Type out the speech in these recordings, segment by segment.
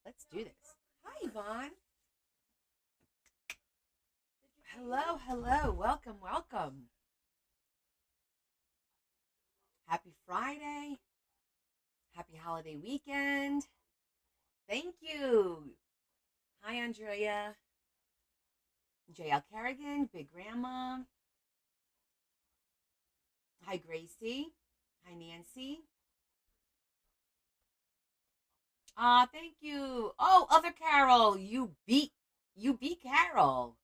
Let's do this. Hi, Yvonne. Hello, hello. Welcome, welcome. Happy Friday. Happy holiday weekend. Thank you. Hi, Andrea. JL Kerrigan, Big Grandma. Hi, Gracie. Hi, Nancy. Thank you. Oh, other Carol, you beat Carol.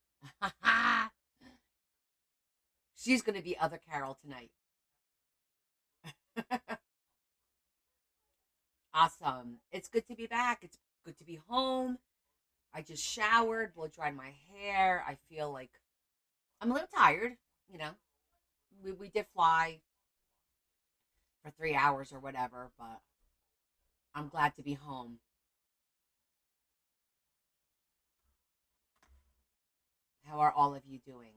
She's gonna be other Carol tonight. Awesome. It's good to be back. It's good to be home. I just showered, blow dried my hair. I feel like I'm a little tired, you know. We did fly for 3 hours or whatever, but I'm glad to be home. How are all of you doing?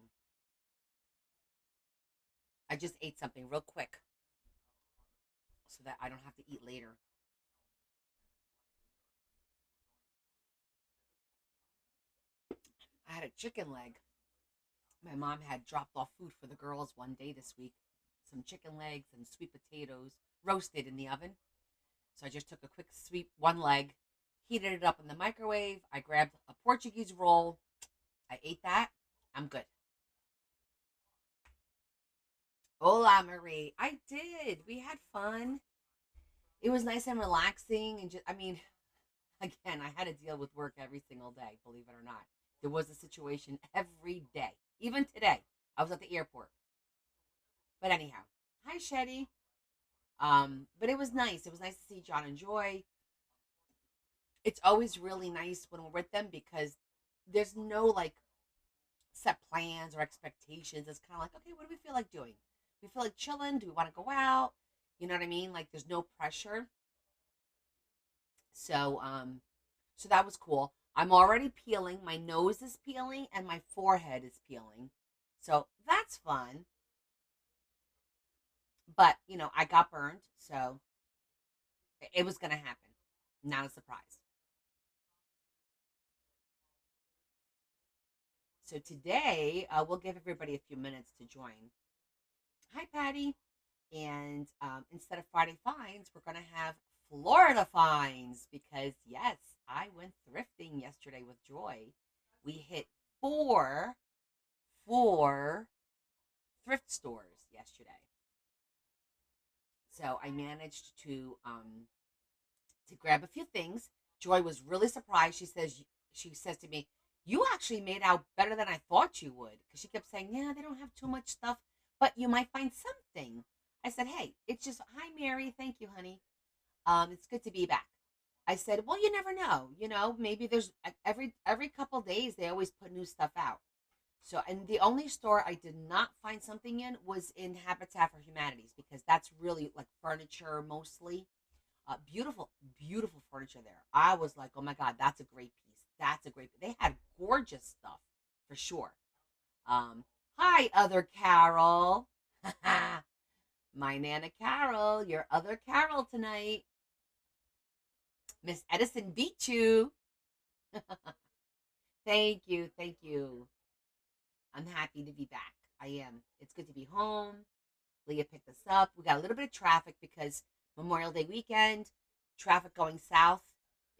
I just ate something real quick so that I don't have to eat later. I had a chicken leg. My mom had dropped off food for the girls one day this week. Some chicken legs and sweet potatoes roasted in the oven. So I just took a quick sweep, one leg, heated it up in the microwave. I grabbed a Portuguese roll. I ate that. I'm good. Hola, Marie. I did. We had fun. It was nice and relaxing. And just, I mean, again, I had to deal with work every single day, believe it or not. There was a situation every day. Even today, I was at the airport. But anyhow, hi, Shetty. But it was nice. It was nice to see John and Joy. It's always really nice when we're with them because there's no like set plans or expectations. It's kind of like, okay, what do we feel like doing? We feel like chilling. Do we want to go out? You know what I mean? Like there's no pressure. So that was cool. I'm already peeling. My nose is peeling and my forehead is peeling. So that's fun. But, I got burned. So it was going to happen. Not a surprise. So today, we'll give everybody a few minutes to join. Hi, Patty. And instead of Friday finds, we're going to have Florida finds because, yes, I went thrifting yesterday with Joy. We hit four, four thrift stores yesterday. So I managed to grab a few things. Joy was really surprised. She says to me, "You actually made out better than I thought you would." Because she kept saying, "Yeah, they don't have too much stuff, but you might find something." I said, "Hey, it's just hi, Mary. Thank you, honey. It's good to be back." I said, "Well, you never know. Maybe there's every couple days they always put new stuff out." So, and the only store I did not find something in was in Habitat for Humanities because that's really like furniture mostly. Beautiful, beautiful furniture there. I was like, oh my God, that's a great piece. That's a great. They had gorgeous stuff for sure. Um, Hi, other Carol. My Nana Carol, your other Carol tonight. Miss Edison beat you. Thank you, thank you. I'm happy to be back. I am. It's good to be home. Leah picked us up. We got a little bit of traffic because Memorial Day weekend, traffic going south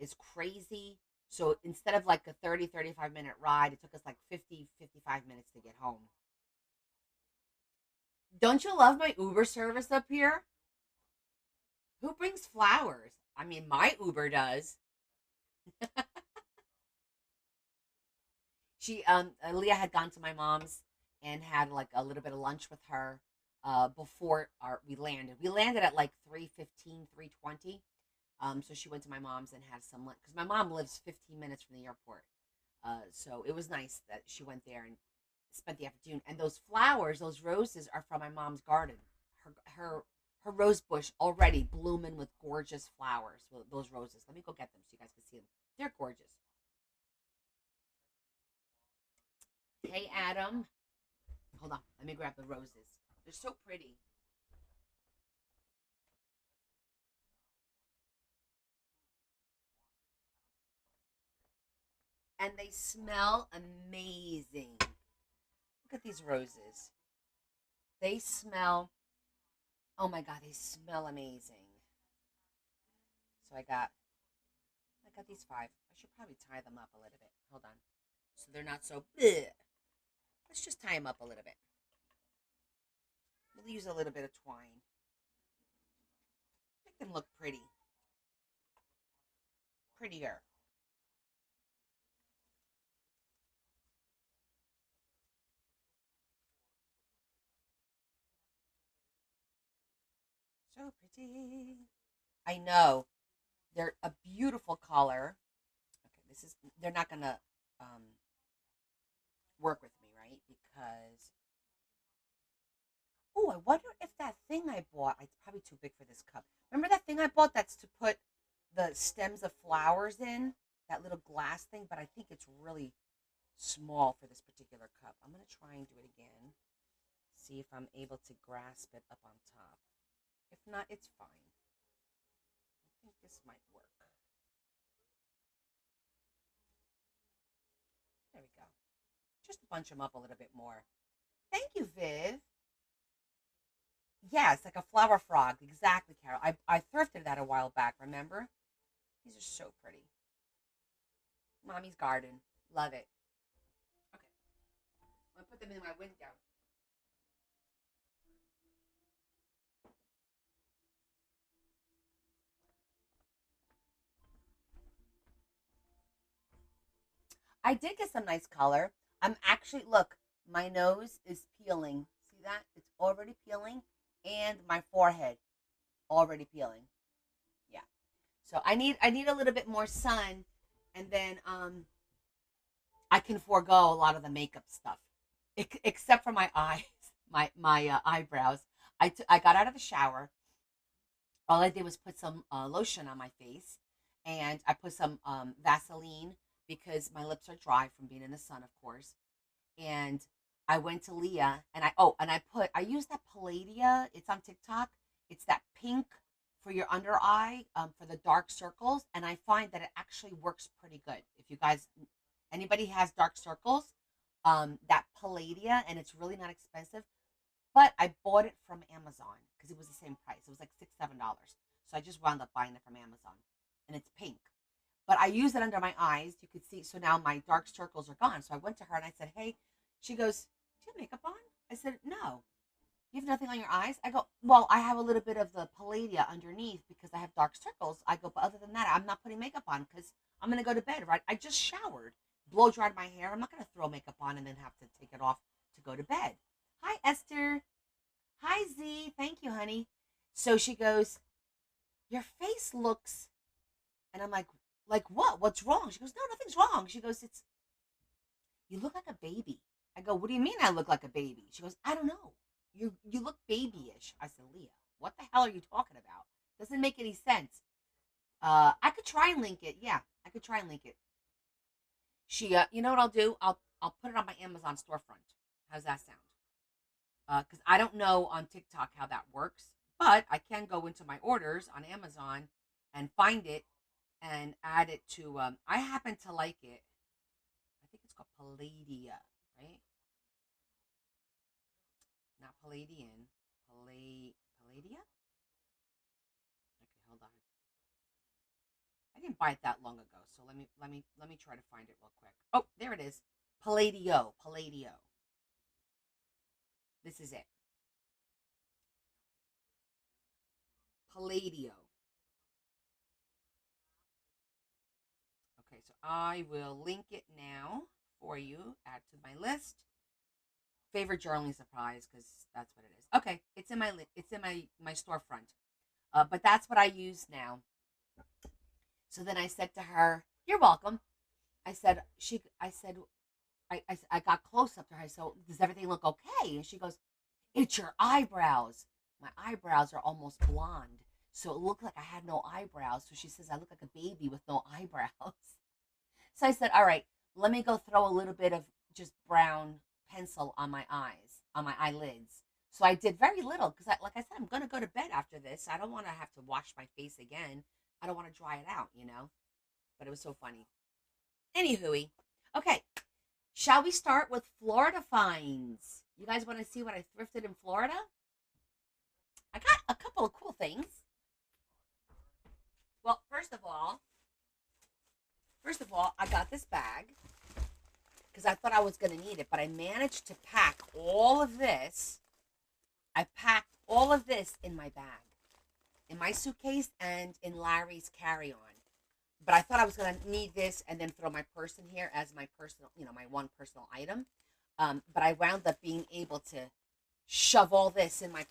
is crazy. So instead of like a 30-35 minute ride, it took us like 50-55 minutes to get home. Don't you love my Uber service up here? Who brings flowers? I mean, my Uber does. Leah had gone to my mom's and had like a little bit of lunch with her before we landed. We landed at like 3:15, 3:20. So she went to my mom's and had some lunch because my mom lives 15 minutes from the airport. So it was nice that she went there and spent the afternoon. And those flowers, those roses, are from my mom's garden. Her her her rose bush already blooming with gorgeous flowers. Those roses. Let me go get them so you guys can see them. They're gorgeous. Hey, Adam. Hold on. Let me grab the roses. They're so pretty. and they smell amazing. Look at these roses. They smell, oh my God, they smell amazing. So I got these five. I should probably tie them up a little bit. Hold on. So they're not so bleh. Let's just tie them up a little bit. We'll use a little bit of twine. Make them look pretty. Prettier. So pretty. I know. They're a beautiful color. Okay, they're not gonna um, work with me, right? Because, oh, I wonder if that thing I bought, it's probably too big for this cup. Remember that thing I bought that's to put the stems of flowers in? That little glass thing, but I think it's really small for this particular cup. I'm going to try and do it again. See if I'm able to grasp it up on top. If not, it's fine. I think this might work. There we go. Just bunch them up a little bit more. Thank you, Viv. Yes, like a flower frog. Exactly, Carol. I thrifted that a while back, remember? These are so pretty. Mommy's garden. Love it. Okay. I'm going to put them in my window. I did get some nice color. I'm actually, look, my nose is peeling. See that? It's already peeling. And my forehead already peeling. Yeah. So I need a little bit more sun, and then I can forego a lot of the makeup stuff, except for my eyes, my eyebrows. I got out of the shower. All I did was put some lotion on my face, and I put some Vaseline because my lips are dry from being in the sun, of course. And I went to Leah, and I used that Palladia. It's on TikTok. It's that pink for your under eye, for the dark circles, and I find that it actually works pretty good. If you guys, anybody has dark circles, that Palladia, and it's really not expensive. But I bought it from Amazon because it was the same price. It was like $6, $7. So I just wound up buying it from Amazon, and it's pink. But I use it under my eyes. You could see. So now my dark circles are gone. So I went to her and I said, "Hey," she goes, "Do you have makeup on?" I said, "No." "You have nothing on your eyes?" I go, "Well, I have a little bit of the Palladia underneath because I have dark circles." I go, "But other than that, I'm not putting makeup on because I'm going to go to bed, right? I just showered, blow dried my hair. I'm not going to throw makeup on and then have to take it off to go to bed." Hi, Esther. Hi, Z. Thank you, honey. So she goes, "Your face looks," and I'm like what? What's wrong? She goes, "No, nothing's wrong." She goes, "You look like a baby." I go, "What do you mean I look like a baby?" She goes, "I don't know. You look babyish." I said, "Leah, what the hell are you talking about? Doesn't make any sense." I could try and link it. Yeah, I could try and link it. You know what I'll do? I'll put it on my Amazon storefront. How's that sound? Because I don't know on TikTok how that works, but I can go into my orders on Amazon and find it and add it to. I happen to like it. I think it's called Palladia, right? Not Palladian. Palladia. Okay, hold on. I didn't buy it that long ago, so let me try to find it real quick. Oh, there it is. Palladio. Palladio. This is it. Palladio. Okay, so I will link it now for you. Add to my list. Favorite journaling supplies because that's what it is. Okay, it's in my storefront. But that's what I use now. So then I said to her, "You're welcome." I got close up to her. I said, "Does everything look okay?" And she goes, "It's your eyebrows. My eyebrows are almost blonde, so it looked like I had no eyebrows." So she says, "I look like a baby with no eyebrows." So I said, "All right, let me go throw a little bit of just brown pencil on my eyes, on my eyelids." So I did very little because, like I said, I'm going to go to bed after this. I don't want to have to wash my face again. I don't want to dry it out. But it was so funny. Anywho, Okay, shall we start with Florida finds? You guys want to see what I thrifted in Florida? I got a couple of cool things. Well, first of all, I got this bag because I thought I was going to need it, but I managed to pack all of this. I packed all of this in my bag, in my suitcase, and in Larry's carry-on. But I thought I was going to need this and then throw my purse in here as my personal, my one personal item. But I wound up being able to shove all this in my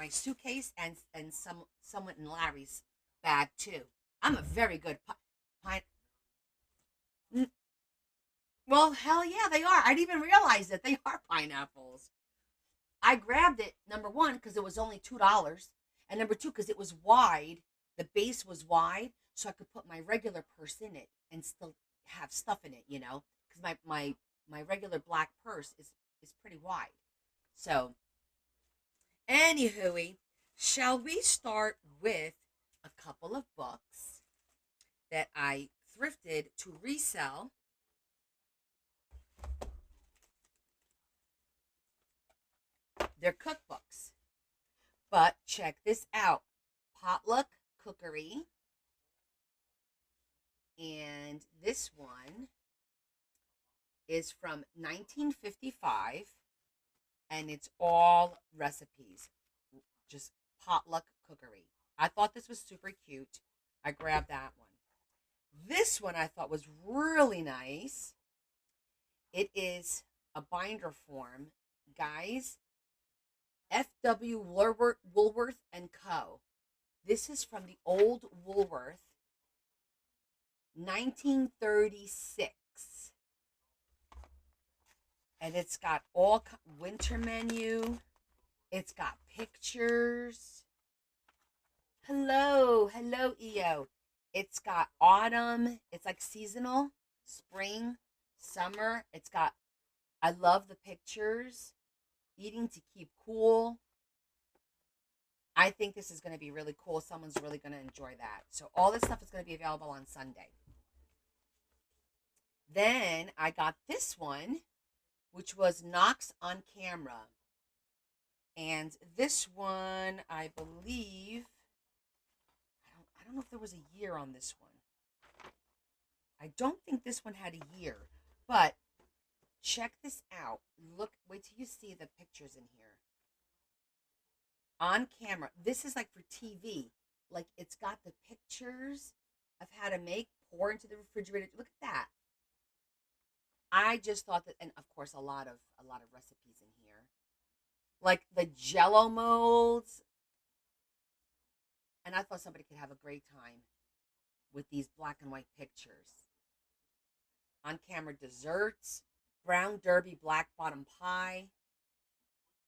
suitcase and somewhat in Larry's bag too. I'm a very good pine. Well, hell yeah, they are. I didn't even realize that they are pineapples. I grabbed it number one because it was only $2, and number two because it was wide. The base was wide, so I could put my regular purse in it and still have stuff in it. Because my regular black purse is pretty wide. So, anywho, shall we start with a couple of books that I thrifted to resell? They're cookbooks. But check this out. Potluck Cookery. And this one is from 1955. And it's all recipes. Just potluck cookery. I thought this was super cute. I grabbed that one. This one I thought was really nice. It is a binder form. Guys, F.W. Woolworth and Co. This is from the old Woolworth, 1936. And it's got all winter menu. It's got pictures. Hello, EO. It's got autumn. It's like seasonal, spring, summer. I love the pictures. Eating to keep cool. I think this is going to be really cool. Someone's really going to enjoy that. So all this stuff is going to be available on Sunday. Then I got this one, which was Knox on Camera. And this one, I believe, I don't know if there was a year on this one. I don't think this one had a year, but check this out. Wait till you see the pictures in here. On camera. This is like for TV. Like it's got the pictures of how to pour into the refrigerator. Look at that. I just thought that, and of course a lot of recipes in here. Like the Jello molds. And I thought somebody could have a great time with these black and white pictures. On camera desserts, brown derby black bottom pie,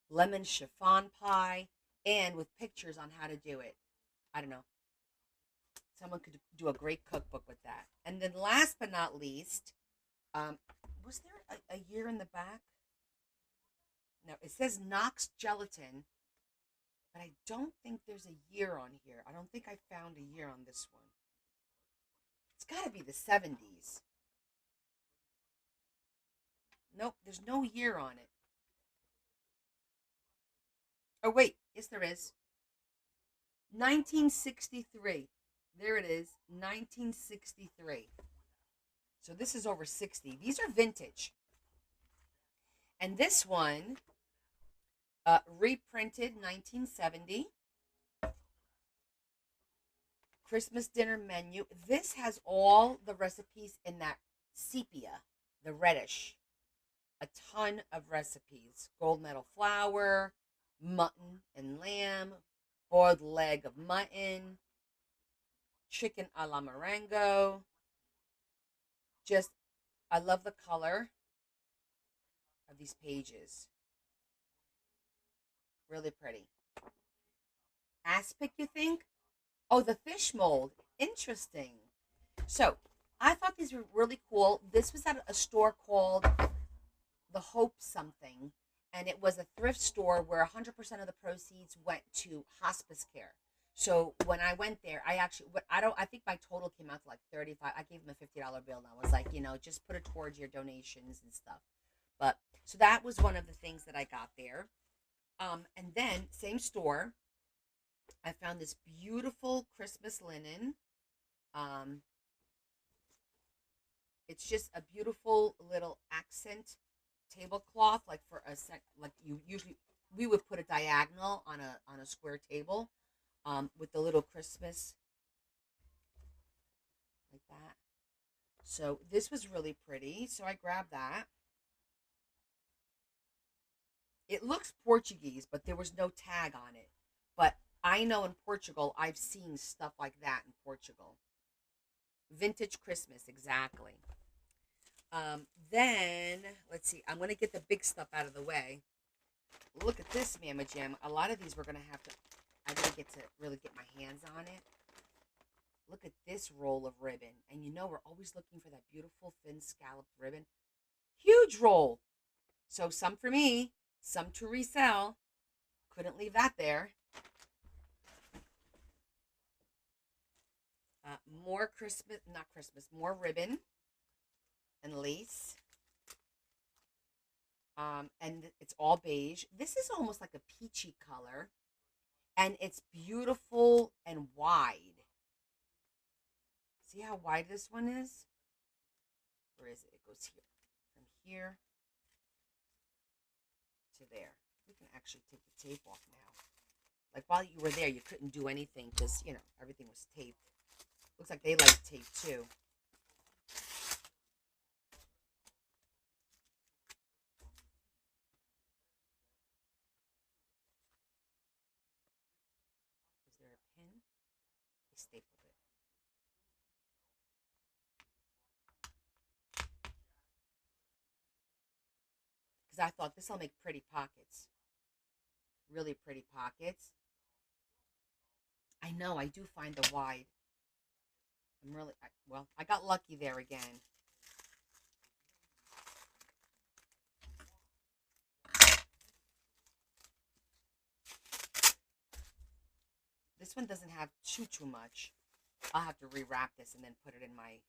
lemon chiffon pie, and with pictures on how to do it. I don't know. Someone could do a great cookbook with that. And then last but not least, was there a year in the back? No, it says Knox Gelatin, but I don't think there's a year on here. I don't think I found a year on this one. It's got to be the 70s. Nope, there's no year on it. Oh, wait. Yes, there is. 1963. There it is. 1963. So this is over 60. These are vintage. And this one, reprinted 1970. Christmas dinner menu. This has all the recipes in that sepia, the reddish. A ton of recipes. Gold medal flour, mutton and lamb, boiled leg of mutton, chicken a la Marengo. Just, I love the color of these pages. Really pretty. Aspic, you think? Oh, the fish mold. Interesting. So, I thought these were really cool. This was at a store called The Hope something, and it was a thrift store where 100% of the proceeds went to hospice care. So when I went there, I actually, I don't, I think my total came out to like 35. I gave him a $50 bill, and I was like, just put it towards your donations and stuff. But so that was one of the things that I got there. And then same store, I found this beautiful Christmas linen. Um, it's just a beautiful little accent tablecloth, like for a sec, like you usually we would put a diagonal on a square table, with the little Christmas like that. So this was really pretty. So I grabbed that. It looks Portuguese, but there was no tag on it. But I know in Portugal, I've seen stuff like that in Portugal. Vintage Christmas, exactly. Then let's see. I'm gonna get the big stuff out of the way. Look at this, Mama Jam. A lot of these we're gonna have to. I gotta get to really get my hands on it. Look at this roll of ribbon, and we're always looking for that beautiful thin scalloped ribbon. Huge roll. So some for me, some to resell. Couldn't leave that there. More Christmas, not Christmas, more ribbon and lace. And it's all beige. This is almost like a peachy color, and it's beautiful and wide. See how wide this one is? Where is it? It goes here. From here to there. We can actually take the tape off now. Like while you were there, you couldn't do anything because, everything was taped. Looks like they like tape too. Is there a pin? They stapled it. Because I thought this will make pretty pockets. Really pretty pockets. I know, I do find the wide. Well, I got lucky there again. This one doesn't have too much. I'll have to rewrap this and then put it in my.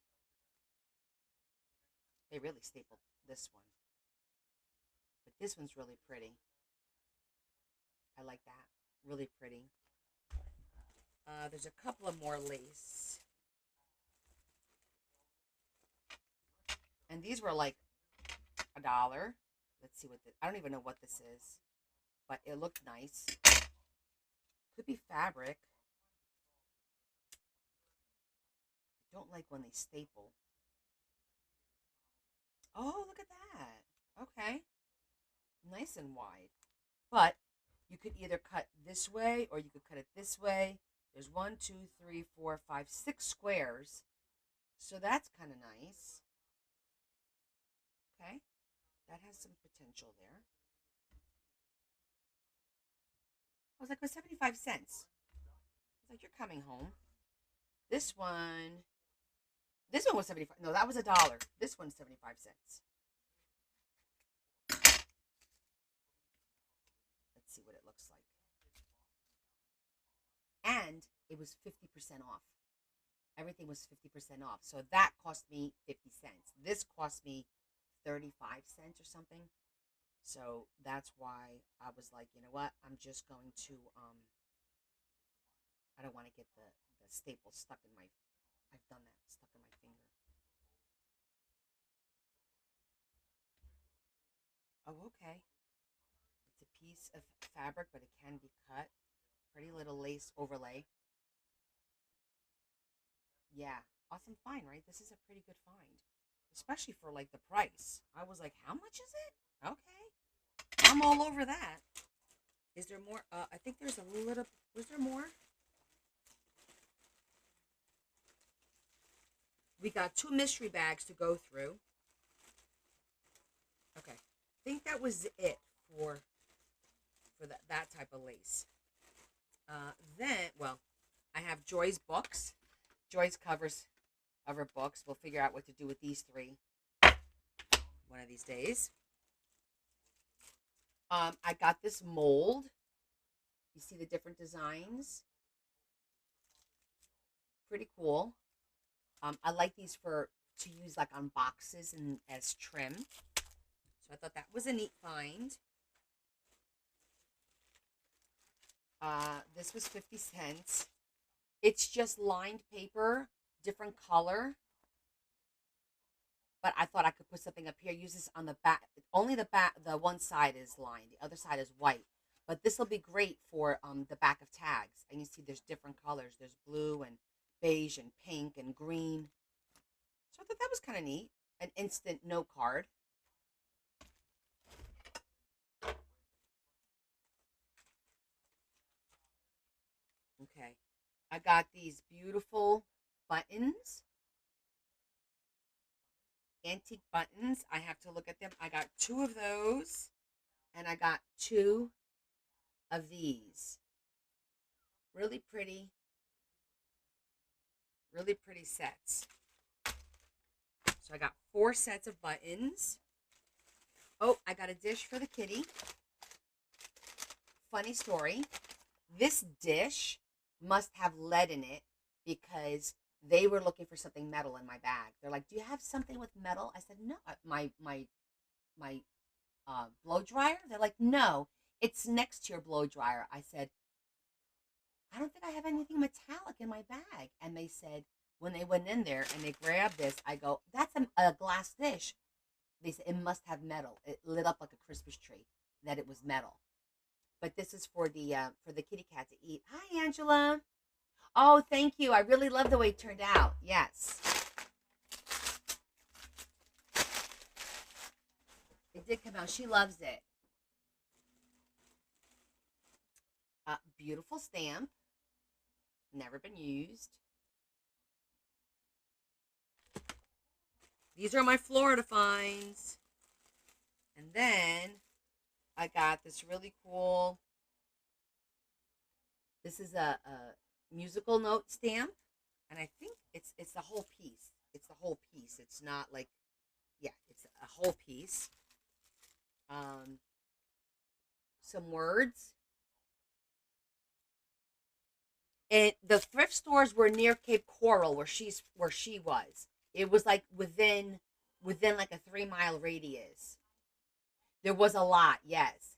They really stapled this one, but this one's really pretty. I like that. Really pretty. There's a couple of more lace, and these were like $1. Let's see I don't even know what this is, but it looked nice. Could be fabric. I don't like when they staple. Oh, look at that. Okay. Nice and wide. But you could either cut this way or you could cut it this way. There's 6 squares. So that's kind of nice. Okay. That has some potential there. I was like, it was 75 cents. I was like, you're coming home. This one. This one was 75. No, that was $1. This one's 75 cents. Let's see what it looks like. And it was 50% off. Everything was 50% off. So that cost me 50 cents. This cost me 35 cents or something. So that's why I was like, you know what? I'm just going to I don't want to get the staple stuck in my. I've done that, stuck in my finger. Oh, okay. It's a piece of fabric, but it can be cut. Pretty little lace overlay. Yeah, awesome find, right? This is a pretty good find, especially for like the price. I was like, how much is it? Okay, I'm all over that. Is there more? I think there's a little. Was there more? We got 2 mystery bags to go through. Okay, I think that was it for that type of lace. Well, I have Joy's books. Joy's covers of her books. We'll figure out what to do with these three one of these days. I got this mold. You see the different designs. pretty cool. I like these for to use like on boxes and as trim. So I thought that was a neat find. This was 50 cents. It's just lined paper, different color. But I thought I could put something up here. Use this on the back. Only the back, the one side is lined. The other side is white. But this will be great for the back of tags. And you see there's different colors. There's blue and beige and pink and green. So I thought that was kind of neat. An instant note card. Okay. I got these beautiful buttons. Antique buttons. I have to look at them. I got two of those. And I got two of these. Really pretty. Really pretty sets. So I got 4 sets of buttons. Oh, I got a dish for the kitty. Funny story. This dish must have lead in it because they were looking for something metal in my bag. They're like, "Do you have something with metal?" I said, "No." My blow dryer. They're like, "No, it's next to your blow dryer." I said, "I don't think I have anything metallic in my bag." And they said when they went in there and they grabbed this, I go, "That's a glass dish." They said it must have metal. It lit up like a Christmas tree. That it was metal. But this is for the kitty cat to eat. Hi, Angela. Oh, thank you. I really love the way it turned out. Yes. It did come out. She loves it. Beautiful stamp. Never been used. These are my Florida finds. And then I got this really cool. This is a musical note stamp. And I think it's the whole piece. It's the whole piece. It's not like, yeah, it's a whole piece. Um, some words. And the thrift stores were near Cape Coral where she was. It was like within like a 3 mile radius. There was a lot, yes.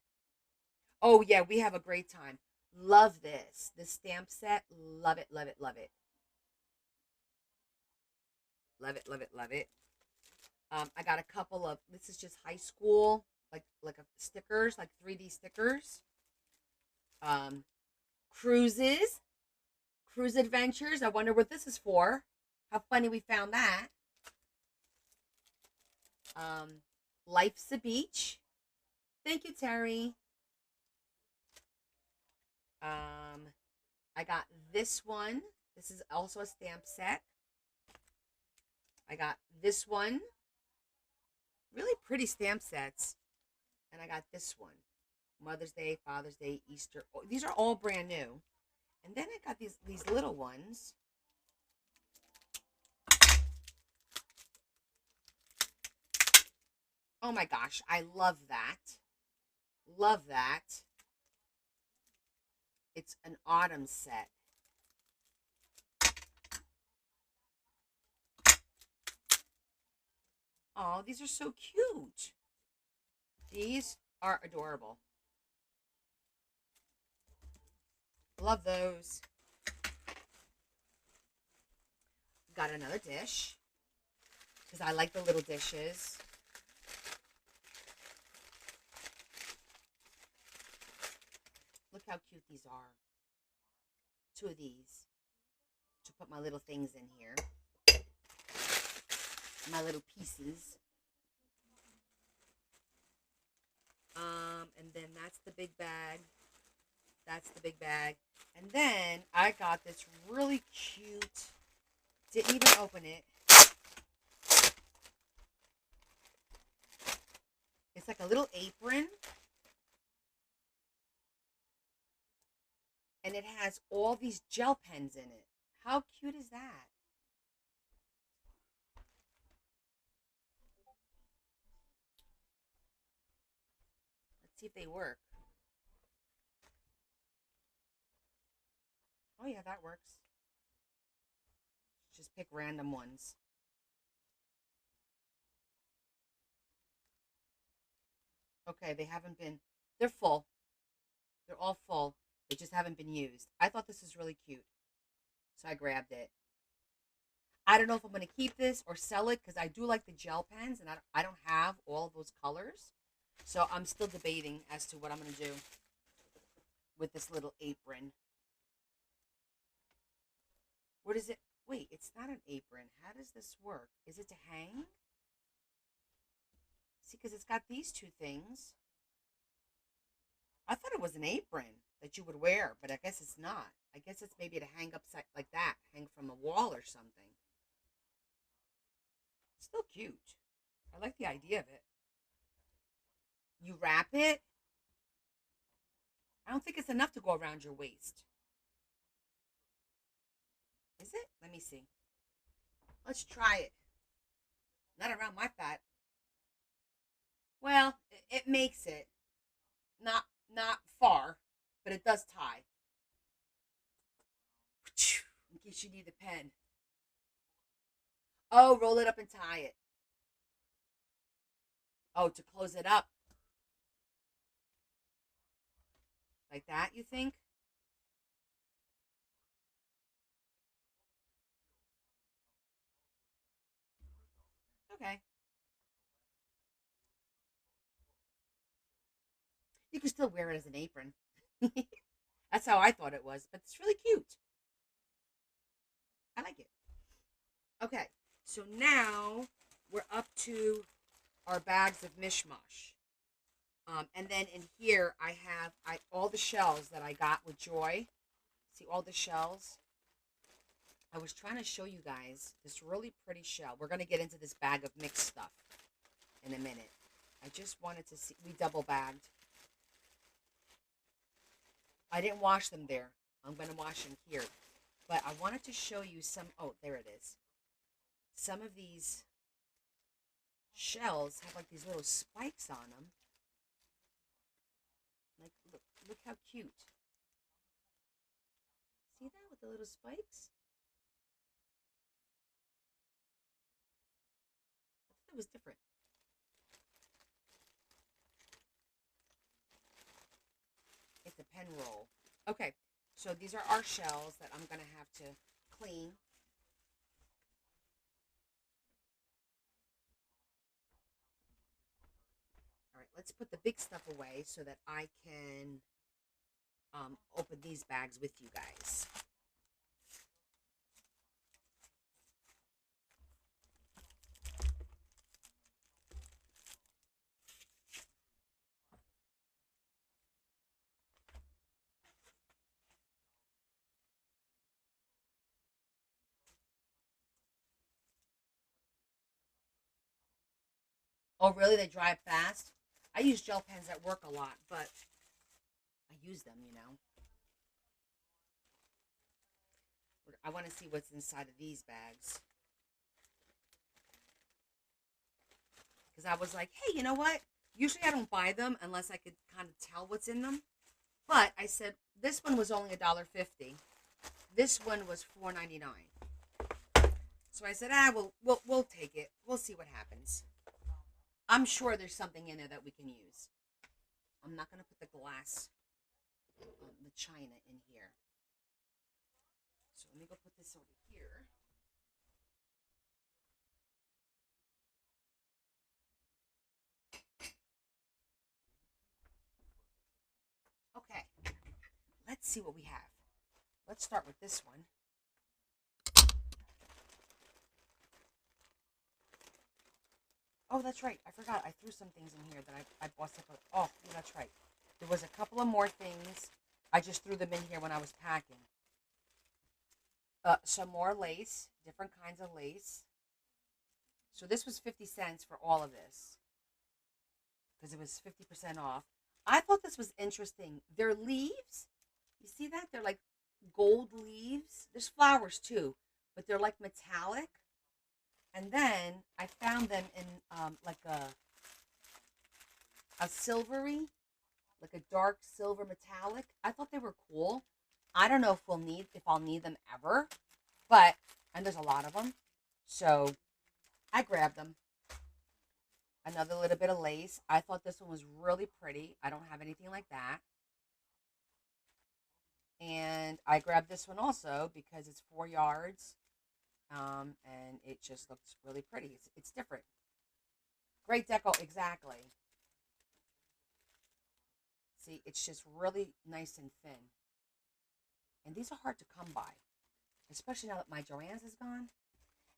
Oh yeah, we have a great time. Love this. The stamp set. Love it, love it, love it. Love it, love it, love it. I got a couple of this is just high school, like a stickers, like 3D stickers. Um cruises, cruise adventures. I wonder what this is for. How funny we found that. Um Life's a beach. Thank you, Terry. Um I got this one. This is also a stamp set. I got this one. Really pretty stamp sets. And I got this one. Mother's Day, Father's Day, Easter. Oh, these are all brand new. And then I got these little ones. Oh my gosh, I love that. Love that. It's an autumn set. Oh, these are so cute. These are adorable. Love those. Got another dish because I like the little dishes. Look how cute these are. 2 of these to put my little things in here. My little pieces. And then that's the big bag. That's the big bag. And then I got this really cute, didn't even open it. It's like a little apron. And it has all these gel pens in it. How cute is that? Let's see if they work. Oh yeah, that works. pick random ones. Okay, they haven't been. They're full. They're all full. They just haven't been used. I thought this was really cute, so I grabbed it. I don't know if I'm going to keep this or sell it because I do like the gel pens, and I don't have all of those colors. So I'm still debating as to what I'm going to do with this little apron. What is it? Wait, it's not an apron. How does this work? Is it to hang? See, because it's got these two things. I thought it was an apron that you would wear, but I guess it's not. I guess it's maybe to hang upside like that, hang from a wall or something. Still cute. I like the idea of it. You wrap it. I don't think it's enough to go around your waist. Is it? Let me see. Let's try it. Not around my fat. Well, it makes it not far, but it does tie. In case you need the pen. Oh, roll it up and tie it. Oh, to close it up. Like that, you think? Okay. You can still wear it as an apron. That's how I thought it was, but it's really cute. I like it. Okay, so now we're up to our bags of mishmash. And then in here I have all the shells that I got with Joy. See all the shells? I was trying to show you guys this really pretty shell. We're going to get into this bag of mixed stuff in a minute. I just wanted to see. We double bagged. I didn't wash them there. I'm going to wash them here. But I wanted to show you some. Oh, there it is. Some of these shells have like these little spikes on them. Like, look how cute. See that with the little spikes? I thought it was different. It's a pen roll. Okay, so these are our shells that I'm going to have to clean. All right, let's put the big stuff away so that I can open these bags with you guys. Oh, really? They dry fast? I use gel pens at work a lot, but I use them, you know. I want to see what's inside of these bags. Because I was like, hey, you know what? Usually I don't buy them unless I could kind of tell what's in them. But I said, this one was only $1.50. This one was $4.99. So I said, we'll take it. We'll see what happens. I'm sure there's something in there that we can use. I'm not going to put the glass, the china in here. So let me go put this over here. Okay, let's see what we have. Let's start with this one. Oh, that's right. I forgot. I threw some things in here that I bought separate. Oh, yeah, that's right. There was a couple of more things. I just threw them in here when I was packing. Some more lace, different kinds of lace. So this was 50 cents for all of this because it was 50% off. I thought this was interesting. They're leaves. You see that? They're like gold leaves. There's flowers too, but they're like metallic. And then I found them in like a silvery, like a dark silver metallic. I thought they were cool. I don't know if I'll need them ever, but And there's a lot of them. So I grabbed them. Another little bit of lace. I thought this one was really pretty. I don't have anything like that. And I grabbed this one also because it's 4 yards. And it just looks really pretty. It's different. Great deco, exactly. See, it's just really nice and thin. And these are hard to come by, especially now that my Joann's is gone.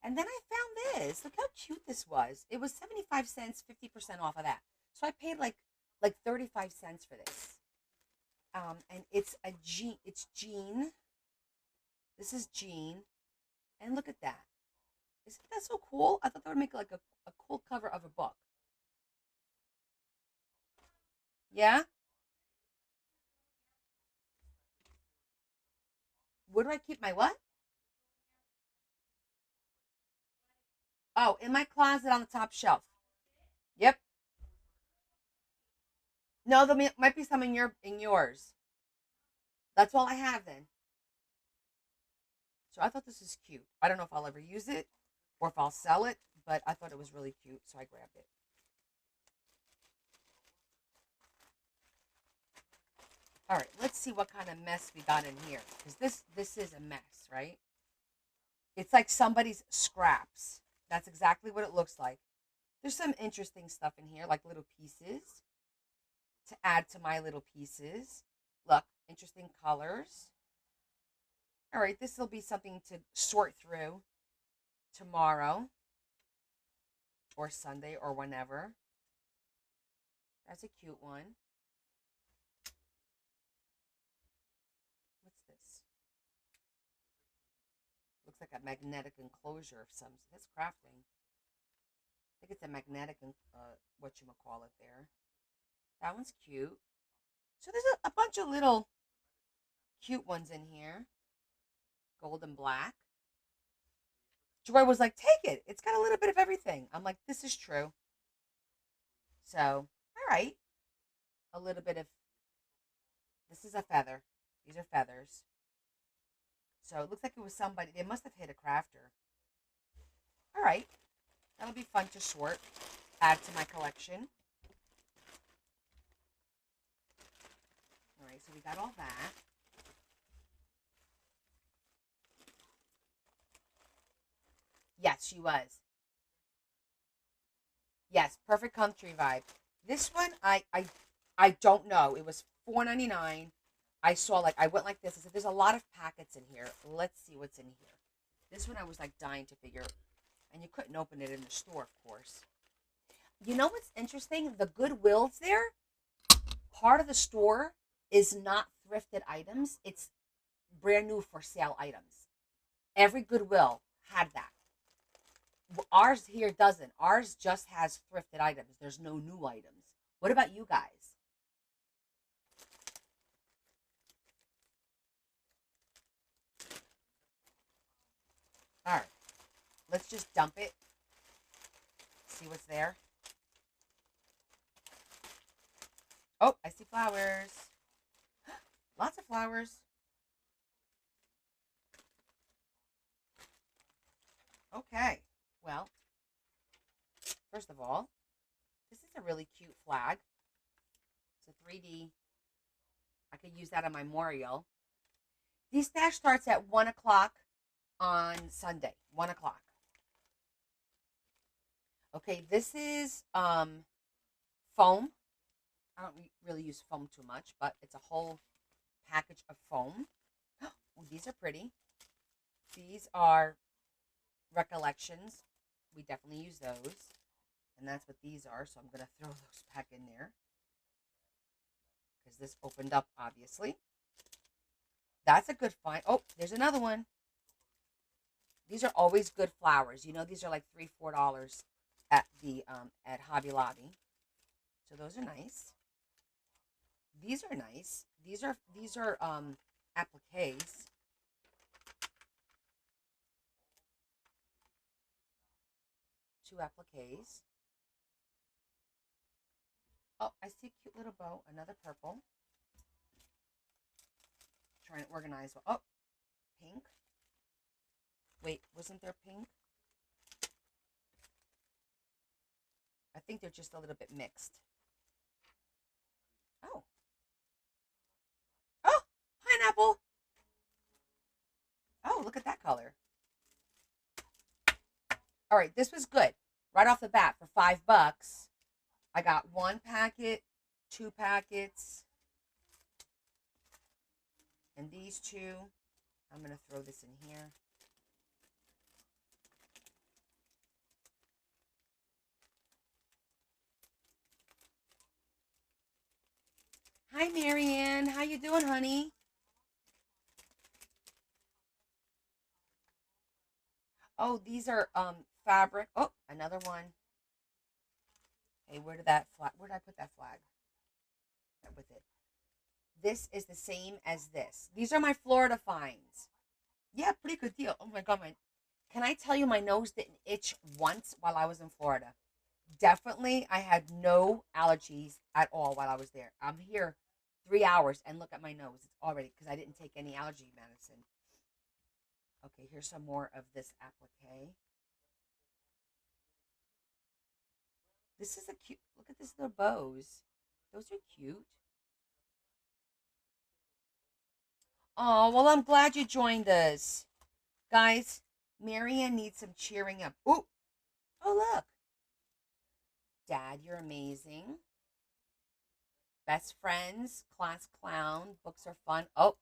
And then I found this. Look how cute this was. It was 75 cents, 50% off of that. So I paid like 35 cents for this. And it's a jean. It's jean. This is jean. And look at that. Isn't that so cool? I thought that would make like a cool cover of a book. Yeah? Where do I keep my what? Oh, in my closet on the top shelf. Yep. No, there might be some in yours. That's all I have then. So I thought this is cute. I don't know if I'll ever use it or if I'll sell it, but I thought it was really cute, so I grabbed it. All right, let's see what kind of mess we got in here, because this is a mess, right? It's like somebody's scraps. That's exactly what it looks like. There's some interesting stuff in here, like little pieces to add to my little pieces. Look, interesting colors. All right, this will be something to sort through tomorrow or Sunday or whenever. That's a cute one. What's this? Looks like a magnetic enclosure of some. That's crafting. I think it's a magnetic, what you call it there. That one's cute. So there's a bunch of little cute ones in here. Gold and black. Joy was like, take it. It's got a little bit of everything. I'm like, this is true. So, all right. A little bit of, this is a feather. These are feathers. So it looks like it was somebody, they must have hit a crafter. All right. That'll be fun to sort. Add to my collection. All right, so we got all that. Yes, she was. Yes, perfect country vibe. This one, I don't know. It was $4.99. I saw I went like this. I said, "There's a lot of packets in here. Let's see what's in here." This one I was like dying to figure, and you couldn't open it in the store, of course. You know what's interesting? The Goodwills there, part of the store is not thrifted items. It's brand new for sale items. Every Goodwill had that. Ours here doesn't. Ours just has thrifted items. There's no new items. What about you guys? All right, let's just dump it. See what's there. Oh, I see flowers. Lots of flowers. Okay. Well, first of all, this is a really cute flag. It's a 3D. I could use that on my memorial. The stash starts at 1 o'clock on Sunday. 1 o'clock. Okay, this is foam. I don't really use foam too much, but it's a whole package of foam. Oh, these are pretty. These are recollections. We definitely use those. And that's what these are, so I'm going to throw those back in there. Because this opened up, obviously. That's a good find. Oh, there's another one. These are always good flowers. You know, these are like $3, $4 at the at Hobby Lobby. So those are nice. These are nice. These are appliques. Two appliques. Oh, I see a cute little bow. Another purple. Trying to organize. Oh, pink. Wait, wasn't there pink? I think they're just a little bit mixed. Oh. Oh, pineapple. Oh, look at that color. All right, this was good. Right off the bat for $5. I got one packet, two packets, and these two. I'm going to throw this in here. Hi, Marianne. How you doing, honey? Oh, these are fabric. Oh, another one. Hey, where did that flag? Where did I put that flag? With it. This is the same as this. These are my Florida finds. Yeah, pretty good deal. Oh my god, can I tell you my nose didn't itch once while I was in Florida? Definitely, I had no allergies at all while I was there. I'm here 3 hours and look at my nose. It's already because I didn't take any allergy medicine. Okay, here's some more of this applique. This is a cute. Look at this little bows. Those are cute. Oh, well, I'm glad you joined us. Guys, Marianne needs some cheering up. Ooh, oh, look. Dad, you're amazing. Best friends, class clown, books are fun. Oh,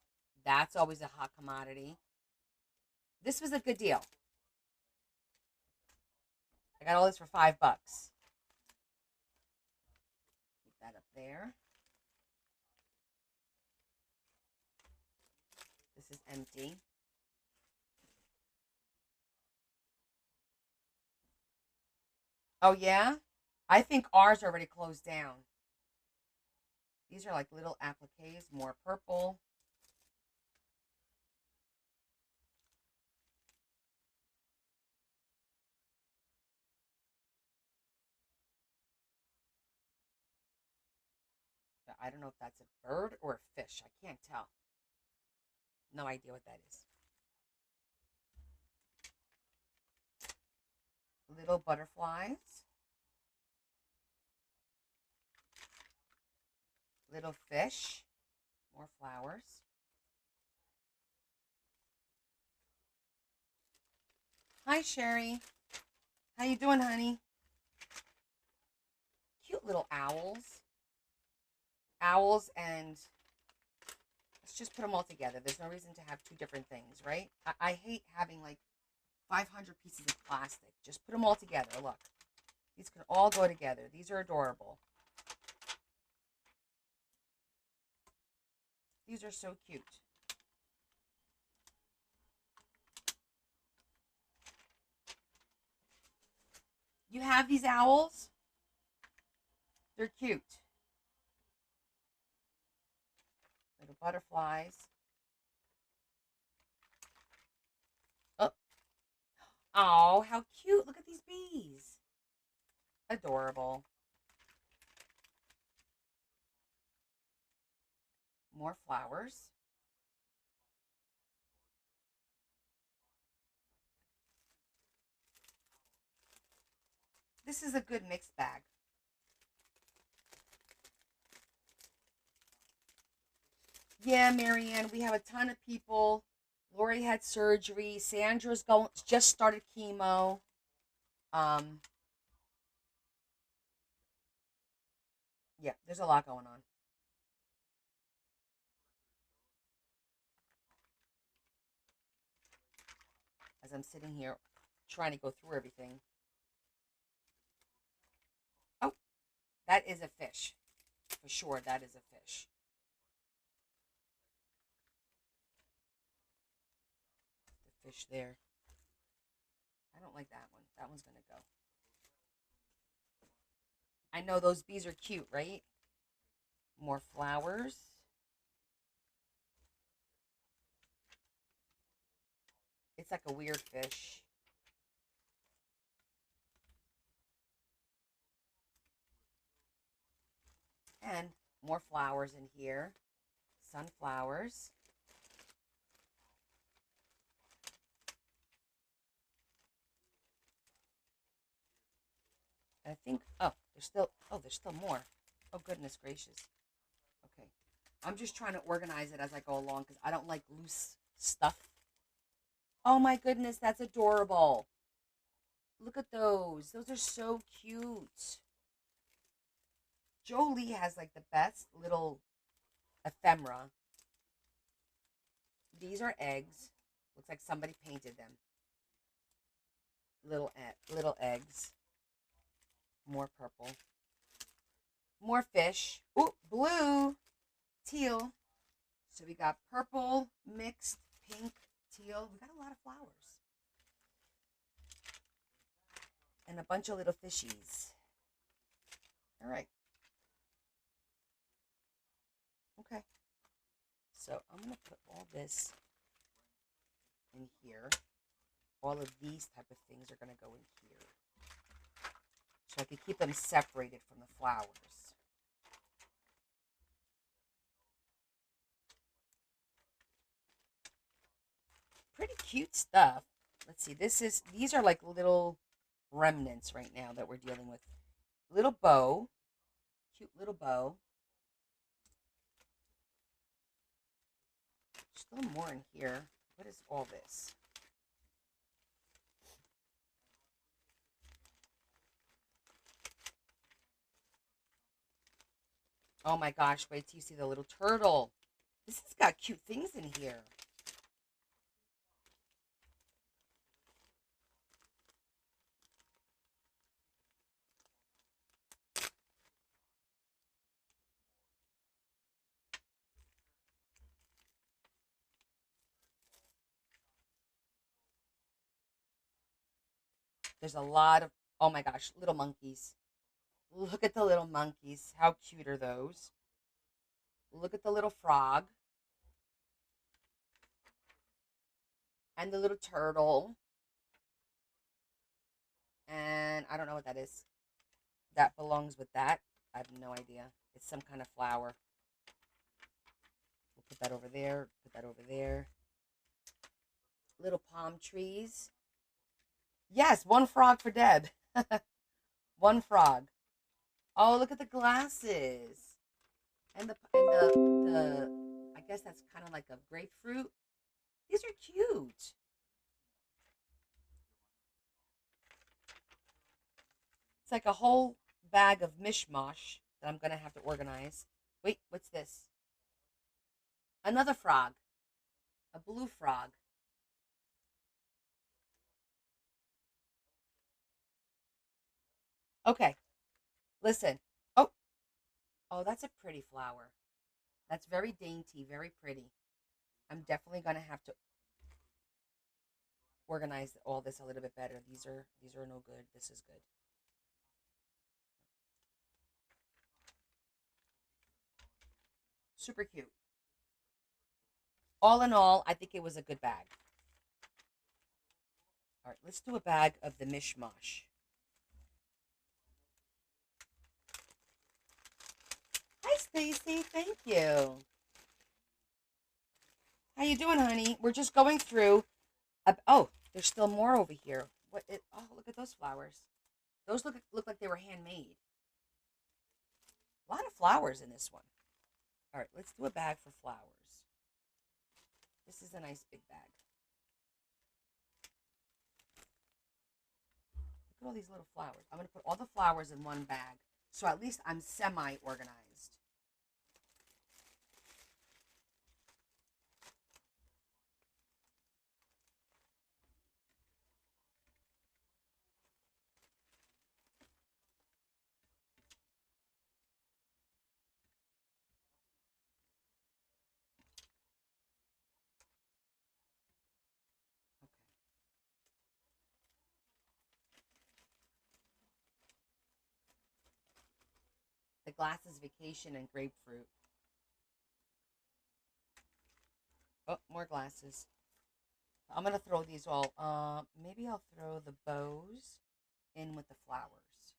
that's always a hot commodity. This was a good deal. I got all this for $5. Keep that up there. This is empty. Oh, yeah? I think ours are already closed down. These are like little appliques, more purple. I don't know if that's a bird or a fish. I can't tell. No idea what that is. Little butterflies. Little fish. More flowers. Hi, Sherry. How you doing, honey? Cute little owls. Owls and let's just put them all together. There's no reason to have two different things, right? I hate having like 500 pieces of plastic. Just put them all together. Look. These can all go together. These are adorable. These are so cute. You have these owls? They're cute. Little butterflies. Oh, oh, how cute. Look at these bees. Adorable. More flowers. This is a good mixed bag. Yeah, Marianne, we have a ton of people. Lori had surgery. Sandra's going just started chemo. Um, yeah, there's a lot going on. As I'm sitting here trying to go through everything. Oh, that is a fish. For sure, that is a fish. The fish there. I don't like that one. That one's going to go. I know those bees are cute, right? More flowers. It's like a weird fish. And more flowers in here. Sunflowers. And I think, oh, there's still more. Oh, goodness gracious. Okay. I'm just trying to organize it as I go along because I don't like loose stuff. Oh my goodness, that's adorable. Look at those. Those are so cute. Jolie has like the best little ephemera. These are eggs. Looks like somebody painted them. Little eggs. More purple. More fish. Ooh, blue, teal. So we got purple, mixed, pink, teal. We got a lot of flowers. And a bunch of little fishies. All right. Okay. So I'm going to put all this in here. All of these type of things are going to go in here. So I can keep them separated from the flowers. Pretty cute stuff. Let's see. These are like little remnants right now that we're dealing with. Little bow. Cute little bow. Still more in here. What is all this? Oh my gosh, wait till you see the little turtle. This has got cute things in here. There's a lot of, oh my gosh, little monkeys. Look at the little monkeys. How cute are those? Look at the little frog and the little turtle. And I don't know what that is. That belongs with that. I have no idea. It's some kind of flower. We'll put that over there. Put that over there. Little palm trees. Yes, one frog for Deb. One frog. Oh, look at the glasses. And the I guess that's kind of like a grapefruit. These are cute. It's like a whole bag of mishmash that I'm gonna have to organize. Wait, what's this? Another frog. A blue frog. Okay, listen. Oh, oh, that's a pretty flower. That's very dainty, very pretty. I'm definitely gonna have to organize all this a little bit better. These are no good. This is good. Super cute. All in all, I think it was a good bag. All right, let's do a bag of the mishmash. Hi, Stacy. Thank you. How you doing, honey? We're just going through. Oh, there's still more over here. Oh, look at those flowers. Those look like they were handmade. A lot of flowers in this one. All right, let's do a bag for flowers. This is a nice big bag. Look at all these little flowers. I'm going to put all the flowers in one bag, so at least I'm semi-organized. Okay. The glasses, vacation, and grapefruit. Oh, more glasses. I'm gonna throw these all. Maybe I'll throw the bows in with the flowers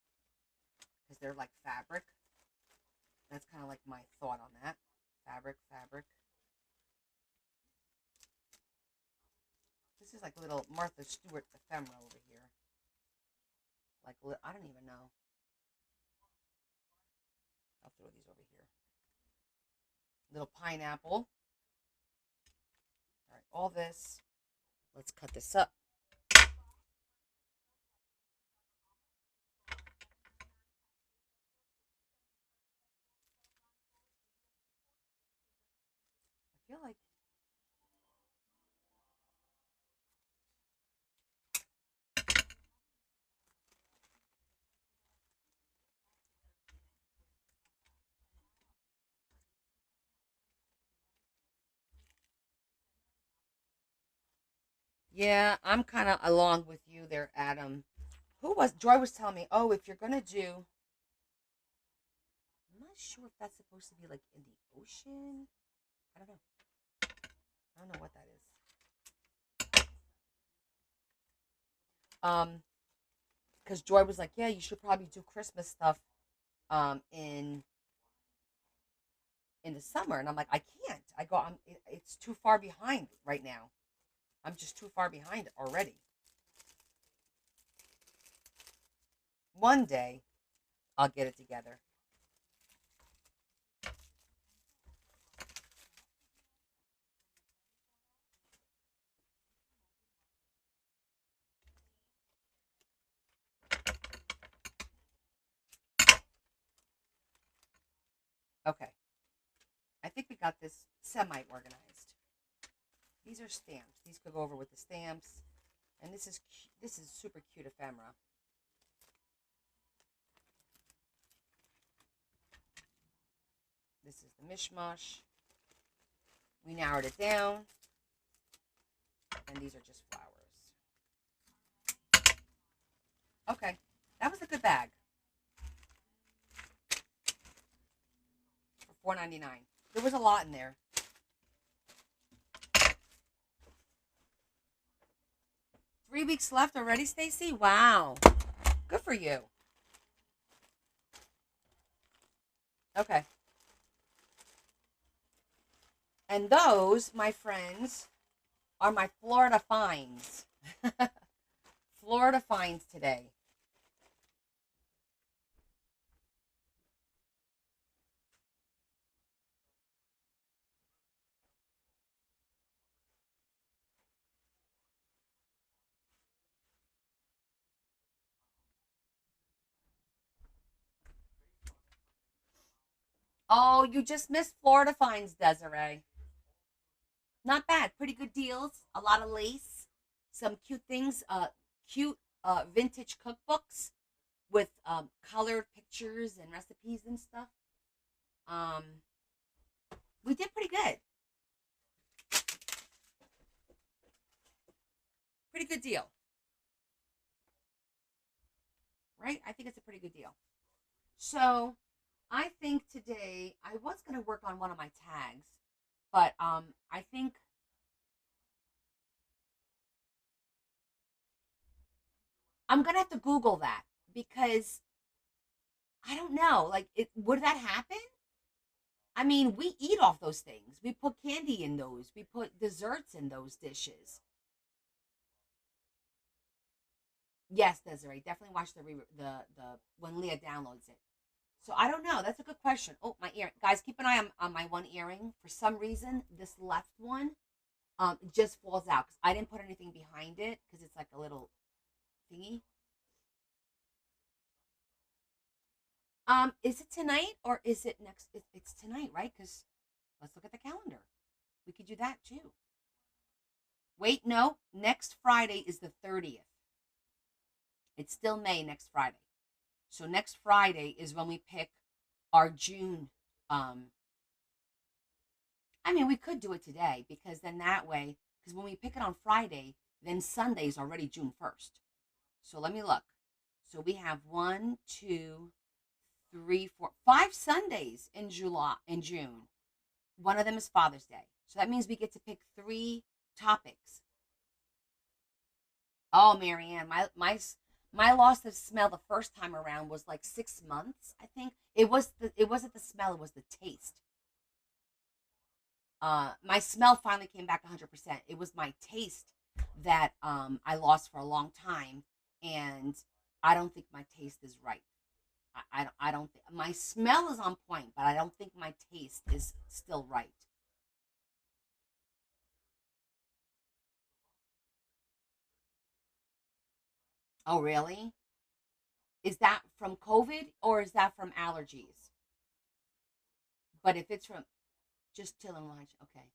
because they're like fabric. That's kind of like my thought on that. Fabric, fabric. This is like little Martha Stewart ephemera over here. Like I don't even know. Little pineapple. All right, all this. Let's cut this up. I feel like yeah, I'm kind of along with you there, Adam. Who was Joy was telling me, oh, if you're gonna do, I'm not sure if that's supposed to be like in the ocean. I don't know. I don't know what that is. Um, because Joy was like, yeah, you should probably do Christmas stuff, in the summer, and I'm like, I can't. It's too far behind right now. I'm just too far behind already. One day, I'll get it together. Okay, I think we got this semi organized. These are stamps. These could go over with the stamps, and this is super cute ephemera. This is the mishmash. We narrowed it down, and these are just flowers. Okay, that was a good bag for $4.99. There was a lot in there. 3 weeks left already, Stacy. Wow, good for you. Okay, and those, my friends, are my Florida finds. Florida finds today. Oh, you just missed Florida finds, Desiree. Not bad. Pretty good deals. A lot of lace. Some cute things. Cute vintage cookbooks with colored pictures and recipes and stuff. Um, we did pretty good. Pretty good deal, right? I think it's a pretty good deal. So I think today I was gonna work on one of my tags, but I think I'm gonna have to Google that because I don't know. Like, would that happen? I mean, we eat off those things. We put candy in those. We put desserts in those dishes. Yes, Desiree, definitely watch the when Leah downloads it. So I don't know. That's a good question. Oh, my ear, guys, keep an eye on my one earring. For some reason, this left one just falls out because I didn't put anything behind it because it's like a little thingy. Is it tonight or is it next? It's tonight, right? Because let's look at the calendar. We could do that too. Wait, no. Next Friday is the 30th. It's still May next Friday. So next Friday is when we pick our June. Um, I mean, we could do it today because then that way, because when we pick it on Friday, then Sunday is already June 1st. So let me look. So we have one, two, three, four, 5 Sundays in June. One of them is Father's Day. So that means we get to pick 3 topics. Oh, Marianne, my loss of smell the first time around was like 6 months. I think it wasn't the smell; it was the taste. My smell finally came back 100%. It was my taste that I lost for a long time, and I don't think my taste is right. I don't my smell is on point, but I don't think my taste is still right. Oh, really? Is that from COVID or is that from allergies? But if it's from just chill and lunch, okay.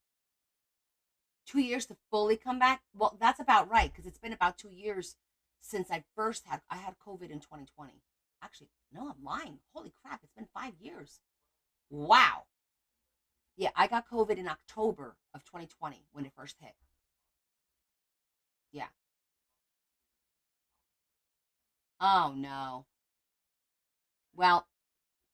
2 years to fully come back? Well, that's about right because it's been about 2 years since I had COVID in 2020. Actually, no, I'm lying. Holy crap, it's been 5 years. Wow. Yeah, I got COVID in October of 2020 when it first hit. Yeah. Oh no. Well,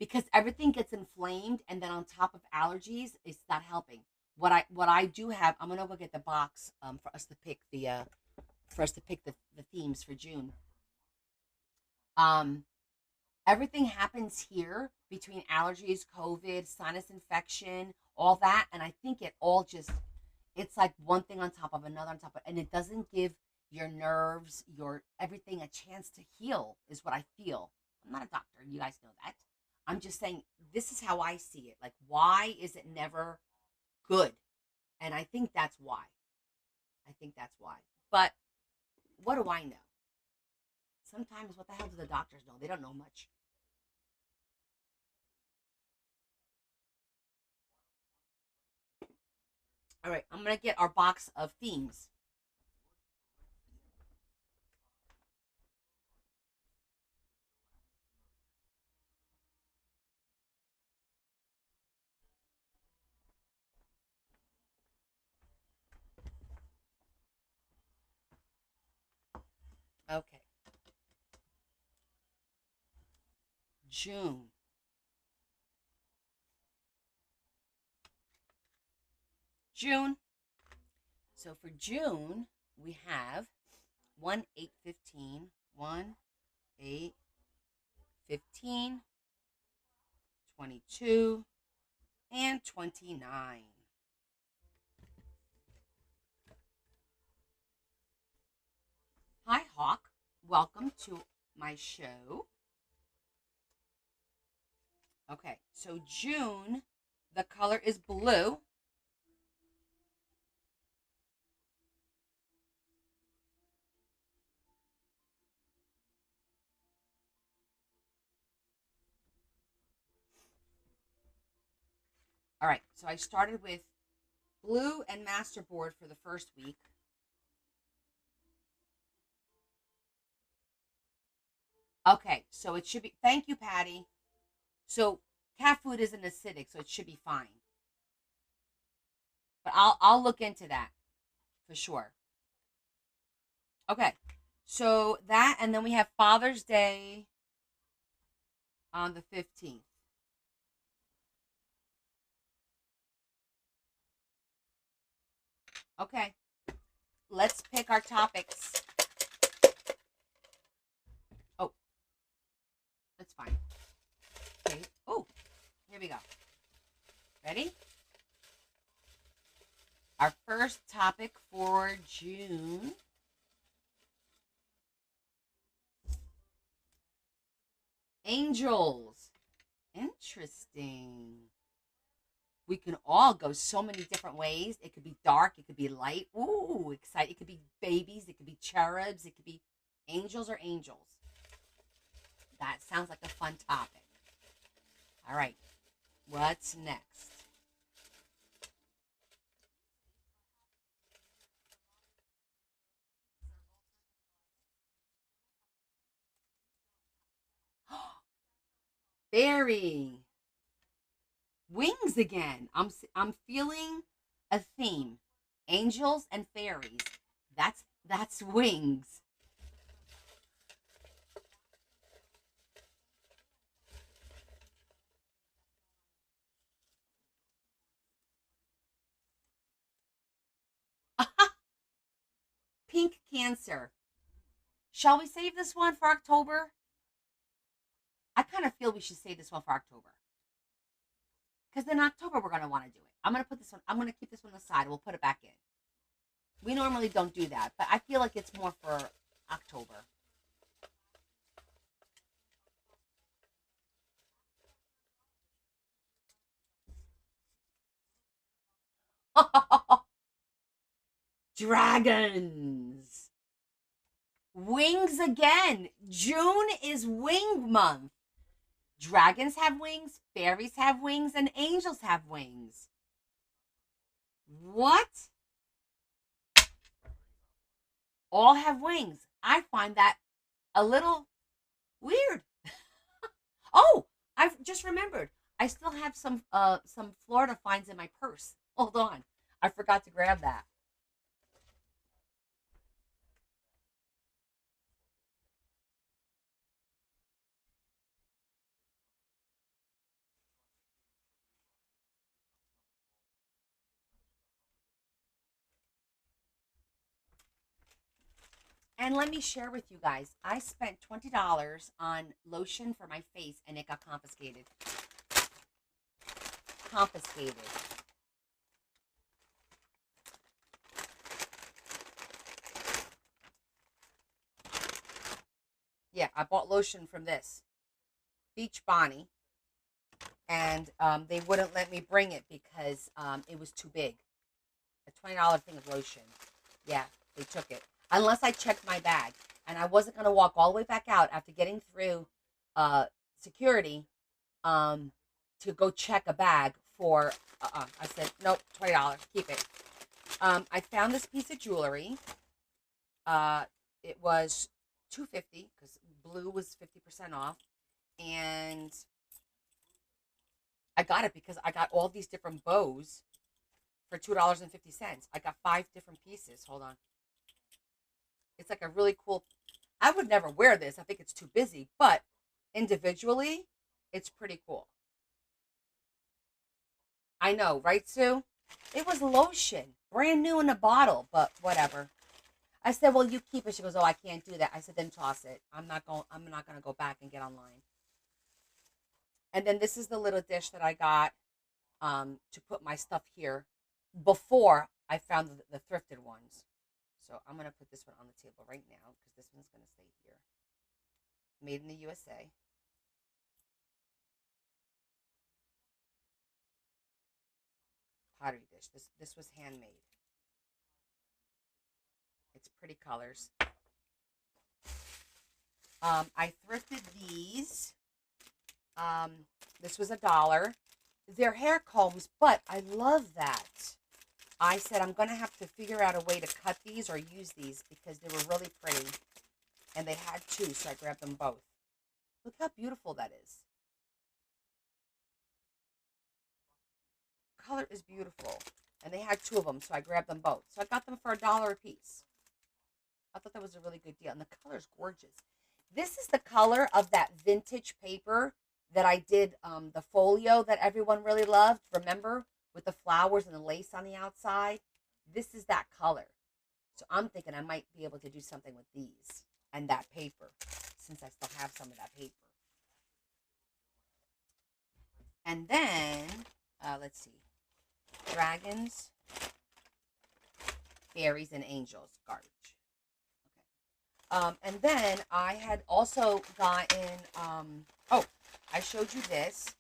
because everything gets inflamed and then on top of allergies, it's not helping. What I do have, I'm gonna go get the box for us to pick the themes for June. Um Everything happens here between allergies, COVID, sinus infection, all that, and I think it all just it's like one thing on top of another on top of, and it doesn't give your nerves, your everything a chance to heal is what I feel. I'm not a doctor, you guys know that. I'm just saying this is how I see it. Like why is it never good? And I think that's why. I think that's why. But what do I know? Sometimes what the hell do the doctors know? They don't know much. All right, I'm gonna get our box of themes. Okay, June. June. So for June, we have 1 8 15, 1 8 15, 22, and 29. Hi, Hawk. Welcome to my show. Okay, so June, the color is blue. All right, so I started with blue and masterboard for the first week. Okay, so it should be, thank you, Patty. So cat food isn't acidic, so it should be fine. But I'll look into that for sure. Okay. So that and then we have Father's Day on the 15th. Okay. Let's pick our topics. Oh, that's fine. Okay. Oh, here we go. Ready? Our first topic for June. Angels. Interesting. We can all go so many different ways. It could be dark, it could be light. Ooh, exciting. It could be babies, it could be cherubs, it could be angels or angels. That sounds like a fun topic. All right. What's next? Fairy. Wings again. I'm feeling a theme. Angels and fairies. That's wings. Pink Cancer. Shall we save this one for October? I kind of feel we should save this one for October. Because in October we're gonna want to do it. I'm gonna put this one. I'm gonna keep this one aside. We'll put it back in. We normally don't do that, but I feel like it's more for October. Dragons. Wings again. June is wing month. Dragons have wings, fairies have wings, and angels have wings. What? All have wings. I find that a little weird. Oh, I've just remembered. I still have some Florida finds in my purse. Hold on. I forgot to grab that. And let me share with you guys, I spent $20 on lotion for my face and it got confiscated. Confiscated. Yeah, I bought lotion from this Beach Bonnie, and they wouldn't let me bring it because it was too big. A $20 thing of lotion. Yeah, they took it. Unless I checked my bag. And I wasn't going to walk all the way back out after getting through security um, to go check a bag for. I said, nope, $20. Keep it. I found this piece of jewelry. Uh, it was $250 because blue was 50% off. And I got it because I got all these different bows for $2.50. I got 5 different pieces. Hold on. It's like a really cool. I would never wear this. I think it's too busy, but individually, it's pretty cool. I know, right, Sue? It was lotion, brand new in a bottle, but whatever. I said, "Well, you keep it." She goes, "Oh, I can't do that." I said, "Then toss it. I'm not going. I'm not going to go back and get online." And then this is the little dish that I got to put my stuff here before I found the thrifted ones. So I'm gonna put this one on the table right now because this one's gonna stay here. Made in the USA. Pottery dish. This was handmade. It's pretty colors. I thrifted these. This was $1. They're hair combs, but I love that. I said I'm gonna have to figure out a way to cut these or use these because they were really pretty, and they had two, so I grabbed them both. Look how beautiful that is. Color is beautiful, and they had two of them, so I grabbed them both. So I got them for $1 a piece. I thought that was a really good deal, and the color is gorgeous. This is the color of that vintage paper that I did the folio that everyone really loved. Remember, with the flowers and the lace on the outside. This is that color. So I'm thinking I might be able to do something with these and that paper, since I still have some of that paper. And then let's see, dragons, fairies, and angels. Garbage. And then I had also gotten, oh, I showed you this.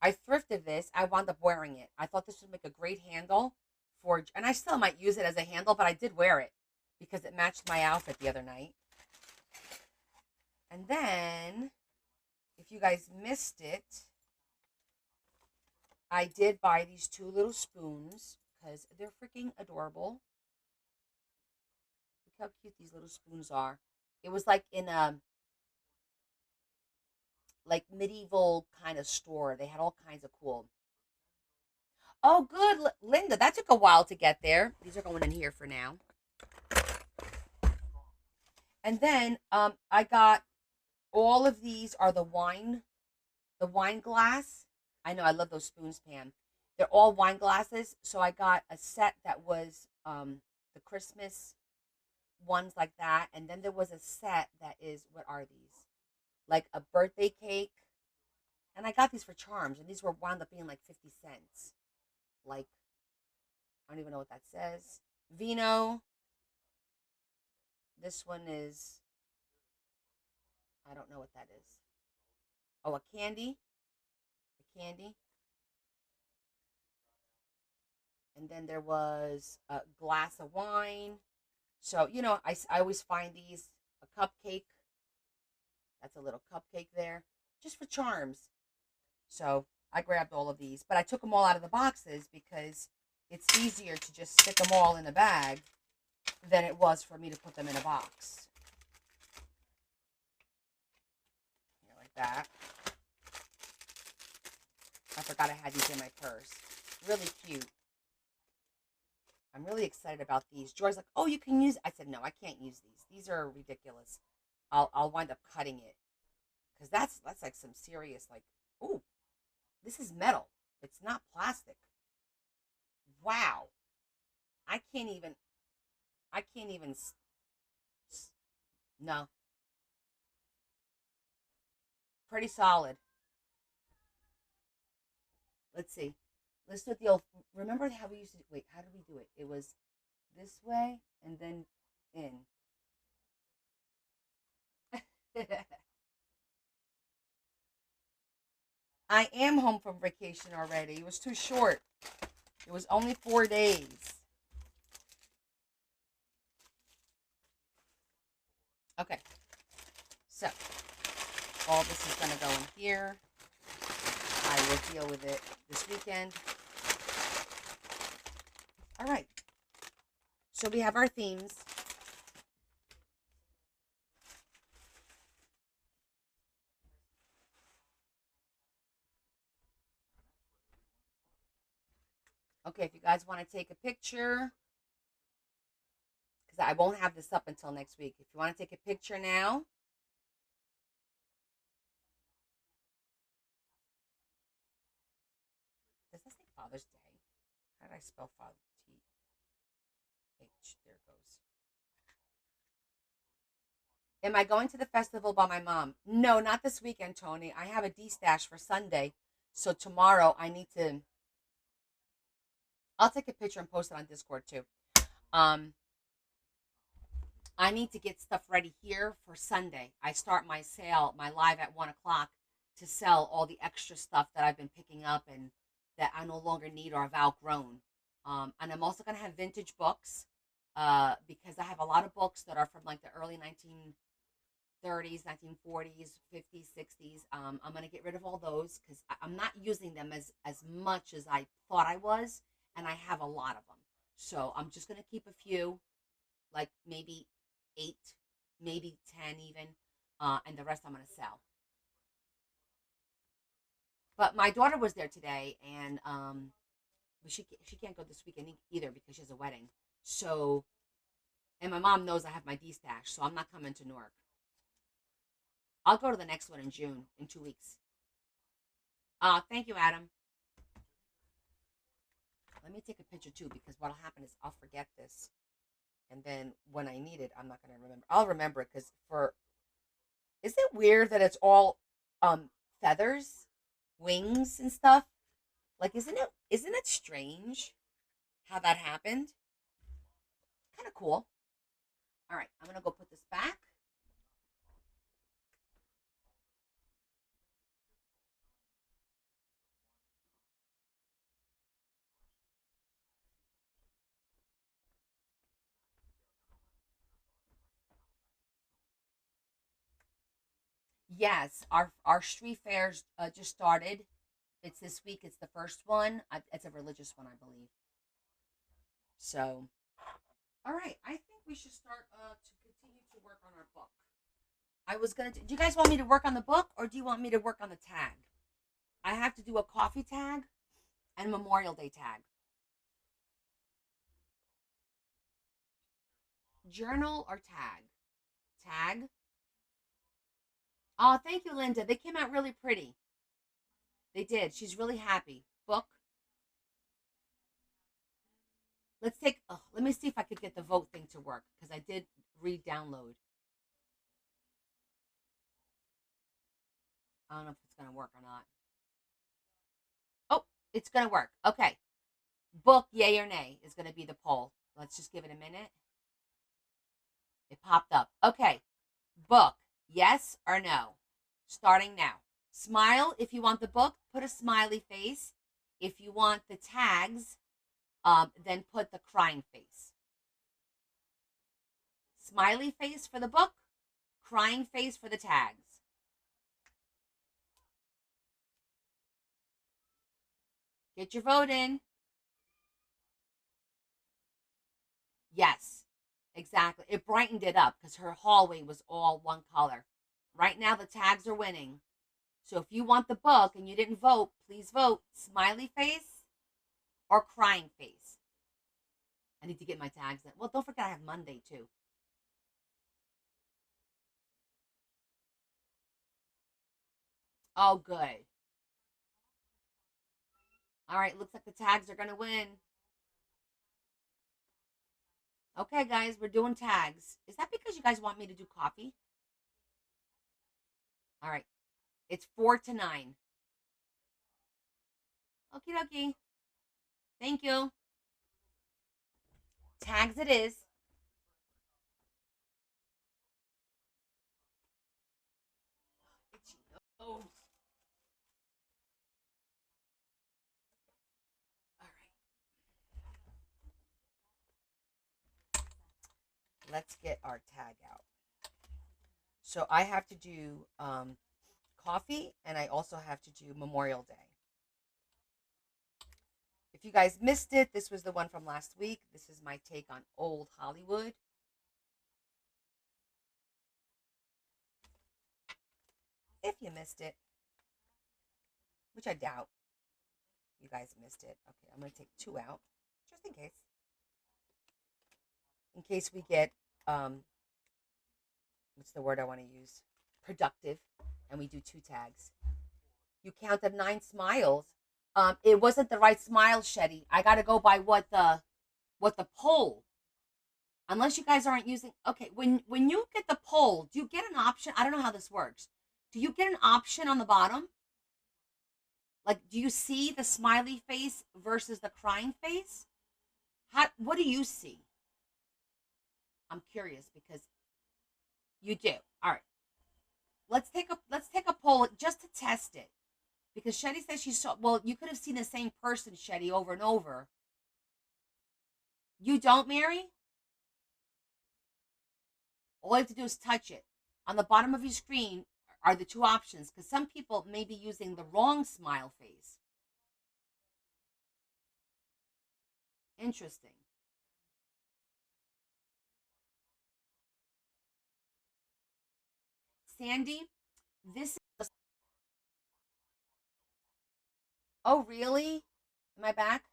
I thrifted this. I wound up wearing it. I thought this would make a great handle for, and I still might use it as a handle, but I did wear it because it matched my outfit the other night. And then, if you guys missed it, I did buy these two little spoons because they're freaking adorable. Look how cute these little spoons are. It was like in a like medieval kind of store. They had all kinds of cool. Oh, good, Linda. That took a while to get there. These are going in here for now. And then I got all of these are the wine glass. I know I love those spoons, Pam. They're all wine glasses. So I got a set that was the Christmas ones like that, and then there was a set that is, what are these? Like a birthday cake, and I got these for Charms, and these were wound up being like 50 cents. Like, I don't even know what that says. Vino. This one is, I don't know what that is. Oh, a candy, a candy, And then there was a glass of wine. So, I always find these, a cupcake. That's a little cupcake there, just for charms. So I grabbed all of these, but I took them all out of the boxes because it's easier to just stick them all in a bag than it was for me to put them in a box. Here, like that. I forgot I had these in my purse. Really cute. I'm really excited about these. Joy's like, "Oh, you can use." I said, "No, I can't use these. These are ridiculous. I'll wind up cutting it because that's like some serious like. Oh, this is metal. It's not plastic. Wow. I can't even. I can't even. No, pretty solid. Let's see. Let's do it the old. Remember how we used to. Wait, how did we do it? It was this way and then in. I am home from vacation already. It was too short. It was only 4 days. Okay, so all this is going to go in here. I will deal with it this weekend. All right. So we have our themes. Okay, if you guys want to take a picture, because I won't have this up until next week. If you want to take a picture now, does that say Father's Day? How did I spell Father? T-H. There it goes. Am I going to the festival by my mom? No, not this weekend, Tony. I have a D stash for Sunday. So tomorrow I need to. I'll take a picture and post it on Discord too. Um, I need to get stuff ready here for Sunday. I start my sale, my live at 1 o'clock to sell all the extra stuff that I've been picking up and that I no longer need or have outgrown. And I'm also gonna have vintage books, because I have a lot of books that are from like the early 1930s, 1940s, 50s, 60s. I'm gonna get rid of all those because I'm not using them as much as I thought I was, and I have a lot of them. So I'm just gonna keep a few, like maybe 8, maybe 10 even, and the rest I'm gonna sell. But my daughter was there today, and but she can't go this weekend either because she has a wedding. So, and my mom knows I have my D stash, so I'm not coming to Newark. I'll go to the next one in June in 2 weeks. Thank you, Adam. Let me take a picture too because what'll happen is I'll forget this, and then when I need it, I'm not gonna remember. I'll remember it because for is it weird that it's all um feathers, wings, and stuff? Like, isn't it strange how that happened? Kind of cool. All right, I'm gonna go put this back. Yes, our street fairs just started. It's this week. It's the first one. It's a religious one, I believe. So, all right. I think we should start to continue to work on our book. I was gonna. Do you guys want me to work on the book, or do you want me to work on the tag? I have to do a coffee tag and a Memorial Day tag. Journal or tag? Tag. Oh, thank you, Linda. They came out really pretty. They did. She's really happy. Book. Let's take. Oh, let me see if I could get the vote thing to work because I did re-download. I don't know if it's gonna work or not. Oh, it's gonna work. Okay. Book, yay or nay, is gonna be the poll. Let's just give it a minute. It popped up. Okay. Book, yes or no? Starting now. Smile if you want the book. Put a smiley face. If you want the tags, then put the crying face. Smiley face for the book, crying face for the tags. Get your vote in. Yes, exactly. It brightened it up because her hallway was all one color. Right now, the tags are winning. So if you want the book and you didn't vote, please vote smiley face or crying face. I need to get my tags in. Well, don't forget I have Monday too. Oh, good. All right, looks like the tags are going to win. Okay, guys, we're doing tags. Is that because you guys want me to do coffee? All right, it's 4-9. Okie dokie. Thank you. Tags it is. Itchy nose. All right, let's get our tag out. So I have to do coffee, and I also have to do Memorial Day. If you guys missed it, this was the one from last week. This is my take on old Hollywood. If you missed it, which I doubt you guys missed it. Okay, I'm going to take two out just in case. In case we get, um, what's the word I want to use? Productive, and we do two tags. You counted 9 smiles. It wasn't the right smile, Shetty. I got to go by what the poll. Unless you guys aren't using. Okay, when you get the poll, do you get an option? I don't know how this works. Do you get an option on the bottom? Like, do you see the smiley face versus the crying face? What do you see? I'm curious because you do. All right. Let's take a poll just to test it. Because Shetty says she saw, well, you could have seen the same person, Shetty, over and over. You don't, Mary? All you have to do is touch it. On the bottom of your screen are the two options because some people may be using the wrong smile face. Interesting. Sandy, this is. Oh, really? Am I back?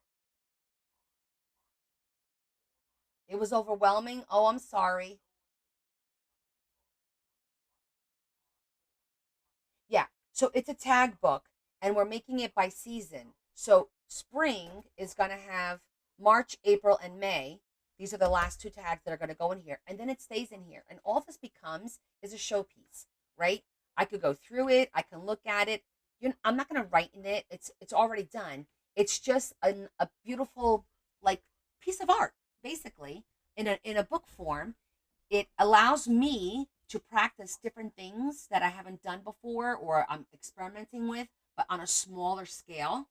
It was overwhelming. Oh, I'm sorry. Yeah. So it's a tag book, and we're making it by season. So spring is going to have March, April, and May. These are the last two tags that are going to go in here, and then it stays in here. And all this becomes is a showpiece, right? I could go through it. I can look at it. I'm not going to write in it. It's already done. It's just a beautiful like piece of art, basically, in a book form. It allows me to practice different things that I haven't done before or I'm experimenting with, but on a smaller scale.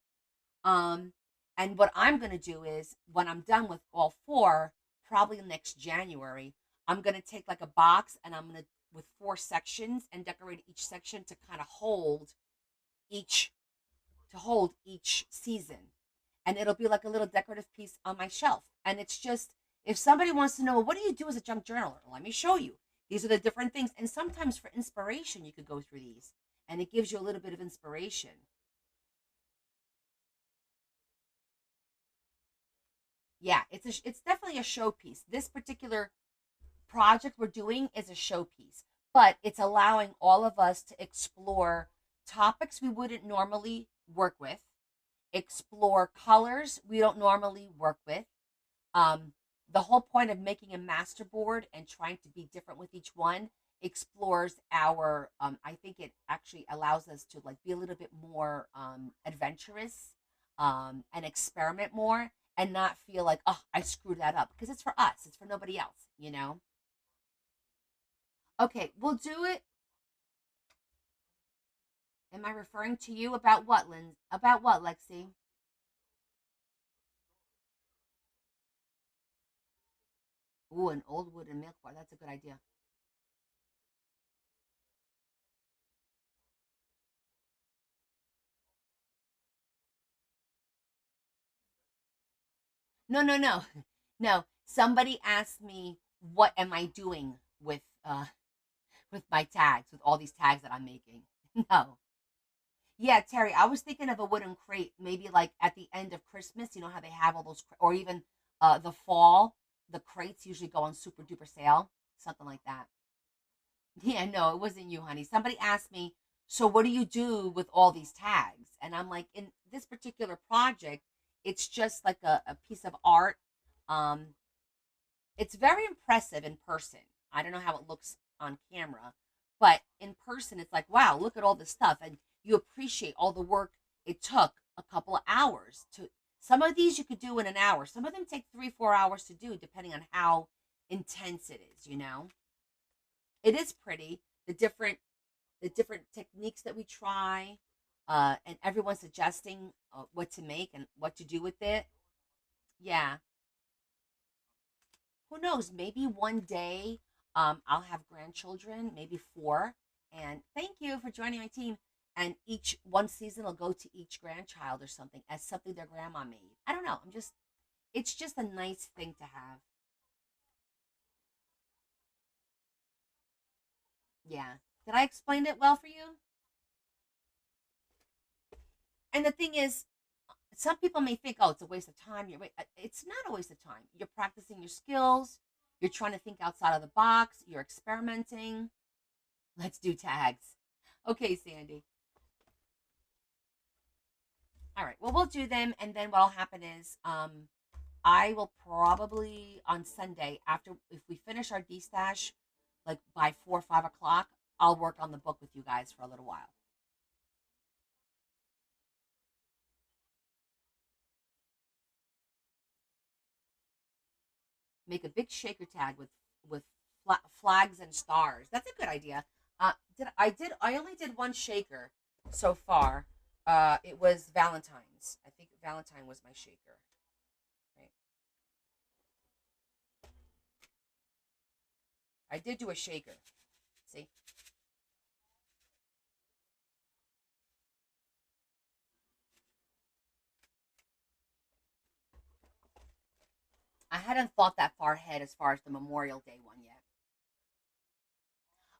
Um, and what I'm going to do is when I'm done with all four, probably next January, I'm going to take like a box and I'm going to, with 4 sections, and decorate each section to kind of each, hold each season. And it'll be like a little decorative piece on my shelf. And it's just, if somebody wants to know, well, what do you do as a junk journaler? Let me show you. These are the different things. And sometimes for inspiration, you could go through these and it gives you a little bit of inspiration. Yeah, it's definitely a showpiece. This particular project we're doing is a showpiece, but it's allowing all of us to explore topics we wouldn't normally work with, explore colors we don't normally work with. Um, the whole point of making a master board and trying to be different with each one explores our. I think it actually allows us to like be a little bit more adventurous and experiment more and not feel like, oh, I screwed that up, because it's for us. It's for nobody else. Okay, we'll do it. Am I referring to you about what, Lynn? About what, Lexi? Ooh, an old wooden milk bar. That's a good idea. No, no, no, no. Somebody asked me, "What am I doing with my tags, with all these tags that I'm making?" No. Yeah, Terry, I was thinking of a wooden crate, maybe like at the end of Christmas. You know how they have all those, or even the fall. The crates usually go on super duper sale, something like that. Yeah, no, it wasn't you, honey. Somebody asked me, so what do you do with all these tags? And I'm like, in this particular project, it's just like a piece of art. Um, it's very impressive in person. I don't know how it looks on camera, but in person, it's like, wow, look at all this stuff. And you appreciate all the work it took a couple of hours to. Some of these you could do in an hour. Some of them take 3, 4 hours to do, depending on how intense it is, you know? It is pretty. The different the different techniques that we try, and everyone suggesting what to make and what to do with it. Yeah, who knows? Maybe one day I'll have grandchildren, maybe four. And thank you for joining my team. And each one season will go to each grandchild or something as something their grandma made. I don't know. It's just a nice thing to have. Yeah. Did I explain it well for you? And the thing is, some people may think, oh, it's a waste of time. It's not a waste of time. You're practicing your skills. You're trying to think outside of the box. You're experimenting. Let's do tags. Okay, Sandy. All right. Well, we'll do them, and then what'll happen is, I will probably on Sunday after if we finish our D stash, like by 4 or 5 o'clock, I'll work on the book with you guys for a little while. Make a big shaker tag with flags and stars. That's a good idea. I only did one shaker so far. It was Valentine's. I think Valentine was my shaker. Right. I did do a shaker. See, I hadn't thought that far ahead as far as the Memorial Day one yet.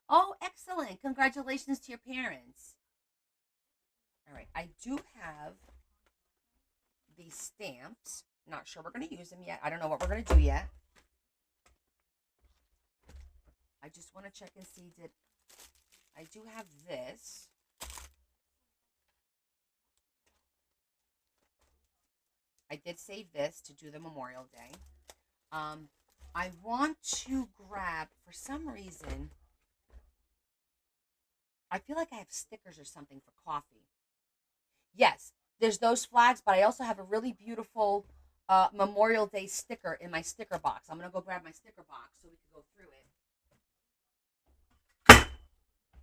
Oh, excellent! Congratulations to your parents. All right, I do have these stamps. Not sure we're going to use them yet. I don't know what we're going to do yet. I just want to check and see did I do have this. I did save this to do the Memorial Day. Um, I want to grab, for some reason, I feel like I have stickers or something for coffee. Yes, there's those flags, but I also have a really beautiful Memorial Day sticker in my sticker box. I'm going to go grab my sticker box so we can go through it.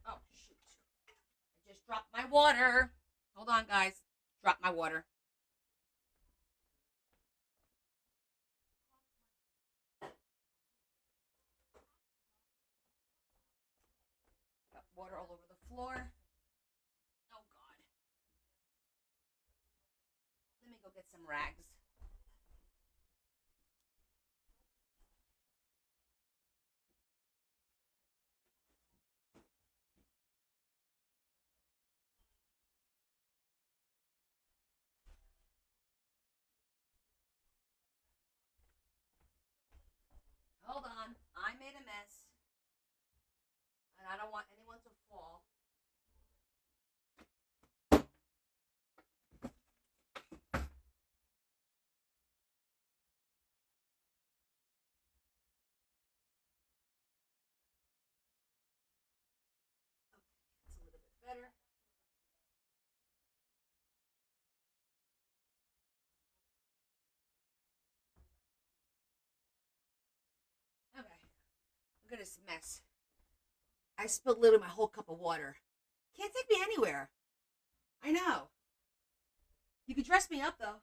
Oh, shoot. I just dropped my water. Hold on, guys. Drop my water. Got water all over the floor. Oh, God. Let me go get some rags. Hold on. I made a mess, and I don't want anyone to fall. It's a little bit better. Okay. Look at this mess. I spilled literally my whole cup of water. Can't take me anywhere. I know. You could dress me up, though.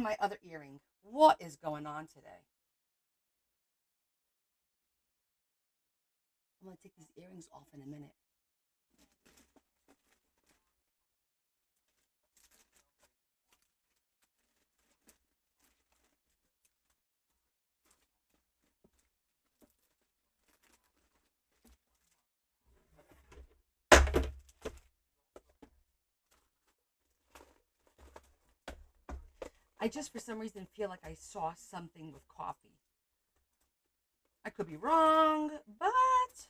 find my other earring. What is going on today? I'm going to take these earrings off in a minute. I just, for some reason, feel like I saw something with coffee. I could be wrong, but,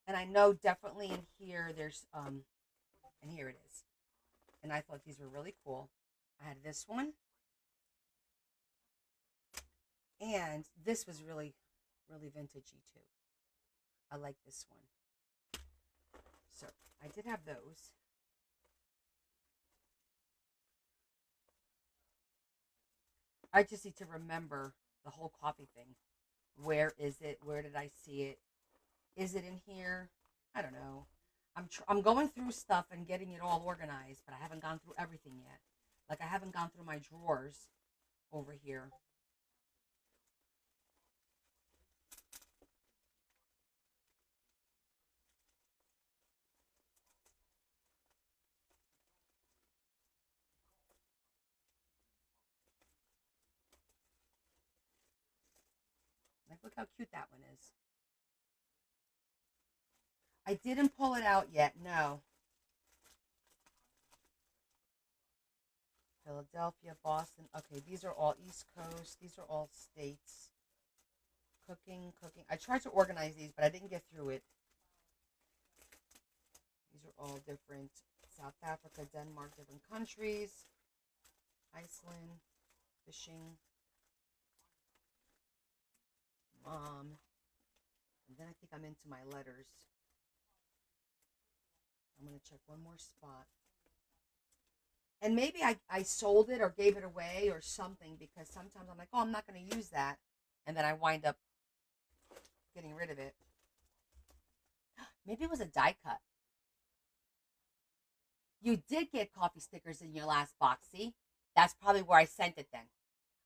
and I know definitely in here there's, and here it is. And I thought these were really cool. I had this one, and this was really, really vintagey too. I like this one. So I did have those. I just need to remember the whole coffee thing. Where is it? Where did I see it? Is it in here? I don't know. I'm going through stuff and getting it all organized, but I haven't gone through everything yet. Like I haven't gone through my drawers over here. Like look how cute that one is. I didn't pull it out yet. No. Philadelphia, Boston. Okay, these are all East Coast. These are all states. Cooking, cooking. I tried to organize these, but I didn't get through it. These are all different. South Africa, Denmark, different countries. Iceland, fishing, mom. And then I think I'm into my letters. I'm going to check one more spot. And maybe I sold it or gave it away or something because sometimes I'm like, oh, I'm not going to use that. And then I wind up getting rid of it. Maybe it was a die cut. You did get coffee stickers in your last box. See? That's probably where I sent it then.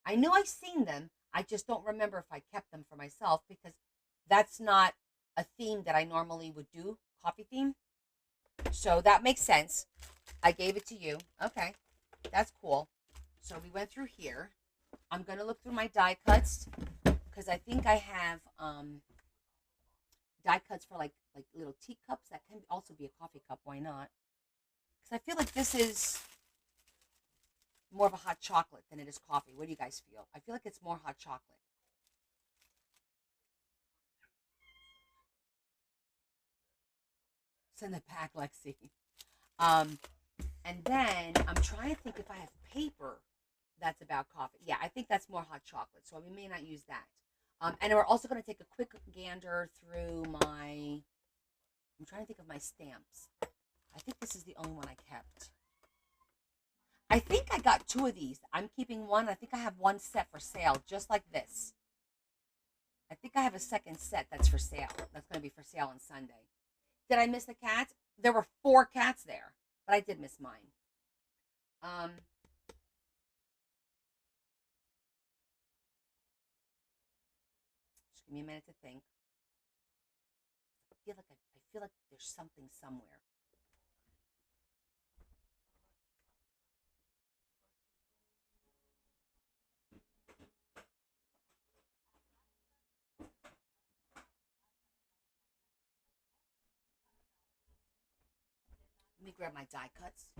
I knew I seen them. I just don't remember if I kept them for myself because that's not a theme that I normally would do, coffee theme. So that makes sense. I gave it to you. Okay. That's cool. So we went through here. I'm going to look through my die cuts because I think I have die cuts for like little teacups that can also be a coffee cup. Why not? Because I feel like this is more of a hot chocolate than it is coffee. What do you guys feel? I feel like it's more hot chocolate. Send it back, Lexi. Um, and then I'm trying to think if I have paper that's about coffee. Yeah, I think that's more hot chocolate, so we may not use that. And we're also going to take a quick gander through my. I'm trying to think of my stamps. I think this is the only one I kept. I think I got two of these. I'm keeping one. I think I have one set for sale, just like this. I think I have a second set that's for sale. That's going to be for sale on Sunday. Did I miss the cats? There were four cats there, but I did miss mine. Um, just give me a minute to think. I feel like there's something somewhere. Let me grab my die cuts.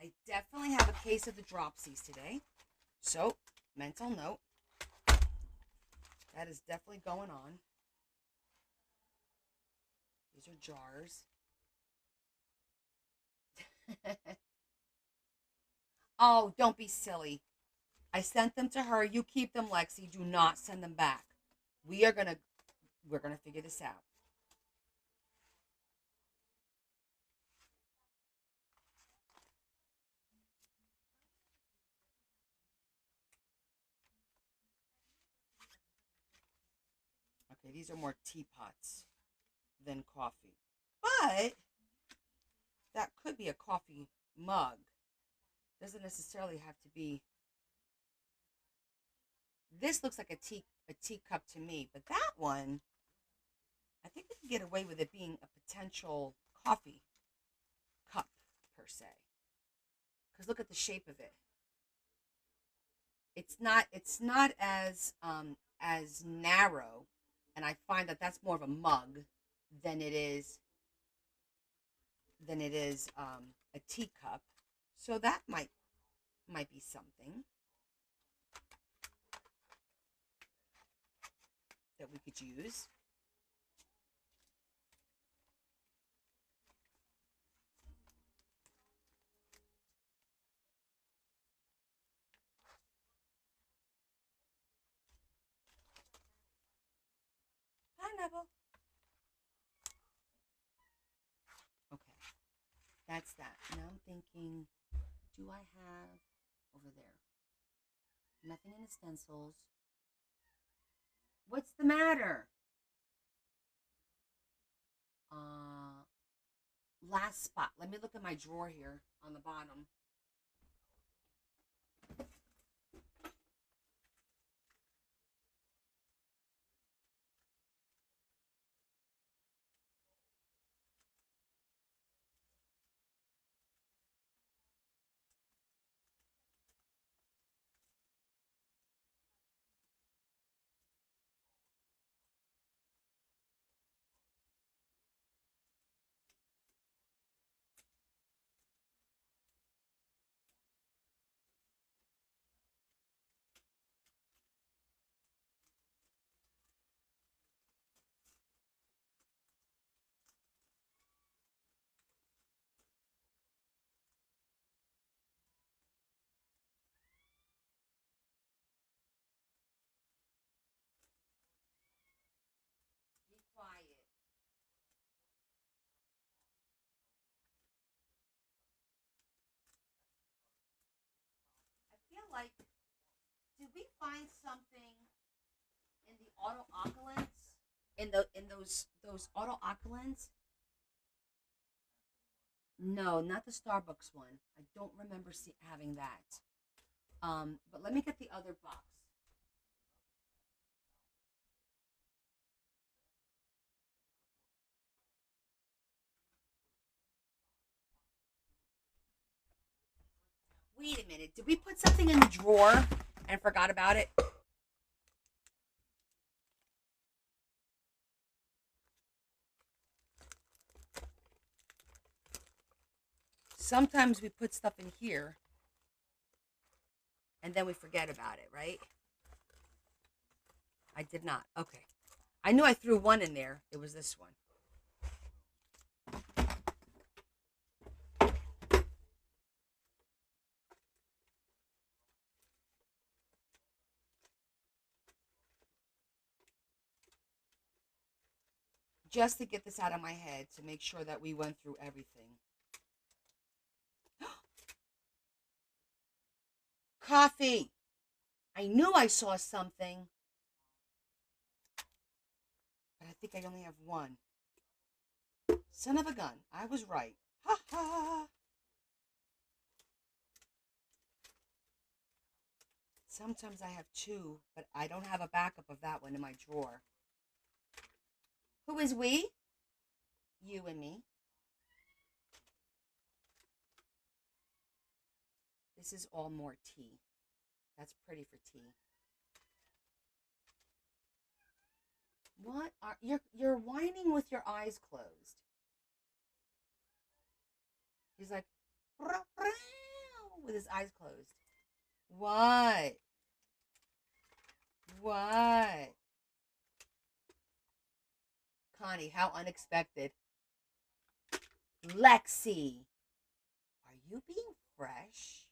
I definitely have a case of the dropsies today. So, mental note. That is definitely going on. These are jars. Oh, don't be silly. I sent them to her. You keep them, Lexi. Do not send them back. We are gonna we're gonna figure this out. Yeah, these are more teapots than coffee. But that could be a coffee mug. Doesn't necessarily have to be. This looks like a teacup to me, but that one, I think we could get away with it being a potential coffee cup per se. Because look at the shape of it. It's not as narrow, and I find that that's more of a mug than it is a teacup. So that might be something that we could use. Pineapple. Okay, that's that. Now I'm thinking, do I have over there? Nothing in the stencils. What's the matter? Uh, Last spot. Let me look at my drawer here on the bottom. Be quiet. I feel like, did we find something in the auto occupants? In those auto occupants? No, not the Starbucks one. I don't remember having that. But let me get the other box. Wait a minute. Did we put something in the drawer and forgot about it? Sometimes we put stuff in here and then we forget about it, right? I did not. Okay. I knew I threw one in there. It was this one. Just to get this out of my head to make sure that we went through everything. Coffee. I knew I saw something, but I think I only have one. Son of a gun. I was right. Ha ha. Sometimes I have two, but I don't have a backup of that one in my drawer. Who is we? You and me. This is all more tea. That's pretty for tea. What are you're whining with your eyes closed? He's like with his eyes closed. What? What? Connie, how unexpected. Lexi, are you being fresh?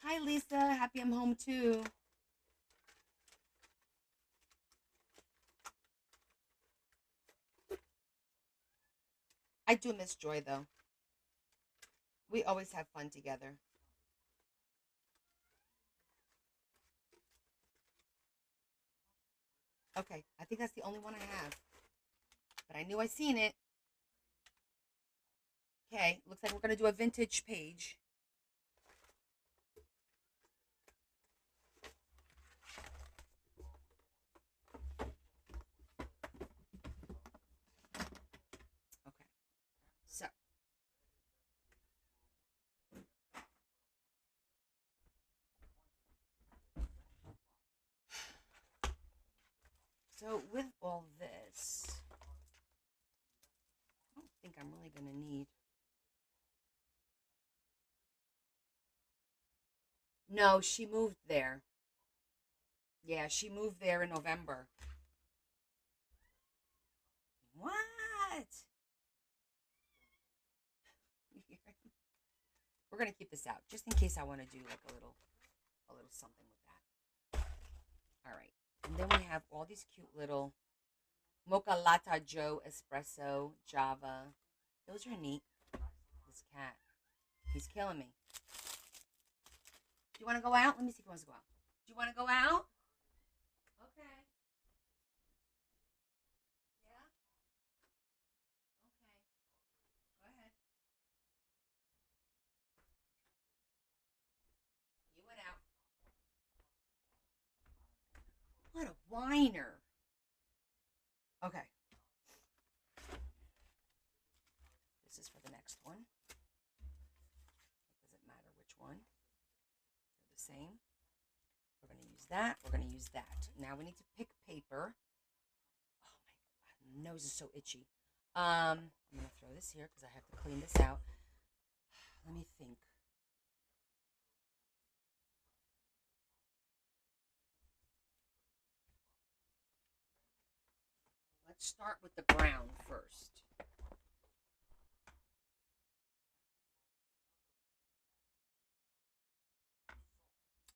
Hi, Lisa. Happy I'm home too. I do miss Joy though. We always have fun together. Okay, I think that's the only one I have. But I knew I seen it. Okay, looks like we're gonna do a vintage page. Okay, so with all this, I don't think I'm really gonna need. No, she moved there. Yeah, she moved there in November. What? We're gonna keep this out just in case I want to do like a little something with that. All right, and then we have all these cute little Mocha Latte Joe Espresso Java. Those are neat. This cat, he's killing me. Do you want to go out? Let me see if he wants to go out. Do you want to go out? Okay. Yeah. Okay. Go ahead. You went out. What a whiner. Okay. This is for the next one. It doesn't matter which one. They're the same. We're going to use that. We're going to use that. Now we need to pick paper. Oh my nose is so itchy. I'm going to throw this here because I have to clean this out. Let me think. Let's start with the brown first.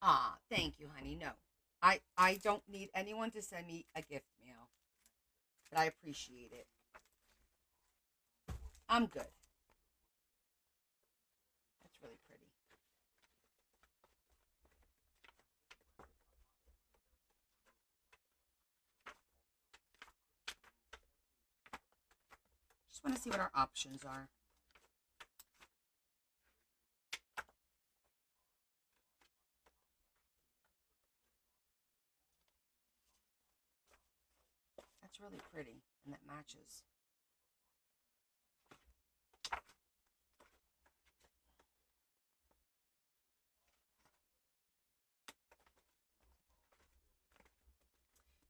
Ah, thank you, honey. No, I don't need anyone to send me a gift mail, but I appreciate it. I'm good. That's really pretty. Just want to see what our options are. That's really pretty, and that matches.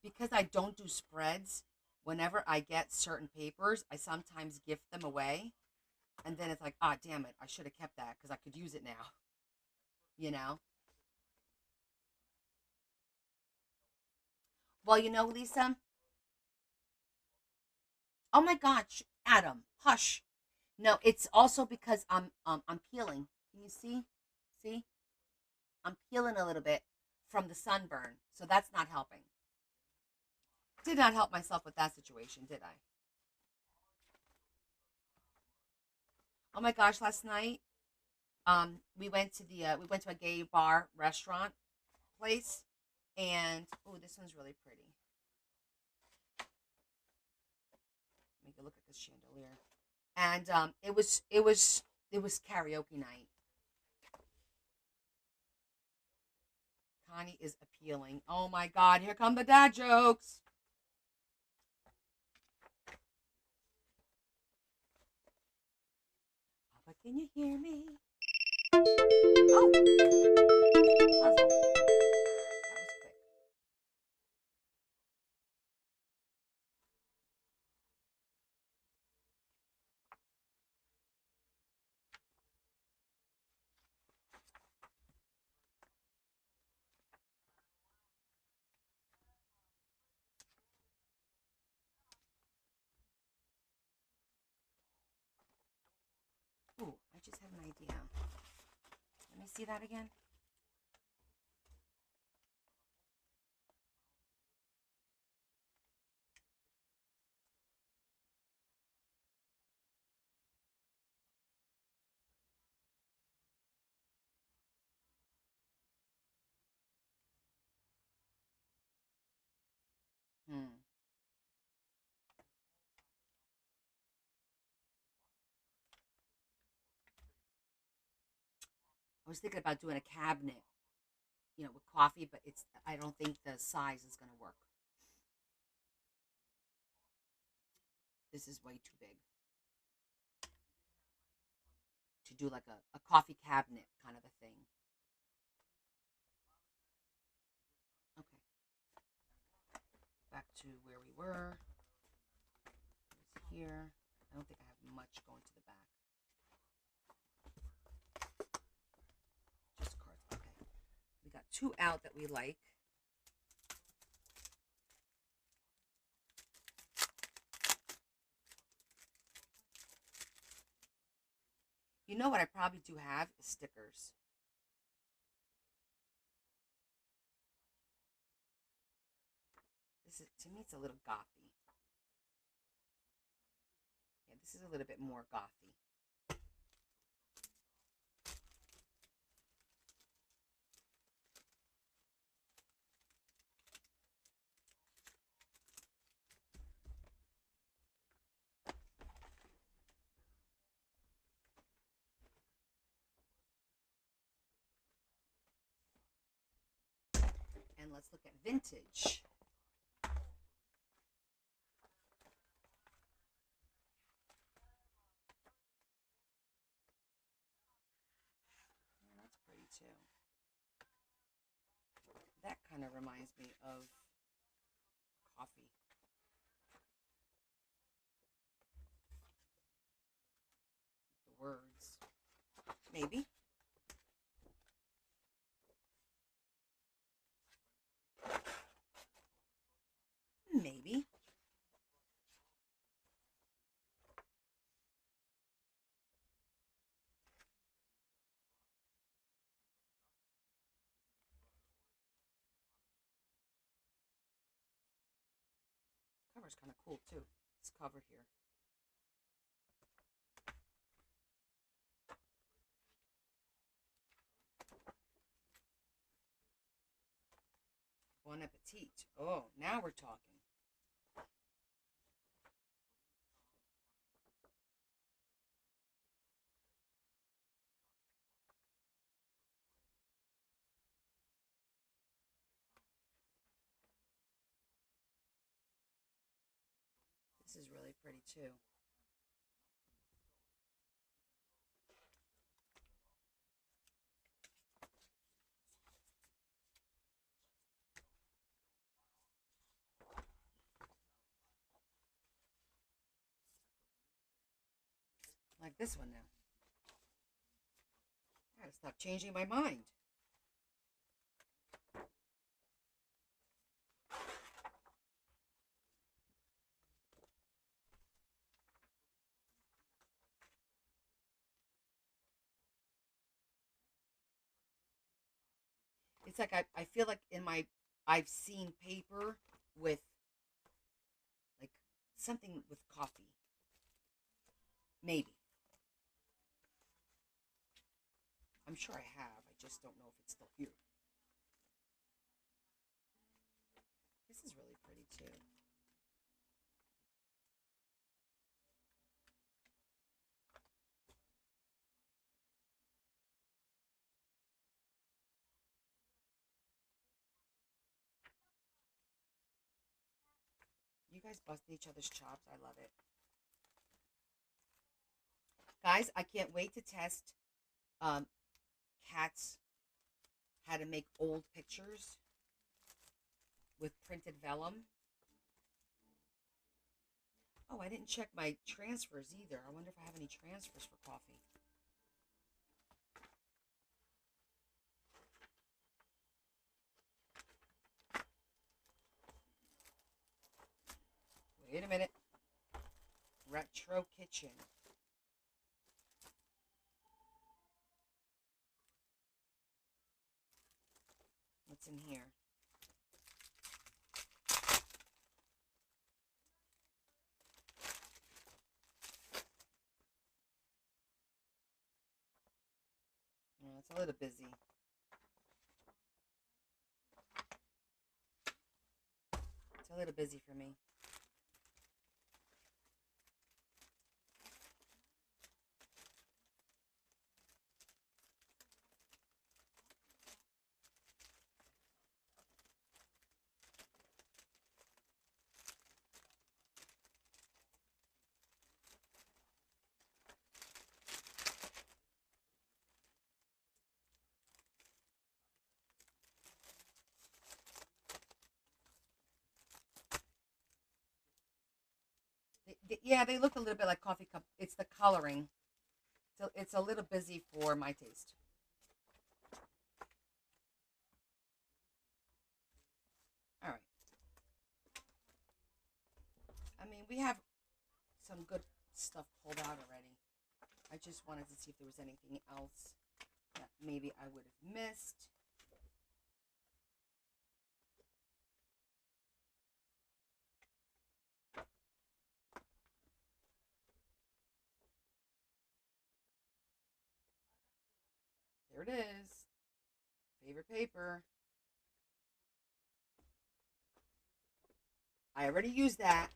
Because I don't do spreads, whenever I get certain papers, I sometimes gift them away. And then it's like, ah, damn it, I should have kept that because I could use it now, you know? Well, Lisa, oh my gosh, Adam, hush. No, it's also because I'm peeling. Can you see? See? I'm peeling a little bit from the sunburn, so that's not helping. Did not help myself with that situation, did I? Oh my gosh, last night we went to a gay bar restaurant place, and oh, this one's really pretty. Make it look like a chandelier. And it was karaoke night. Connie is appealing. Oh my god, here come the dad jokes. Papa, can you hear me? Oh, puzzle. That was quick. Ooh, I just had an idea. Let me see that again. was thinking about doing a cabinet, with coffee, but I don't think the size is going to work. This is way too big to do like a coffee cabinet kind of a thing. Okay, back to where we were. It was here. I don't think I have much going to the back. Just cards. Okay. We got two out that we like. You know what I probably do have is stickers. This is, to me, it's a little gothy. Yeah, this is a little bit more gothy. And let's look at vintage. Yeah, that's pretty too. That kind of reminds me of coffee. The words. Maybe. Maybe. Cover's kind of cool too. This cover here. Bon appetit. Oh, now we're talking. This is really pretty too. Like this one now. I gotta stop changing my mind. It's like I feel like I've seen paper with like something with coffee. Maybe. I'm sure I have. I just don't know if it's still here. This is really pretty too. You guys busting each other's chops. I love it. Guys, I can't wait to test um, Cats how to make old pictures with printed vellum. Oh, I didn't check my transfers either. I wonder if I have any transfers for coffee. Wait a minute. Retro Kitchen. What's in here? Oh, it's a little busy. It's a little busy for me. Yeah, they look a little bit like coffee cup. It's the coloring. So it's a little busy for my taste. All right. I mean, we have some good stuff pulled out already. I just wanted to see if there was anything else that maybe I would have missed. There it is. Favorite paper. I already used that.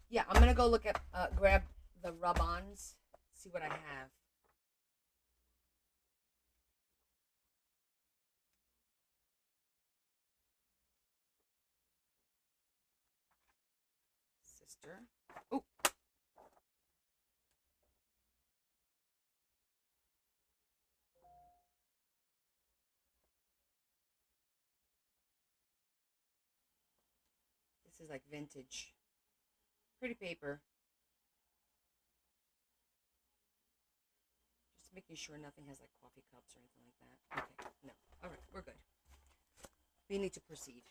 Yeah, I'm gonna go look at grab the rub-ons, see what I have. Sister. Oh, this is like vintage. Pretty paper. Just making sure nothing has like coffee cups or anything like that. Okay, no. All right, we're good. We need to proceed.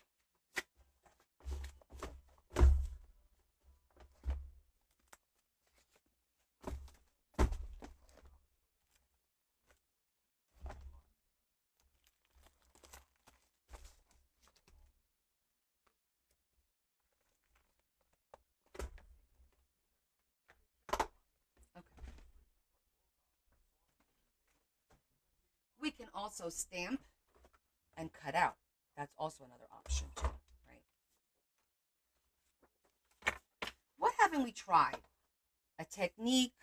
Okay. We can also stamp and cut out. That's also another option too, right? What haven't we tried? A technique.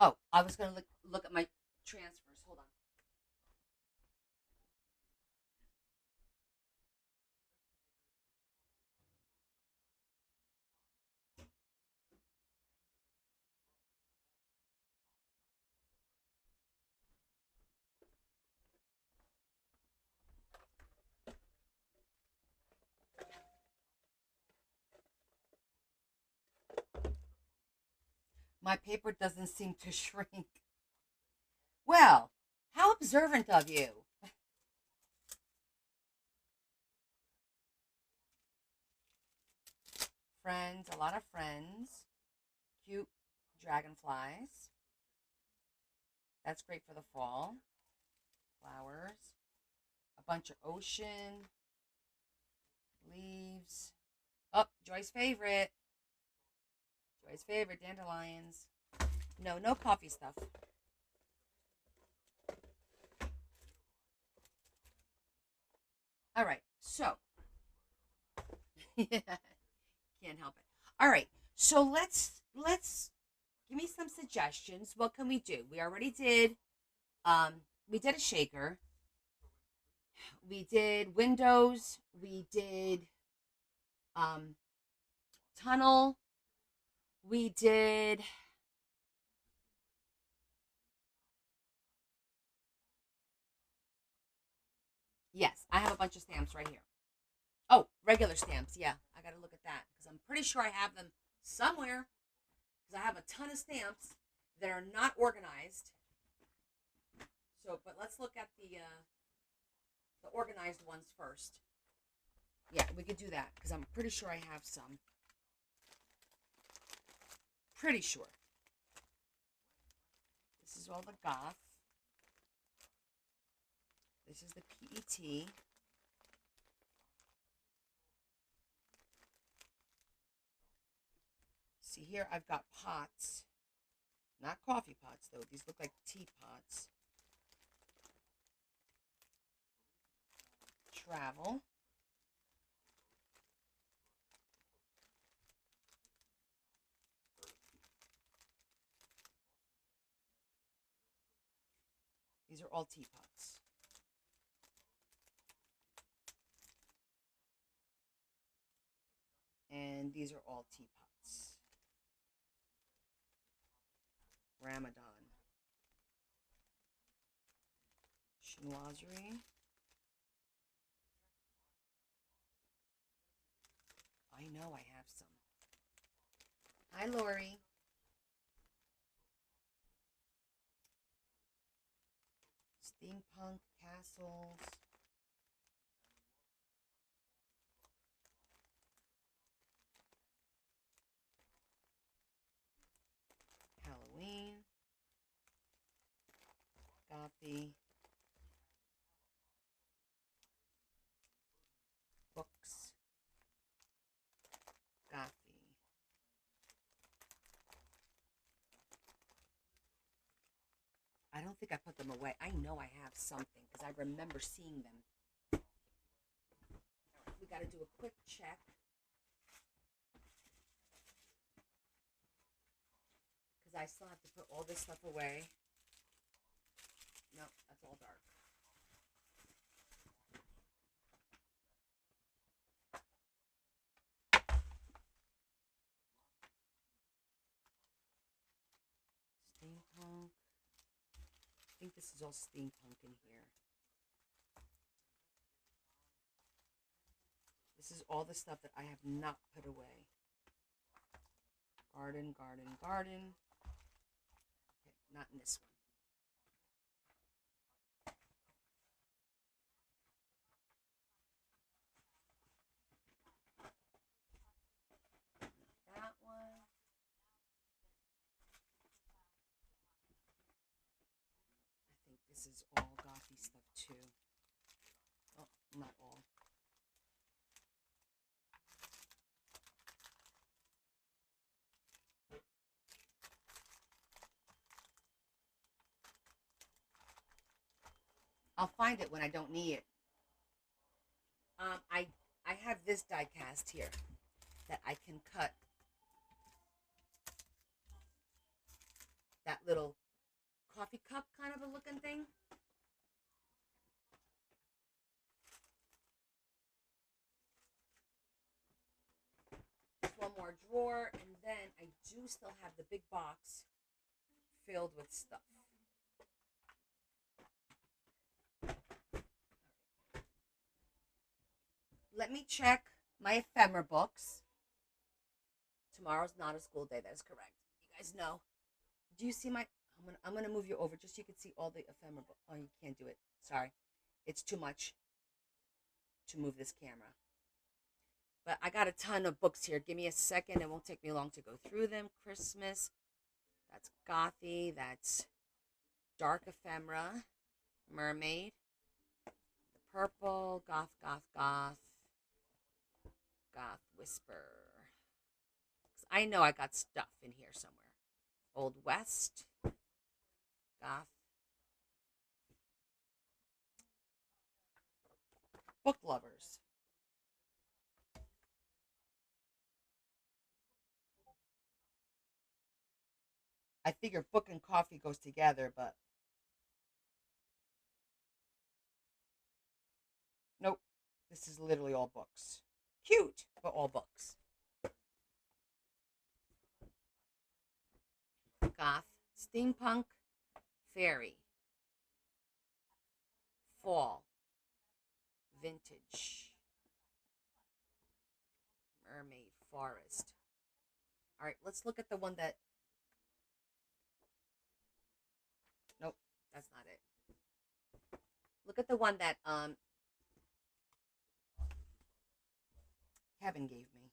Oh, I was gonna look at my transfers. Hold on. My paper doesn't seem to shrink. Well, how observant of you. Friends, a lot of friends. Cute dragonflies. That's great for the fall. Flowers. A bunch of ocean. Leaves. Oh, Joy's favorite. Joy's favorite, dandelions. No, no coffee stuff. All right, so yeah, can't help it. All right, so let's give me some suggestions. What can we do? We already did. Um, we did a shaker. We did windows. We did um tunnel. We did. Yes, I have a bunch of stamps right here. Oh, regular stamps. Yeah, I got to look at that because I'm pretty sure I have them somewhere because I have a ton of stamps that are not organized. So, but let's look at the organized ones first. Yeah, we could do that because I'm pretty sure I have some. Pretty sure. This is all the goth. This is the PET. See here, I've got pots. Not coffee pots, though. These look like teapots. Travel. These are all teapots. And these are all teapots. Ramadan. Chinoiserie. I know I have some. Hi, Lori. Steampunk castles. Halloween. Gothy. Books. Gothy. I don't think I put them away. I know I have something because I remember seeing them. We got to do a quick check. Because I still have to put all this stuff away. No, that's all dark. Steampunk. I think this is all steampunk in here. This is all the stuff that I have not put away. Garden, garden, garden. Okay, not in this one. That one. I think this is all gothy stuff too. Oh, not all. I'll find it when I don't need it. I have this die cast here that I can cut that little coffee cup kind of a looking thing. Just one more drawer, and then I do still have the big box filled with stuff. Let me check my ephemera books. Tomorrow's not a school day. That is correct. You guys know. Do you see my? I'm gonna move you over just so you can see all the ephemera books. Oh, you can't do it. Sorry, it's too much to move this camera. But I got a ton of books here. Give me a second. It won't take me long to go through them. Christmas. That's gothy. That's dark ephemera. Mermaid. The purple. Goth, goth, goth. Goth whisper. I know I got stuff in here somewhere. Old West. Goth. Book lovers. I figure book and coffee goes together, but nope. This is literally all books. Cute, but all books. Goth, steampunk, fairy, fall, vintage, mermaid, forest. All right, let's look at the one that. Nope, that's not it. Look at the one that Kevin gave me.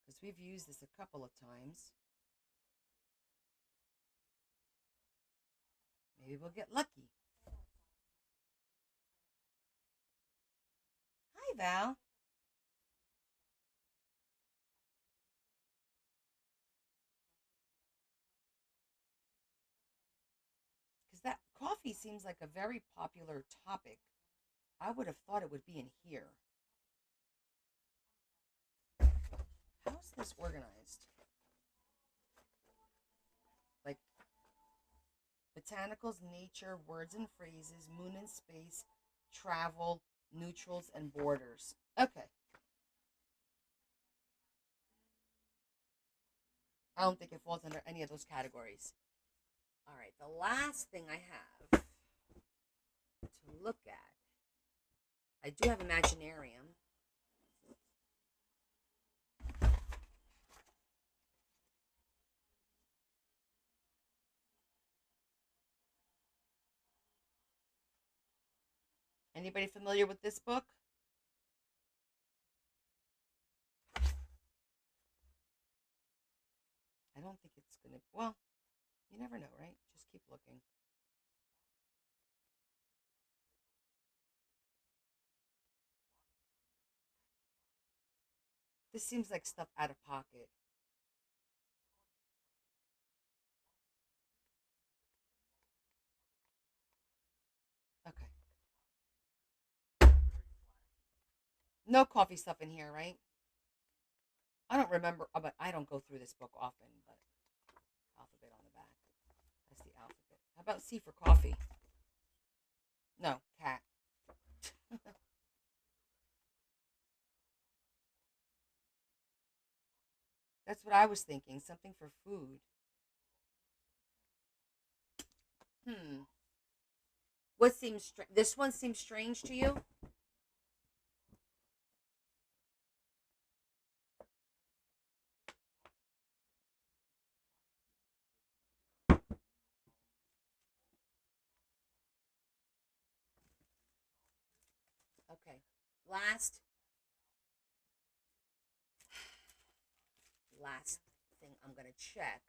Because we've used this a couple of times. Maybe we'll get lucky. Hi, Val. Because that coffee seems like a very popular topic. I would have thought it would be in here. How's this organized? Like botanicals, nature, words and phrases, moon and space, travel, neutrals, and borders. Okay. I don't think it falls under any of those categories. All right, the last thing I have to look at, I do have Imaginarium. Anybody familiar with this book? I don't think it's gonna. Well, you never know, right? Just keep looking. This seems like stuff out of pocket. Okay. No coffee stuff in here, right? I don't remember, but I don't go through this book often. But alphabet on the back. That's the alphabet. How about C for coffee? No, cat. That's what I was thinking. Something for food. Hmm. What seems this one seems strange to you? Okay. Last last thing I'm gonna check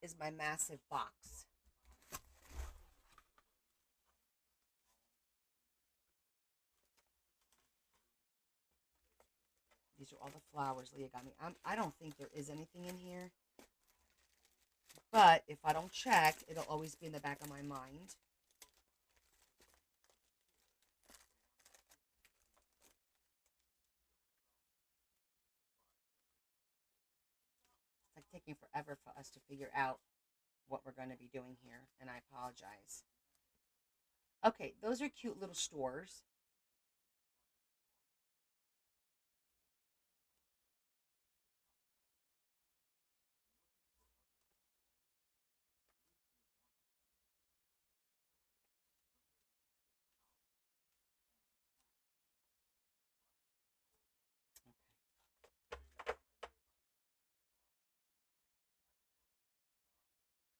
is my massive box. These are all the flowers Leah got me. I don't think there is anything in here, but if I don't check, it'll always be in the back of my mind. It's like taking forever for us to figure out what we're going to be doing here, and I apologize. Okay, those are cute little stores.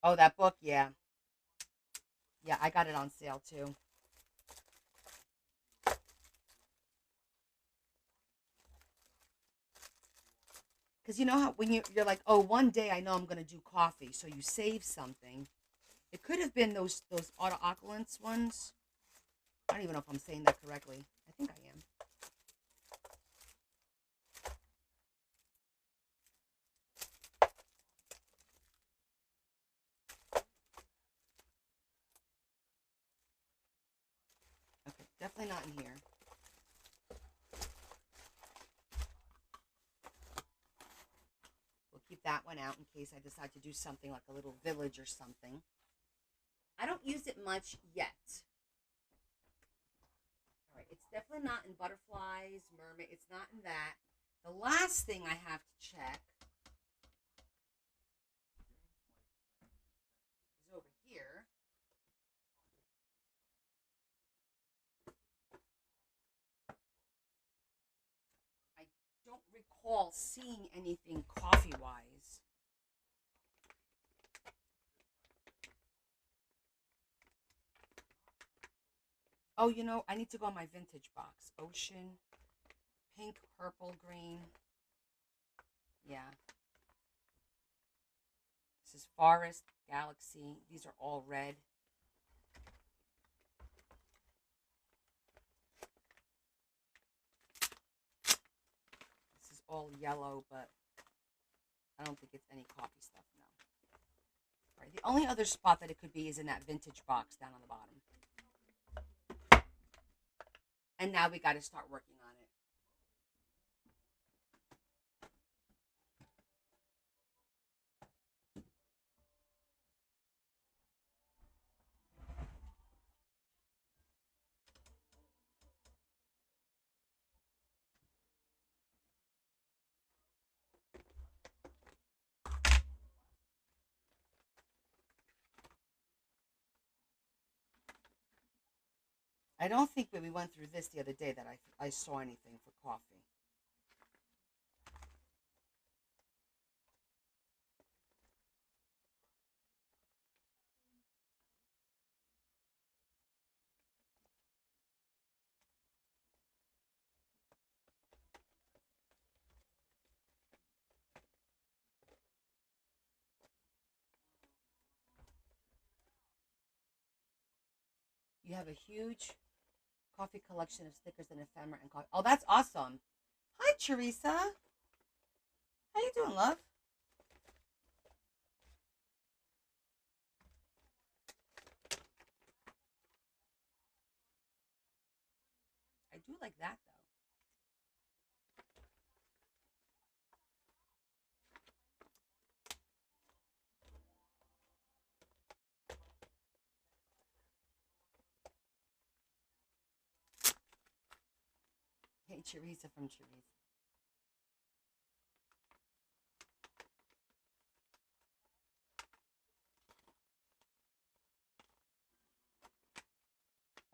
Oh, that book, yeah. Yeah, I got it on sale too. Because you know how when you're like, oh, one day I know I'm gonna do coffee, so you save something. It could have been those autooculants ones. I don't even know if I'm saying that correctly. I think I am. Okay, definitely not in here. We'll keep that one out in case I decide to do something like a little village or something. I don't use it much yet. All right, it's definitely not in butterflies, mermaid. It's not in that. The last thing I have to check is over here. I don't recall seeing anything coffee wise. Oh, I need to go on my vintage box. Ocean, pink, purple, green. Yeah. This is forest, galaxy. These are all red. This is all yellow, but I don't think it's any coffee stuff, no. All right. The only other spot that it could be is in that vintage box down on the bottom. And now we got to start working on it. I don't think when we went through this the other day that I saw anything for coffee. You have a huge coffee collection of stickers and ephemera and coffee. Oh, that's awesome. Hi, Teresa. How you doing, love? I do like that though. Hey, Teresa from Teresa.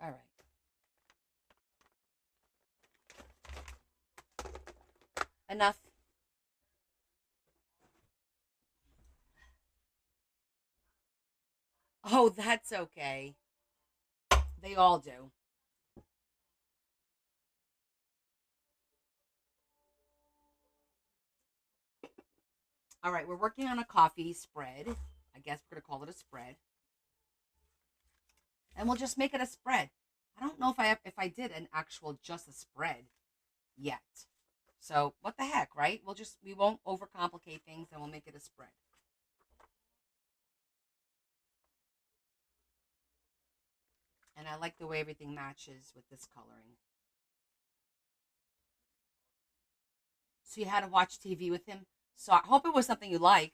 All right. Enough. Oh, that's okay. They all do. All right, we're working on a coffee spread. I guess we're gonna call it a spread, and we'll just make it a spread. I don't know if I did an actual just a spread yet. So what the heck, right? We won't overcomplicate things, and we'll make it a spread. And I like the way everything matches with this coloring. So you had to watch TV with him. So I hope it was something you liked.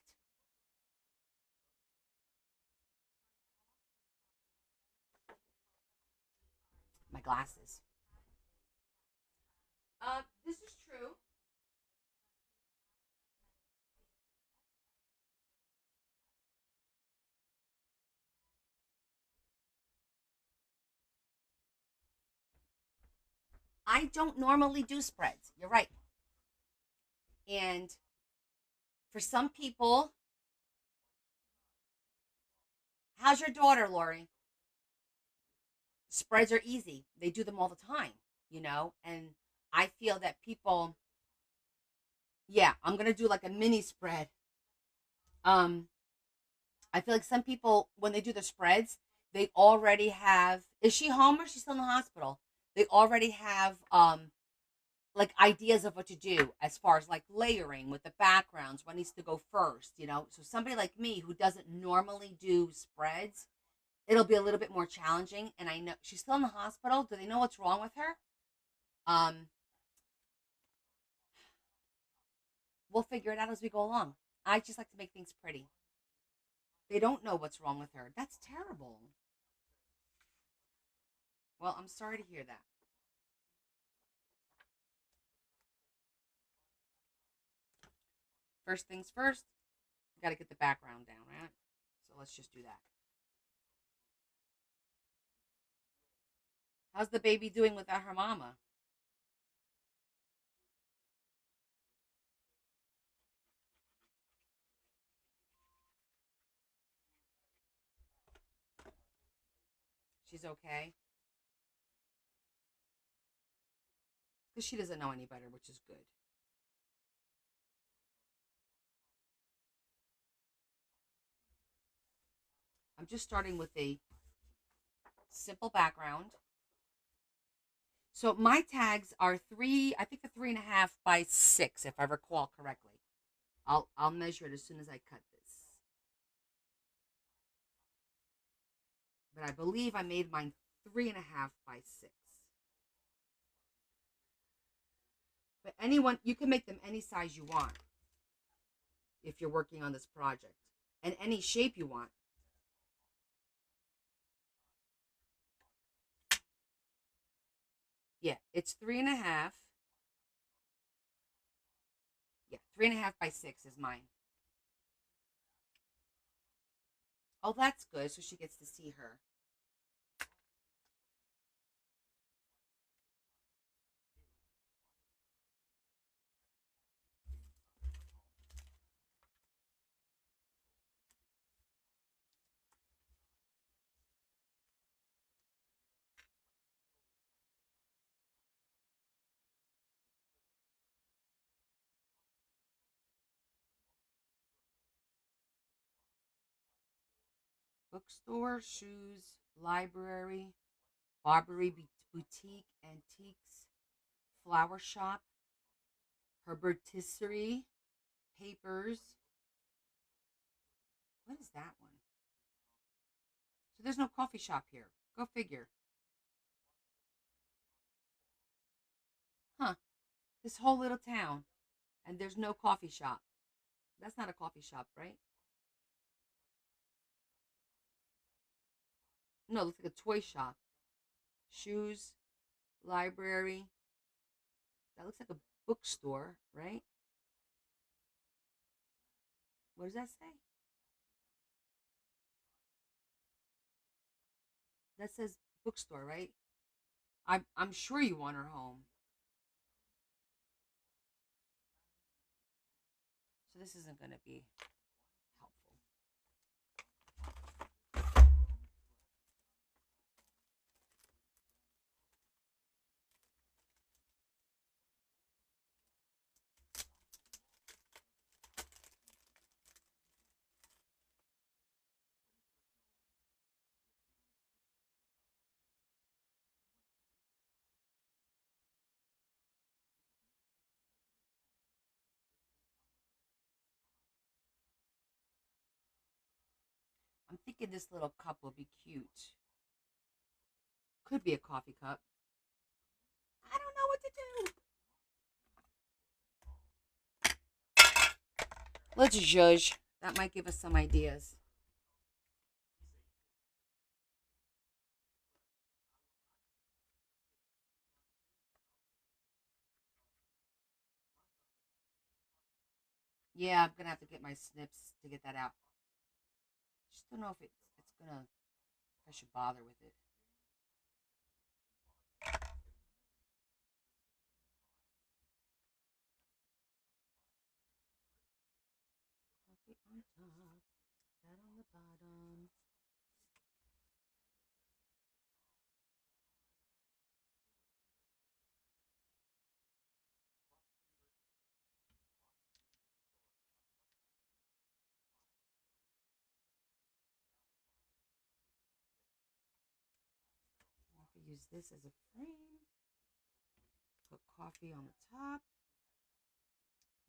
My glasses. This is true. I don't normally do spreads. You're right. And for some people, how's your daughter, Lori? Spreads are easy. They do them all the time, and I feel that people, yeah, I'm going to do like a mini spread. Um I feel like some people when they do the spreads, they already have is she home or is she still in the hospital? They already have like ideas of what to do as far as like layering with the backgrounds, what needs to go first. So somebody like me who doesn't normally do spreads, it'll be a little bit more challenging. And I know she's still in the hospital. Do they know what's wrong with her? Um, we'll figure it out as we go along. I just like to make things pretty. They don't know what's wrong with her. That's terrible. Well, I'm sorry to hear that. First things first, got to get the background down, right? So let's just do that. How's the baby doing without her mama? She's okay? Because she doesn't know any better, which is good. I'm just starting with a simple background. So my tags are I think the 3.5 by 6, if I recall correctly. I'll measure it as soon as I cut this. But I believe I made mine 3.5 by 6. But anyone, you can make them any size you want if you're working on this project, and any shape you want. Yeah, it's 3.5. Yeah, 3.5 by 6 is mine. Oh, that's good. So she gets to see her. Bookstore, shoes, library, Barbary boutique, antiques, flower shop, herbatisserie, papers. What is that one? So there's no coffee shop here. Go figure. Huh. This whole little town, and there's no coffee shop. That's not a coffee shop, right? No, it looks like a toy shop. Shoes, library. That looks like a bookstore, right? What does that say? That says bookstore, right? I'm sure you want her home. So this isn't going to be helpful. I'm thinking this little cup will be cute. Could be a coffee cup. I don't know what to do. Let's judge. That might give us some ideas. Yeah, I'm gonna have to get my snips to get that out. Just don't know if it's gonna if I should bother with it. Coffee on top, that on the bottom. I could use this as a frame. Put coffee on the top.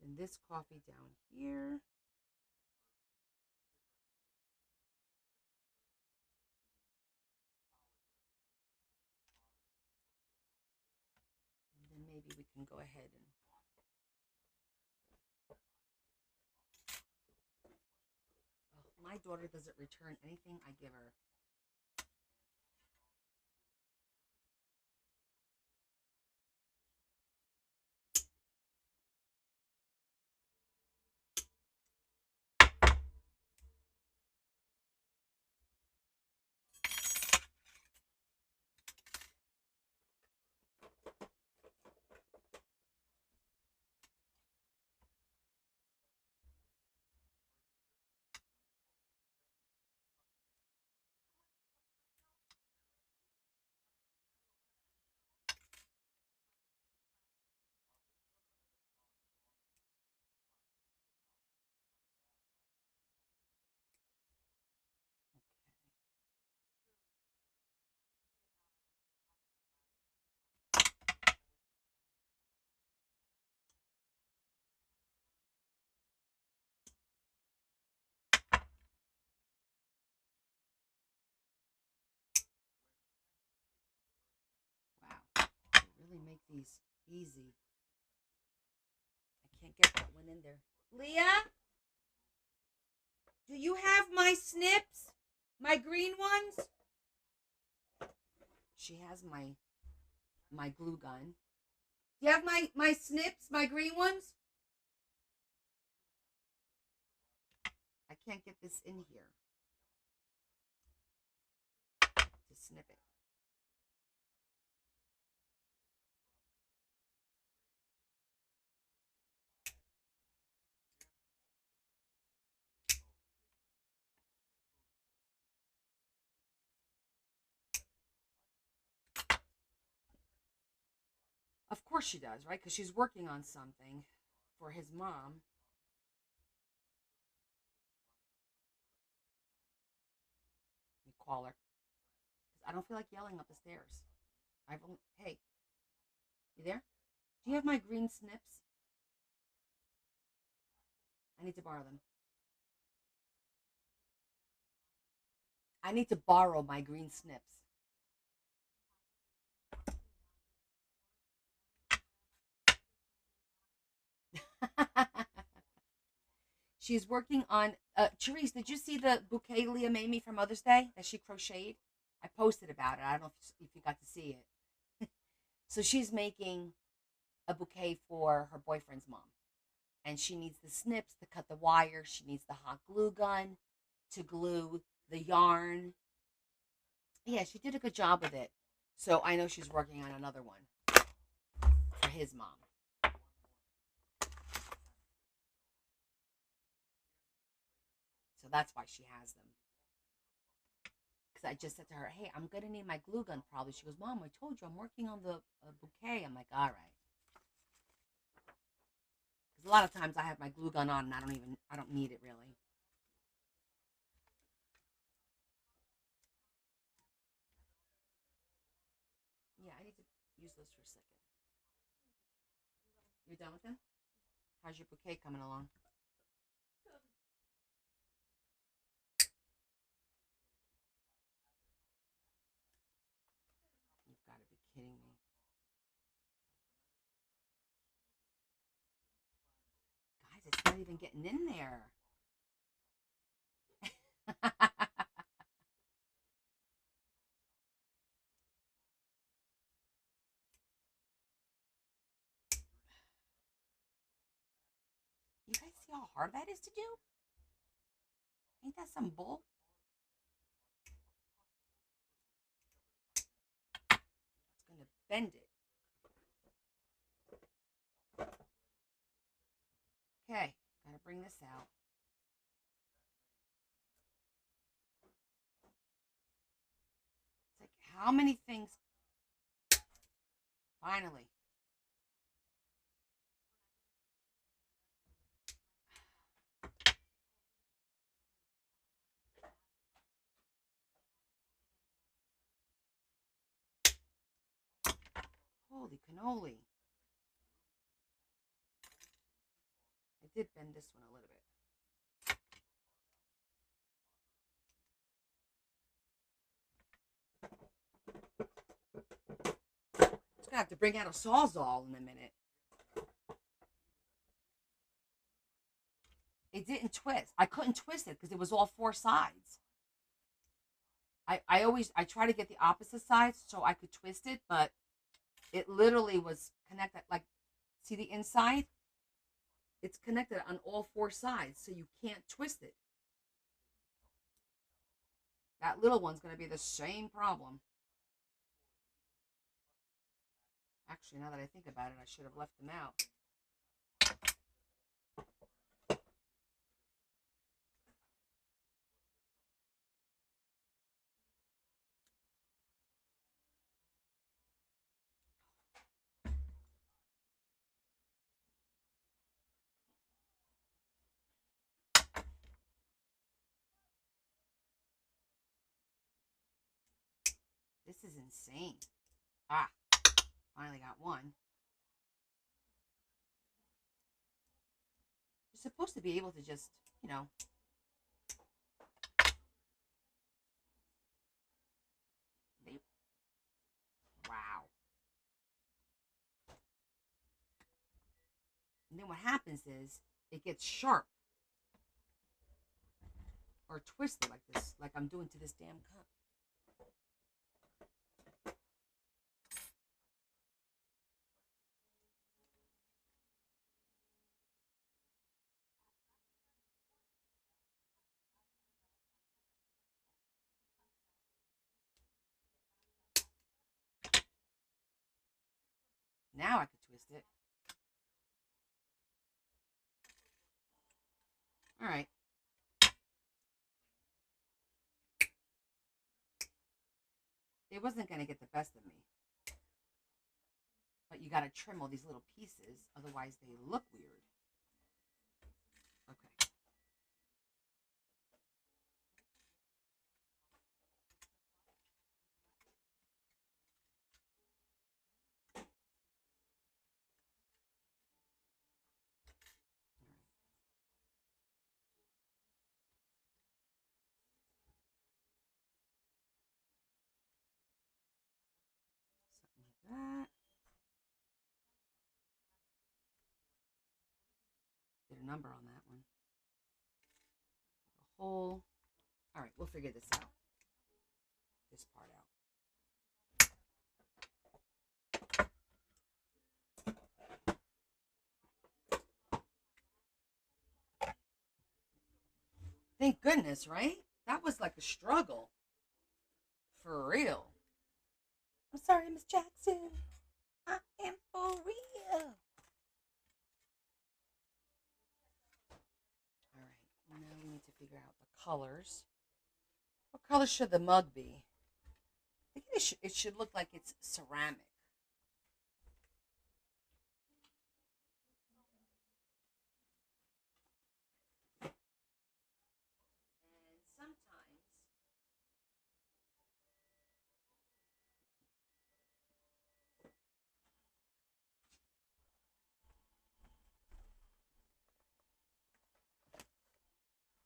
Then this coffee down here. And then maybe we can go ahead and my daughter doesn't return anything I give her. Wow, they really make these easy. I can't get that one in there. Leah, do you have my snips? My green ones? She has my glue gun. Do you have my snips, my green ones? I can't get this in here to snip it. Of course she does, right? Because she's working on something for his mom. call her. 'Cause I don't feel like yelling up the stairs. Hey, you there? Do you have my green snips? I need to borrow them. I need to borrow my green snips. She's working on. Therese, did you see the bouquet Leah made me for Mother's Day that she crocheted? I posted about it. I don't know if you got to see it. So she's making a bouquet for her boyfriend's mom, and she needs the snips to cut the wire. She needs the hot glue gun to glue the yarn. Yeah, she did a good job with it. So I know she's working on another one for his mom. So that's why she has them. Because I just said to her, hey, I'm going to need my glue gun probably. She goes, Mom, I told you I'm working on the bouquet. I'm like, all right. Because a lot of times I have my glue gun on and I don't need it really. Yeah, I need to use those for a second. You're done with them? How's your bouquet coming along? You've got to be kidding me. Guys, it's not even getting in there. You guys see how hard that is to do? Ain't that some bull? It's going to bend it. Okay, gotta bring this out. It's like, how many things? Finally. Holy cannoli. I did bend this one a little bit. It's gonna have to bring out a sawzall in a minute. It didn't twist. I couldn't twist it because it was all four sides. I try to get the opposite sides so I could twist it, but it literally was connected. Like, see the inside? It's connected on all four sides, so you can't twist it. That little one's gonna be the same problem. Actually, now that I think about it, I should have left them out. This is insane. Ah, finally got one. You're supposed to be able to just, you know. They, wow. And then what happens is it gets sharp or twisted like this, like I'm doing to this damn cup. Now I could twist it. All right. It wasn't going to get the best of me. But you got to trim all these little pieces, otherwise they look weird. Okay. number on that one. A hole. All right, we'll figure this out. This part out. Thank goodness, right? That was like a struggle. For real. I'm sorry, Miss Jackson. I am for real. All right, now we need to figure out the colors. What color should the mug be? I think it should look like it's ceramic. And sometimes,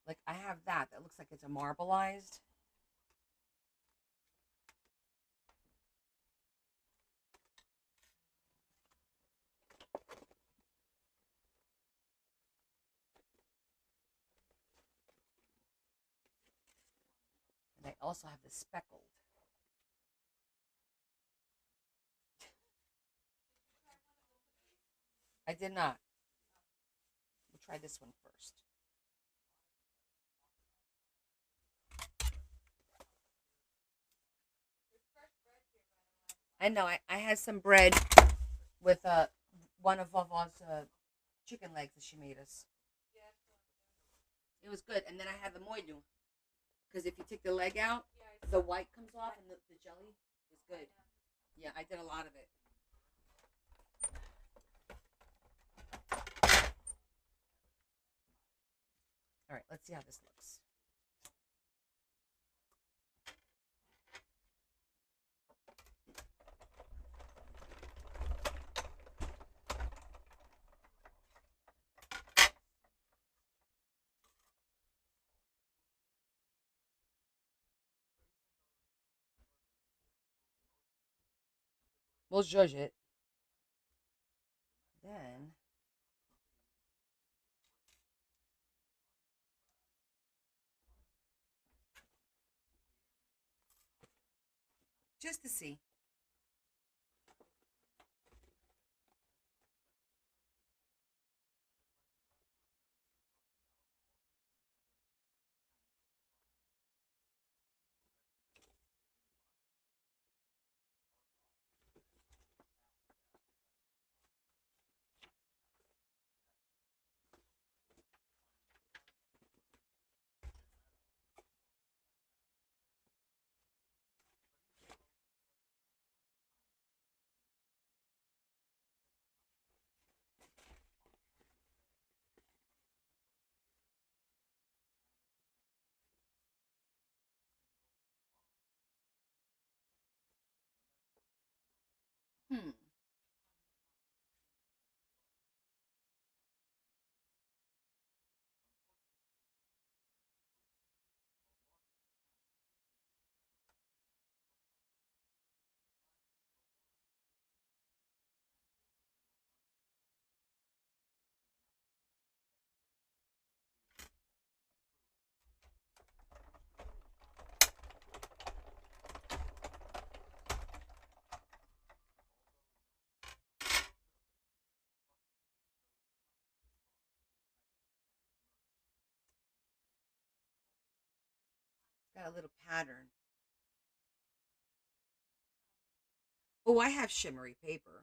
like I have that looks like it's a marbleized. And I also have the speckled. I did not. We'll try this one first. I know. I had some bread with one of Vava's chicken legs that she made us. It was good. And then I had the moidu. Because if you take the leg out, the white comes off and the jelly is good. Yeah, I did a lot of it. All right, let's see how this looks. We'll judge it. Then just to see. Hmm. Got a little pattern. Oh, I have shimmery paper.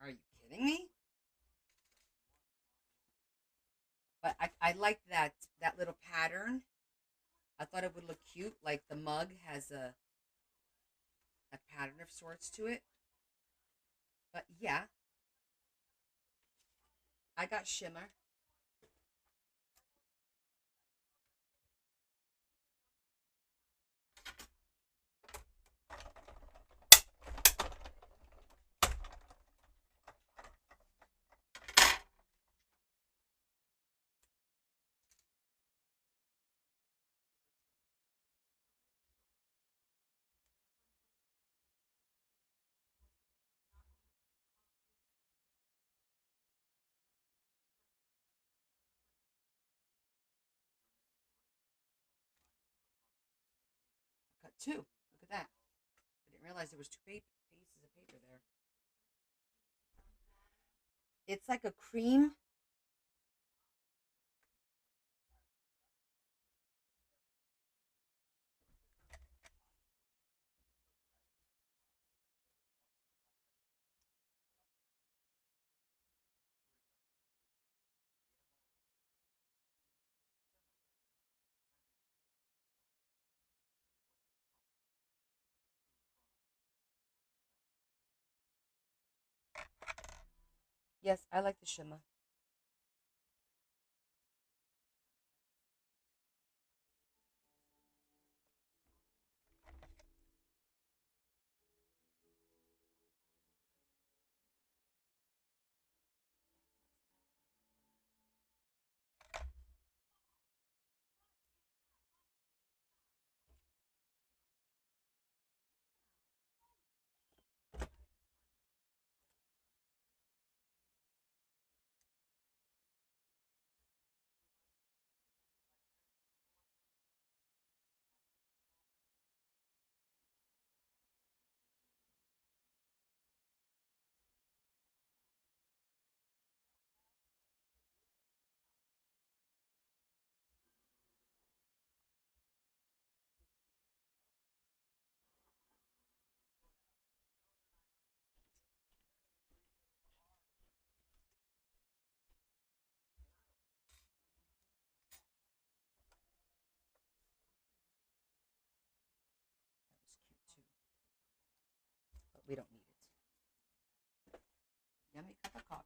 Are you kidding me? But I like that little pattern. I thought it would look cute. Like the mug has a pattern of sorts to it. But yeah, I got shimmer. two. Look at that. I didn't realize there was two pieces of paper there. It's like a cream. Yes, I like the shimmer. That was cute too, but we don't need it. Yummy cup of coffee.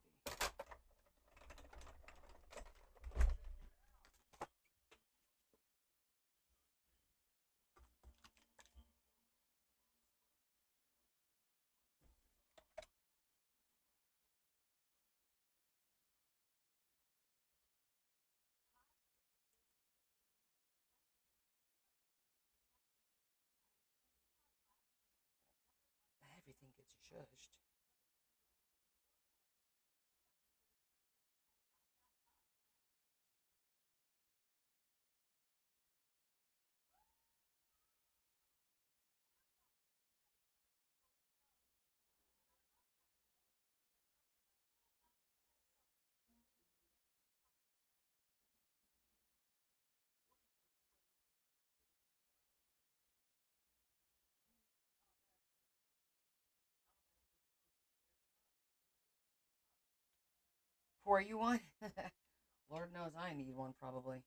Everything gets shushed. Pour you one? Lord knows I need one probably.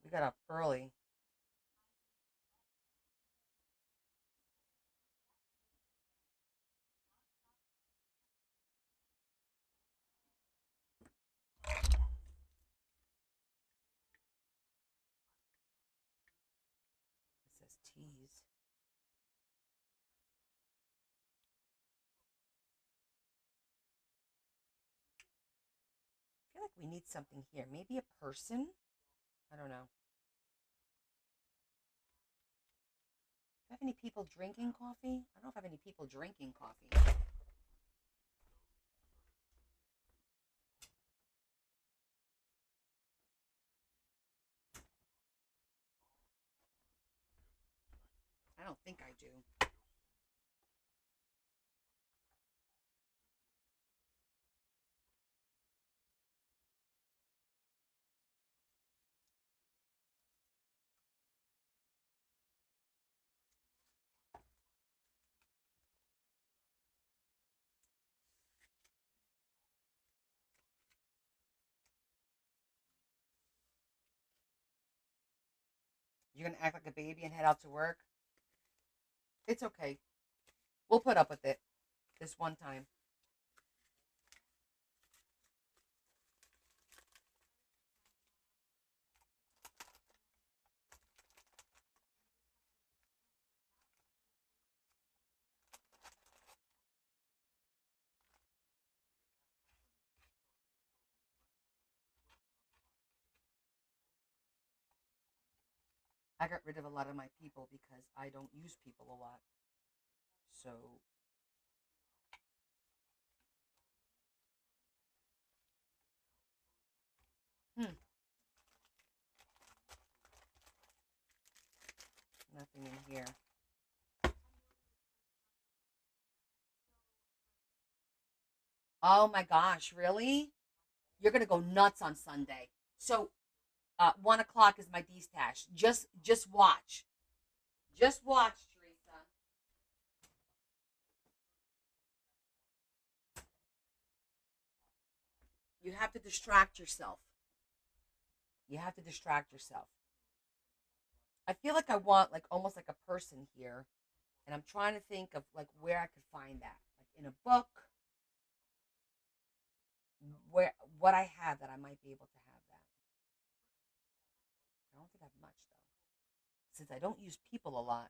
We got up early. It says teas. I feel like we need something here. Maybe a person? I don't know. Do I have any people drinking coffee? I don't know if I have any people drinking coffee. I don't think I do. You're gonna act like a baby and head out to work? It's okay. We'll put up with it this one time. I got rid of a lot of my people because I don't use people a lot. So, nothing. something in here. Oh my gosh, really? You're gonna go nuts on Sunday. So 1 o'clock is my D-stash. Just watch. Just watch, Teresa. You have to distract yourself. You have to distract yourself. I feel like I want like almost like a person here, and I'm trying to think of like where I could find that, like in a book, where what I have that I might be able to have that. I don't think I have much though, since I don't use people a lot.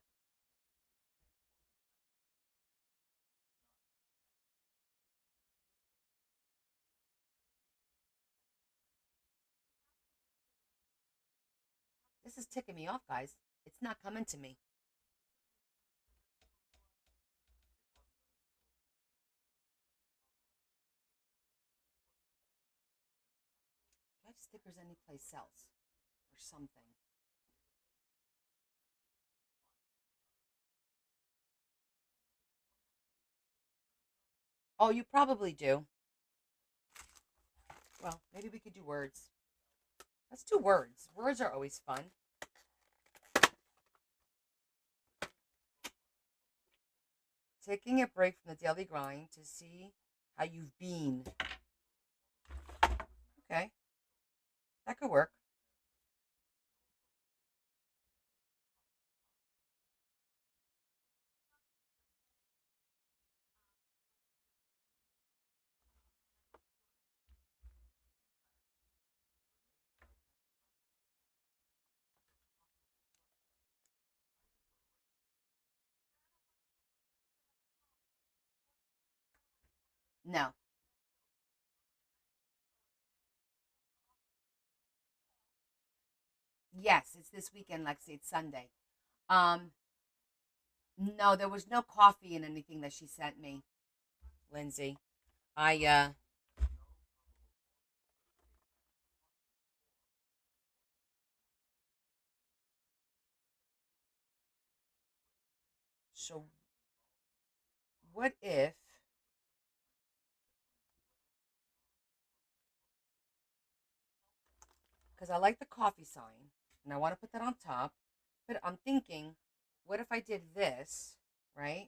This is ticking me off, guys. It's not coming to me. Do I have stickers anyplace else or something? Oh, you probably do. Well, maybe we could do words. Let's do words. Words are always fun. Taking a break from the daily grind to see how you've been. Okay, that could work. No. Yes, it's this weekend, Lexi. It's Sunday. Um, no, there was no coffee in anything that she sent me, Lindsay. I so what if, because I like the coffee sign and I want to put that on top, but I'm thinking, what if I did this, right?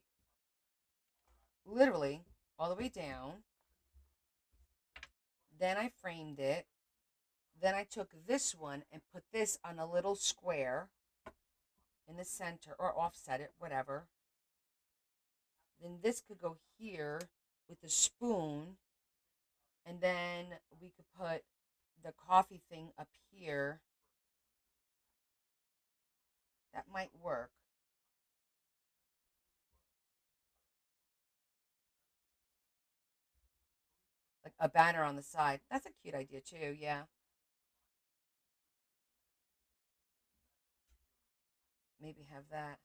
Literally all the way down. Then I framed it. Then I took this one and put this on a little square in the center or offset it, whatever. Then this could go here with the spoon, and then we could put the coffee thing up here. That might work. Like a banner on the side. That's a cute idea too, yeah. Maybe have that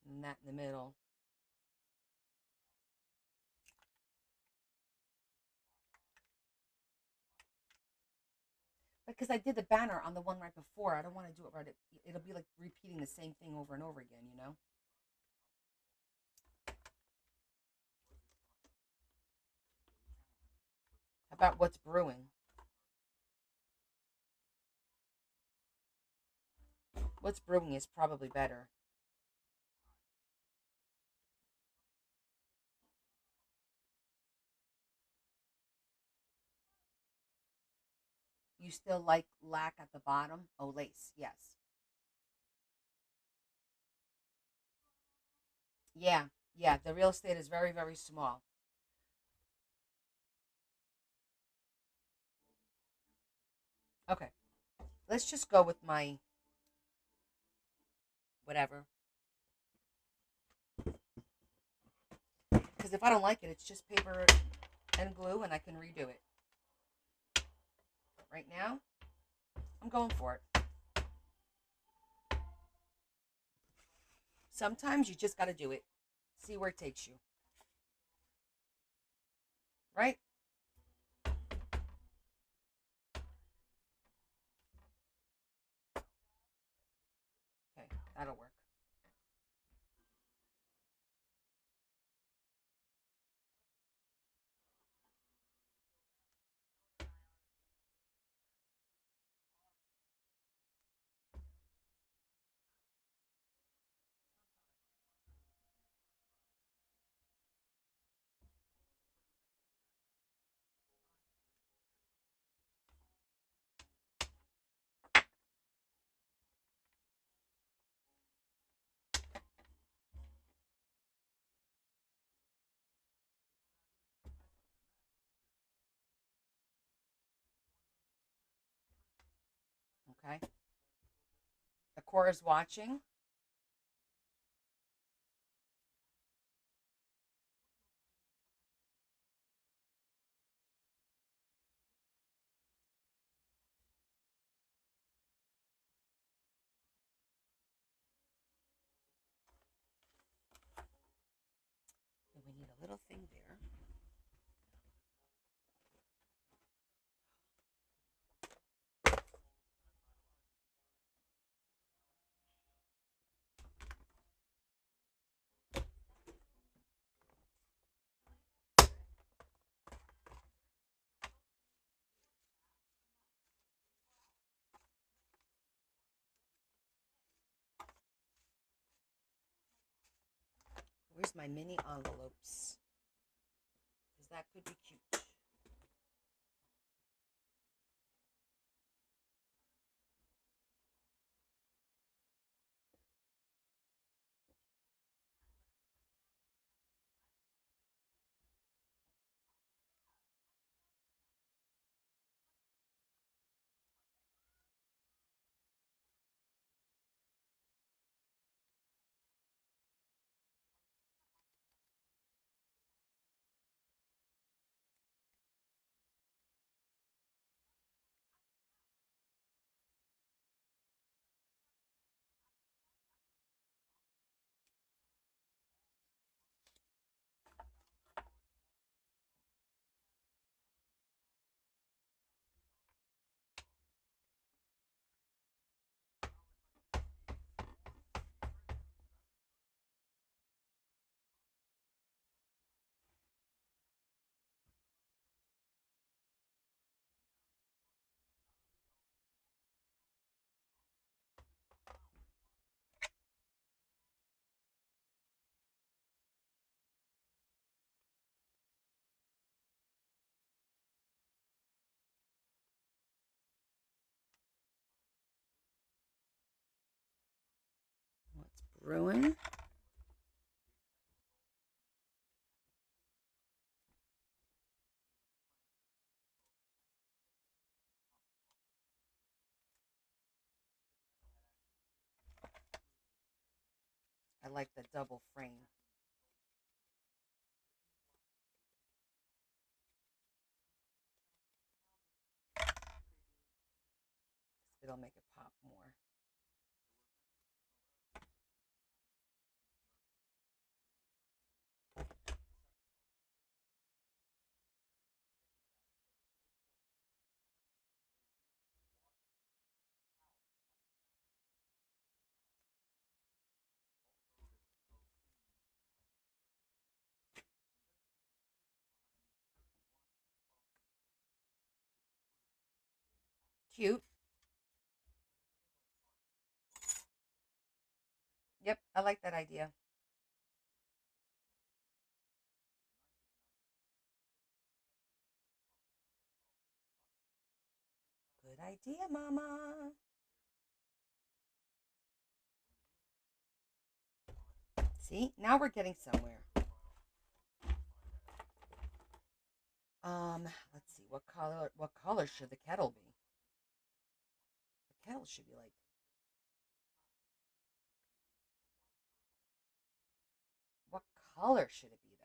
and that in the middle. Because I did the banner on the one right before. I don't want to do it right. It'll be like repeating the same thing over and over again, you know? How about what's brewing? What's brewing is probably better. You still like lack at the bottom? Oh, lace, yes. Yeah, yeah, the real estate is very, very small. Okay, let's just go with my whatever. Because if I don't like it, it's just paper and glue and I can redo it. But right now, I'm going for it. Sometimes you just got to do it. See where it takes you. Right? Okay, that'll work. Okay. The core is watching. And we need a little thing there. Where's my mini envelopes? Because that could be cute. What's brewing? I like the double frame. It'll make it pop more. Cute. Yep, I like that idea. Good idea, Mama. See, now we're getting somewhere. Let's see. What color should the kettle be? The kettle should be like, what color should it be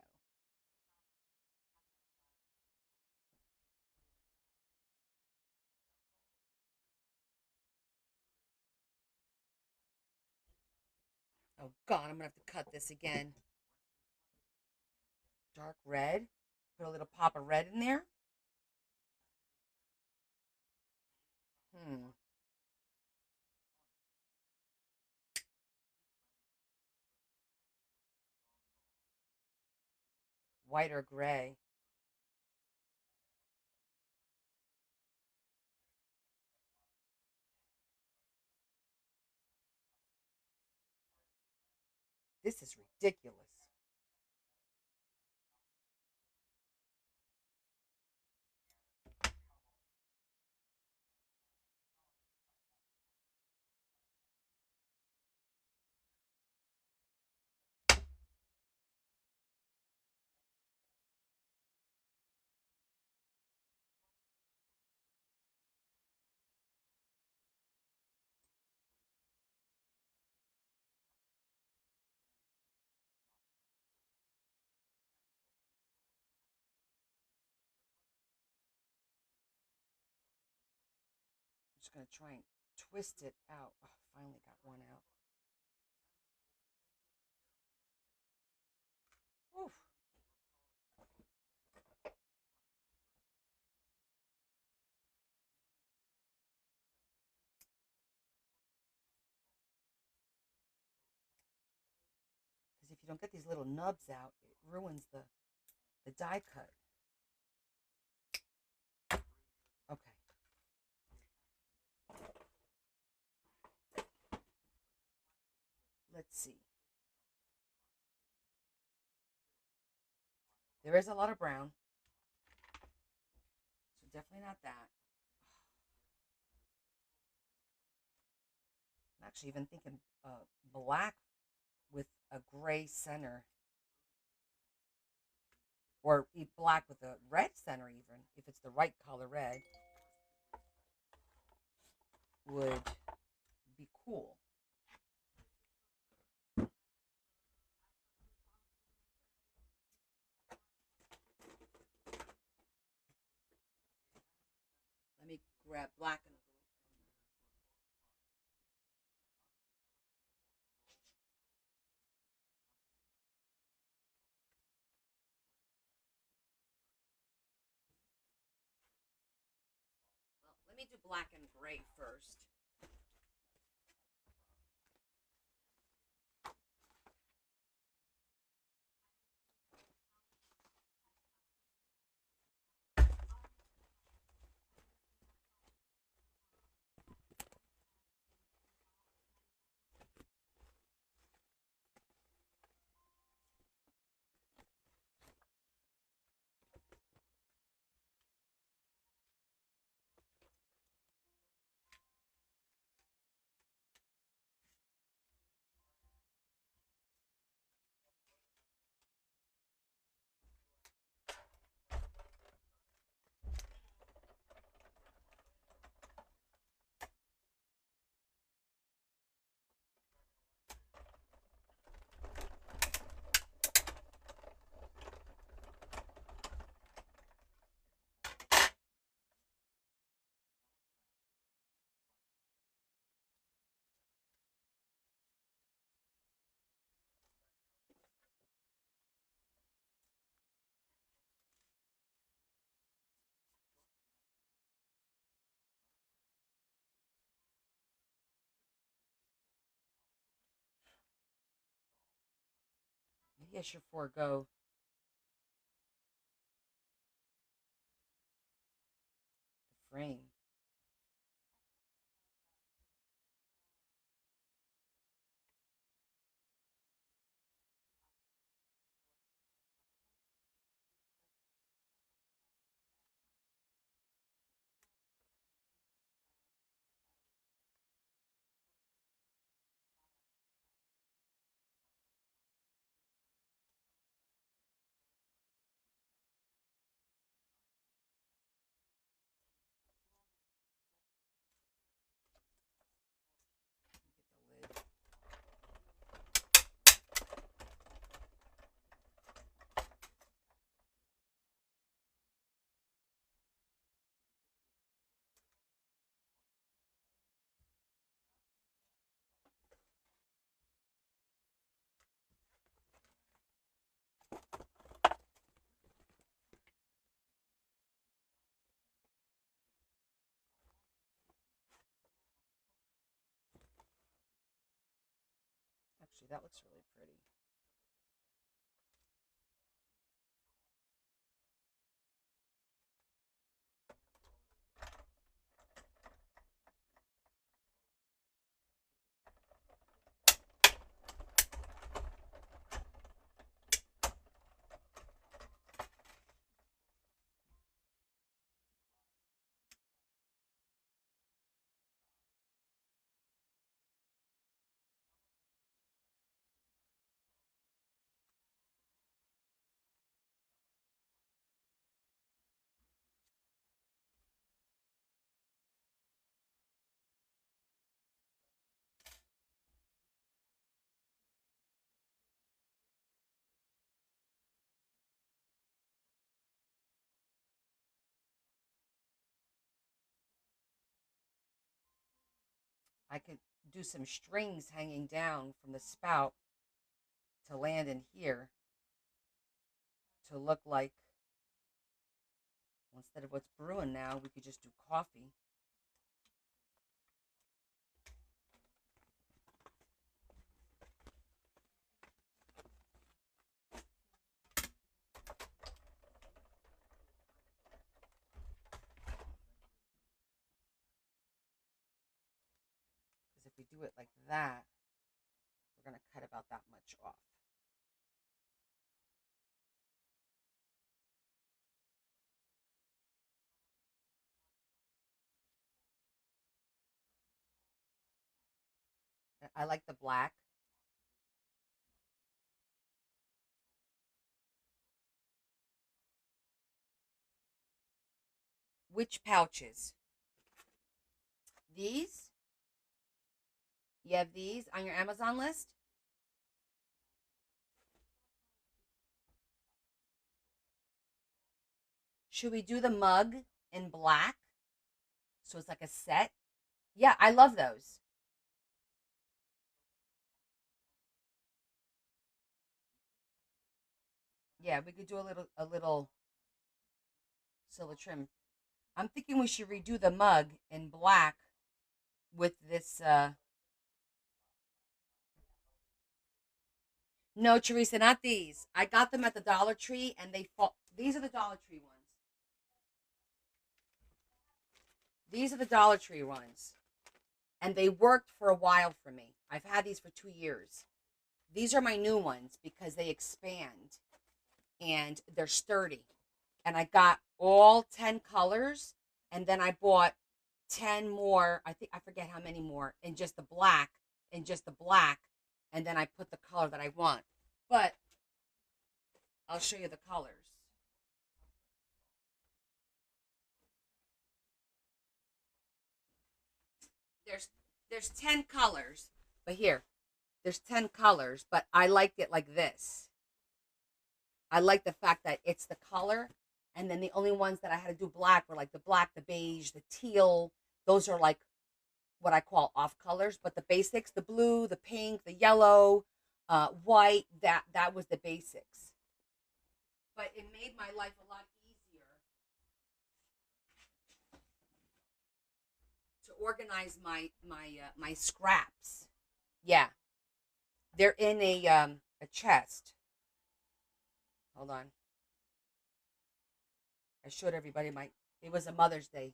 though? Oh God, I'm gonna have to cut this again. Dark red. Put a little pop of red in there. Hmm. White or gray. This is ridiculous. just going to try and twist it out. Oh, finally got one out. Oof. Because if you don't get these little nubs out, it ruins the die cut. Okay. Let's see. There is a lot of brown, so definitely not that. I'm actually even thinking black with a gray center, or black with a red center, even if it's the right color red, would be cool. Let me grab black and well, let me do black and gray first. Maybe I should forego the frame. Get the lid. Actually, that looks really pretty. I could do some strings hanging down from the spout to land in here to look like, well, instead of what's brewing now, we could just do coffee. Because if we do it like that, we're going to cut about that much off. I like the black. Which pouches? These? You have these on your Amazon list? Should we do the mug in black? So it's like a set? Yeah, I love those. Yeah, we could do a little silver trim. I'm thinking we should redo the mug in black with this no, Teresa, not these. I got them at the Dollar Tree and they fall. These are the Dollar Tree ones. These are the Dollar Tree ones. And they worked for a while for me. I've had these for 2 years. These are my new ones because they expand and they're sturdy. And I got all 10 colors and then I bought 10 more. I think I forget how many more in just the black, in just the black, and then I put the color that I want. But I'll show you the colors. There's there's 10 colors, but here, there's 10 colors, but I liked it like this. I like the fact that it's the color, and then the only ones that I had to do black were like the black, the beige, the teal. Those are like what I call off colors, but the basics, the blue, the pink, the yellow, white, that was the basics. But it made my life a lot easier to organize my scraps. Yeah, they're in a chest. Hold on, I showed everybody my. It was a Mother's Day.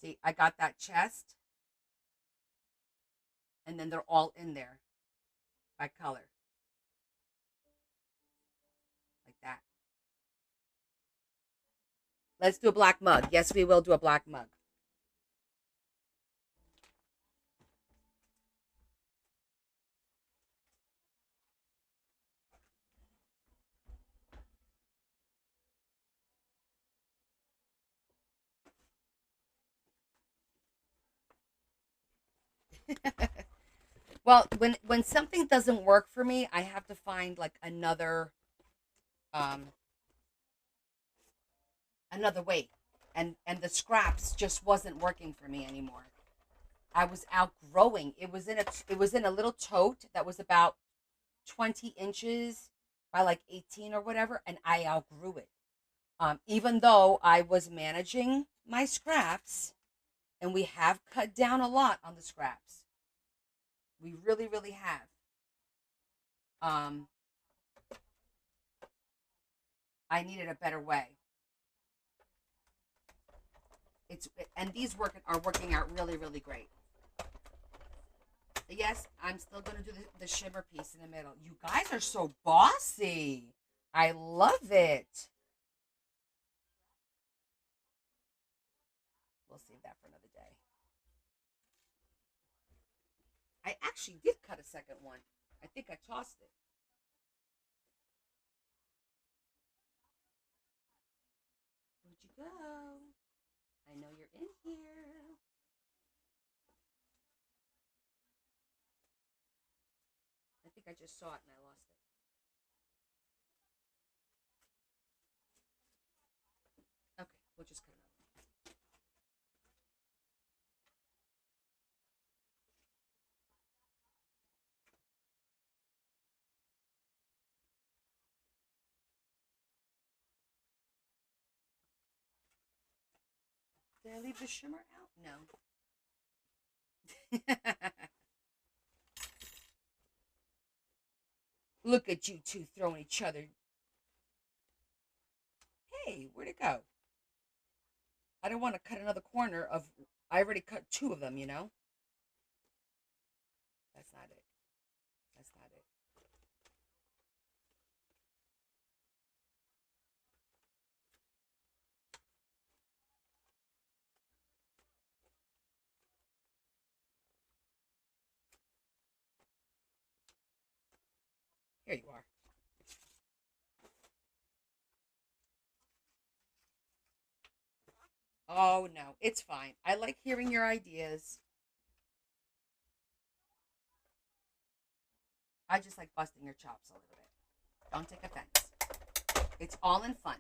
See, I got that chest, and then they're all in there by color, like that. Let's do a black mug. Yes, we will do a black mug. Well, when something doesn't work for me, I have to find like um another way. And the scraps just wasn't working for me anymore. I was outgrowing. It was in a little tote that was about 20 inches by like 18 or whatever, and I outgrew it. Even though I was managing my scraps, and we have cut down a lot on the scraps. We really, really have. Um, I needed a better way. It's and these are working out really, really great. Yes, I'm still gonna do the shimmer piece in the middle. You guys are so bossy. I love it. We'll save that for another day. I actually did cut a second one. I think I tossed it. Where'd you go? I know you're in here. I think I just saw it and I lost it. Okay, we'll just cut another one. Did I leave the shimmer out? No. Look at you two throwing each other. Hey, where'd it go? I don't want to cut another corner of. I already cut two of them, you know? That's not it. That's not it. Here you are. Oh, no. It's fine. I like hearing your ideas. I just like busting your chops a little bit. Don't take offense. It's all in fun.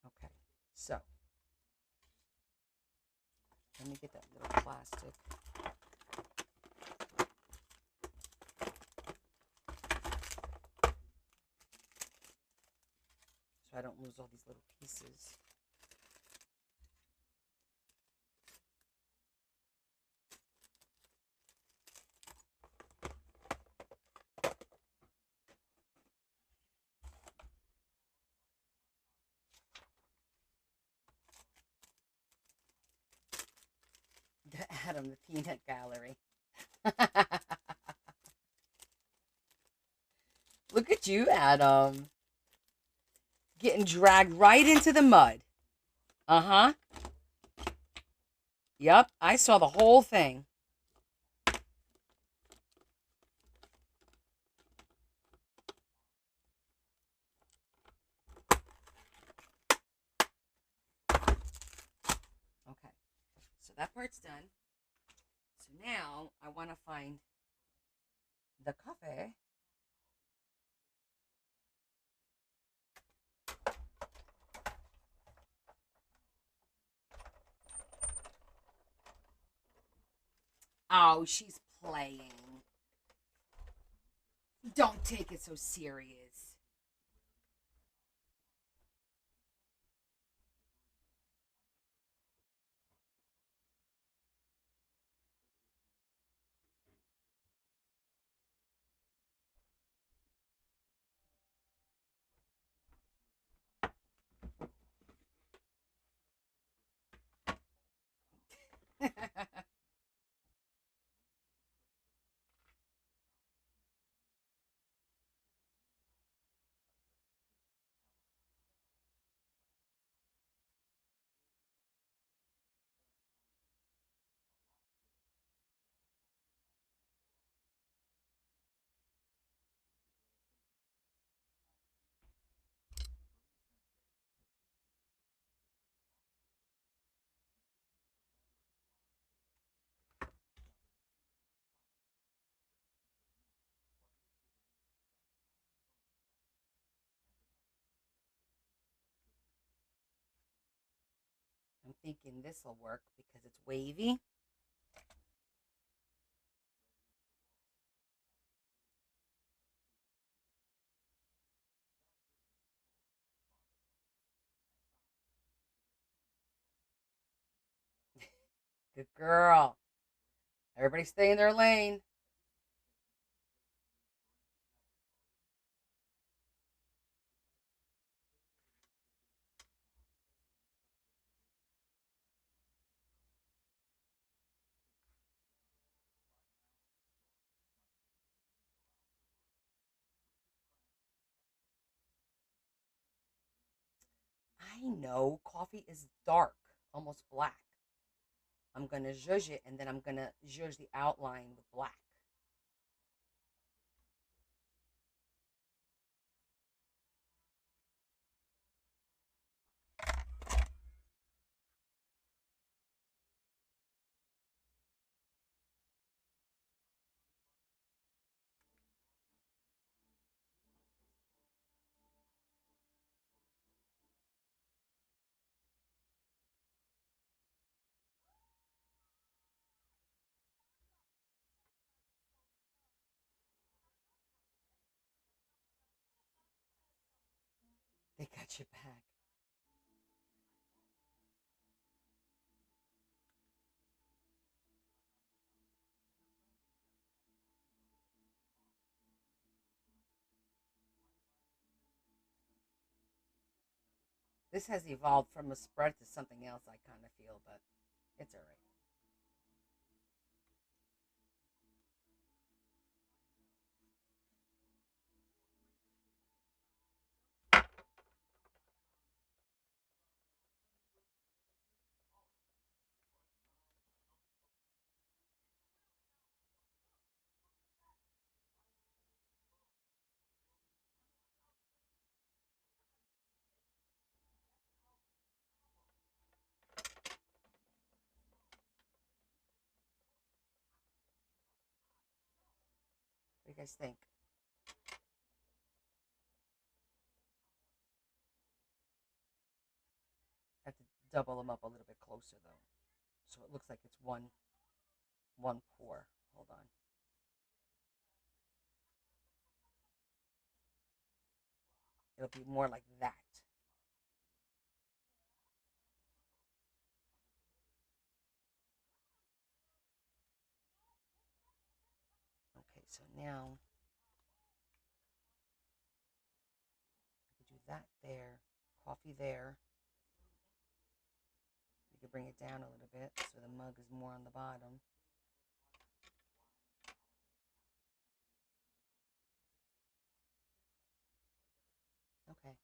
Okay. So, let me get that little plastic. So I don't lose all these little pieces. Adam, the peanut gallery. Look at you, Adam. Getting dragged right into the mud. Uh huh. Yep, I saw the whole thing. Okay, so that part's done. So now I want to find the coffee. Oh, she's playing. Don't take it so serious. I'm thinking this will work because it's wavy. Good girl. Everybody stay in their lane. I know coffee is dark, almost black. I'm going to zhuzh it, and then I'm going to zhuzh the outline with black. They got your back. This has evolved from a spread to something else, I kind of feel, but it's all right. What do you guys think? I have to double them up a little bit closer though, so it looks like it's one pour. Hold on. It'll be more like that. Okay, so now we do that there, coffee there. You can bring it down a little bit so the mug is more on the bottom. Okay,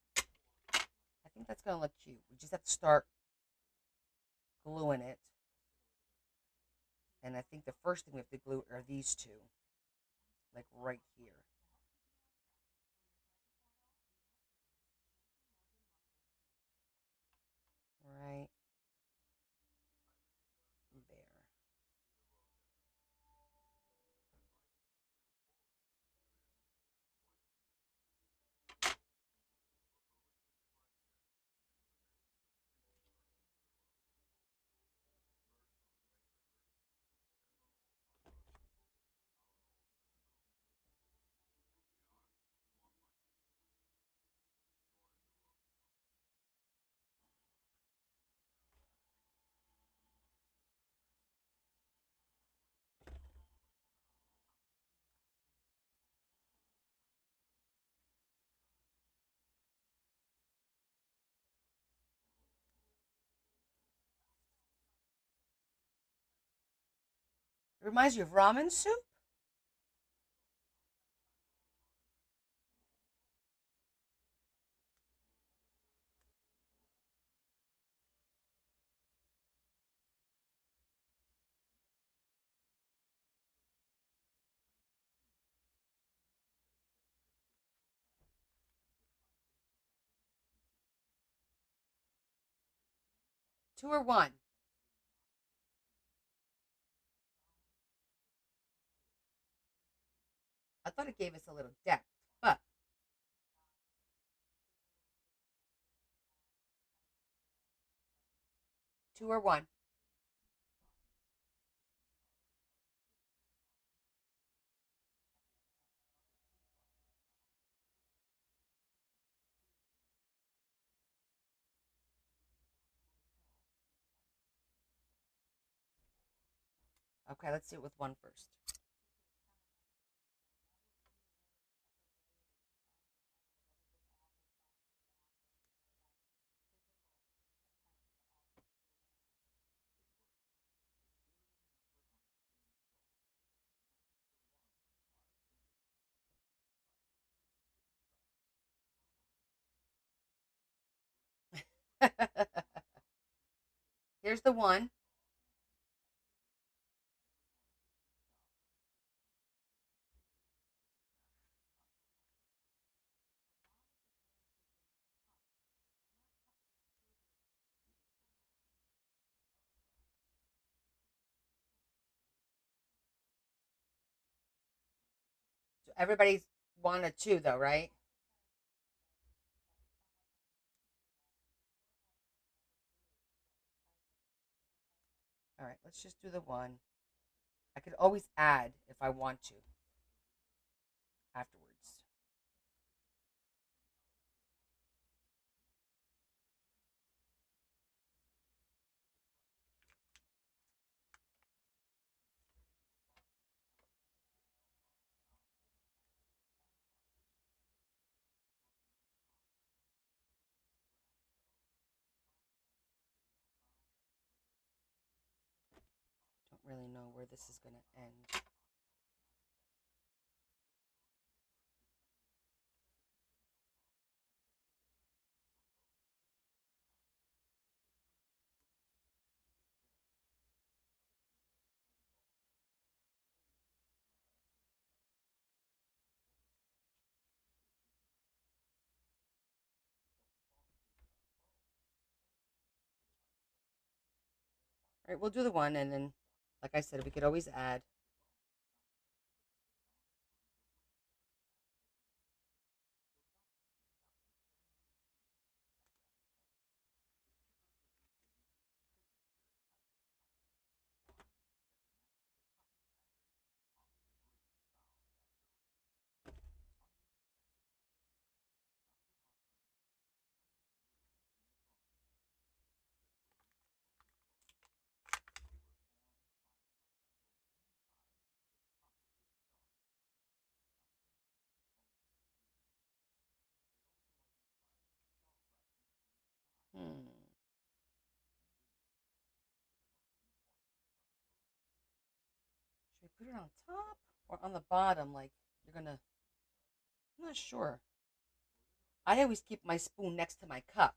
I think that's gonna look cute. We just have to start gluing it. And I think the first thing we have to glue are these two, like right here. Right there. It reminds you of ramen soup? 2 or 1? I thought it gave us a little depth, but 2 or 1. Okay, let's do it with one first. Here's the one. So everybody's wanted two, though, right? All right, let's just do the one. I could always add if I want to afterwards. Don't really know where this is going to end. All right, we'll do the one, and then, like I said, we could always add. Hmm. Should we put it on top or on the bottom? Like you're gonna. I'm not sure. I always keep my spoon next to my cup.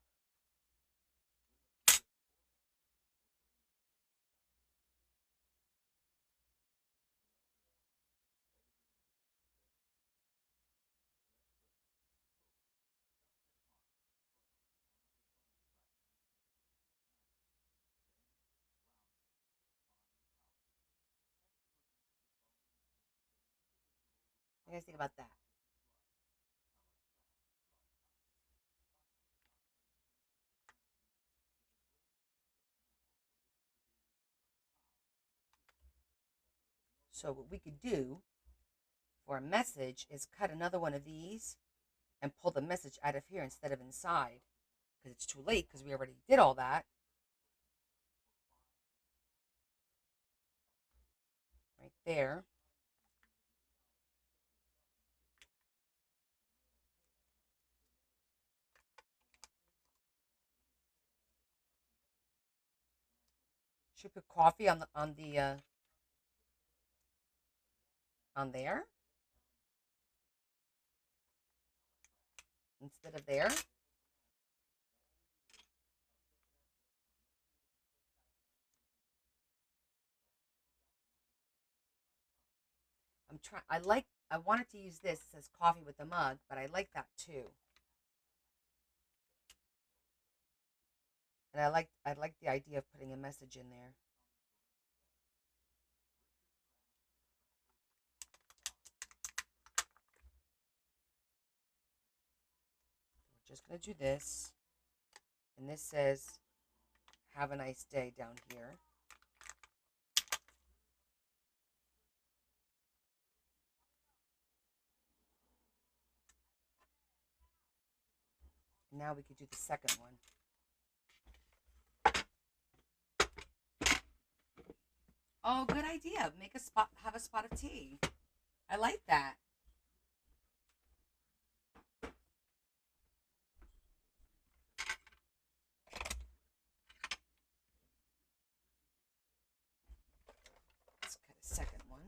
What do you guys think about that? So what we could do for a message is cut another one of these and pull the message out of here instead of inside because it's too late because we already did all that right there. Should we put coffee on there instead of there. I'm trying. I like. I wanted to use this. It says coffee with the mug, but I like that too. And I like the idea of putting a message in there. We're just gonna do this, and this says "Have a nice day" down here. And now we could do the second one. Oh, good idea. Make a spot. Have a spot of tea. I like that. Let's cut a second one.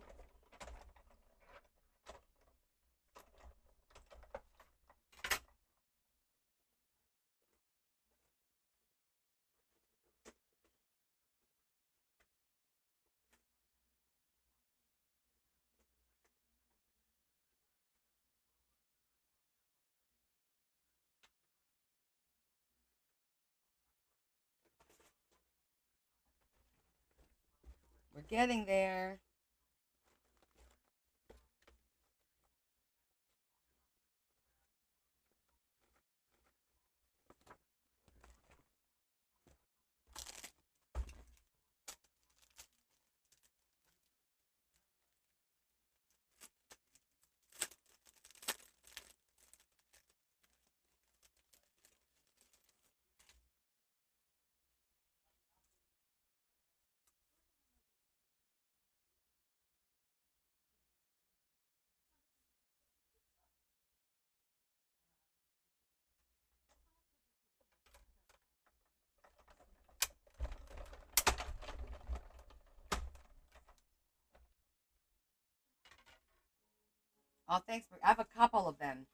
We're getting there. Oh, thanks. I have a couple of them.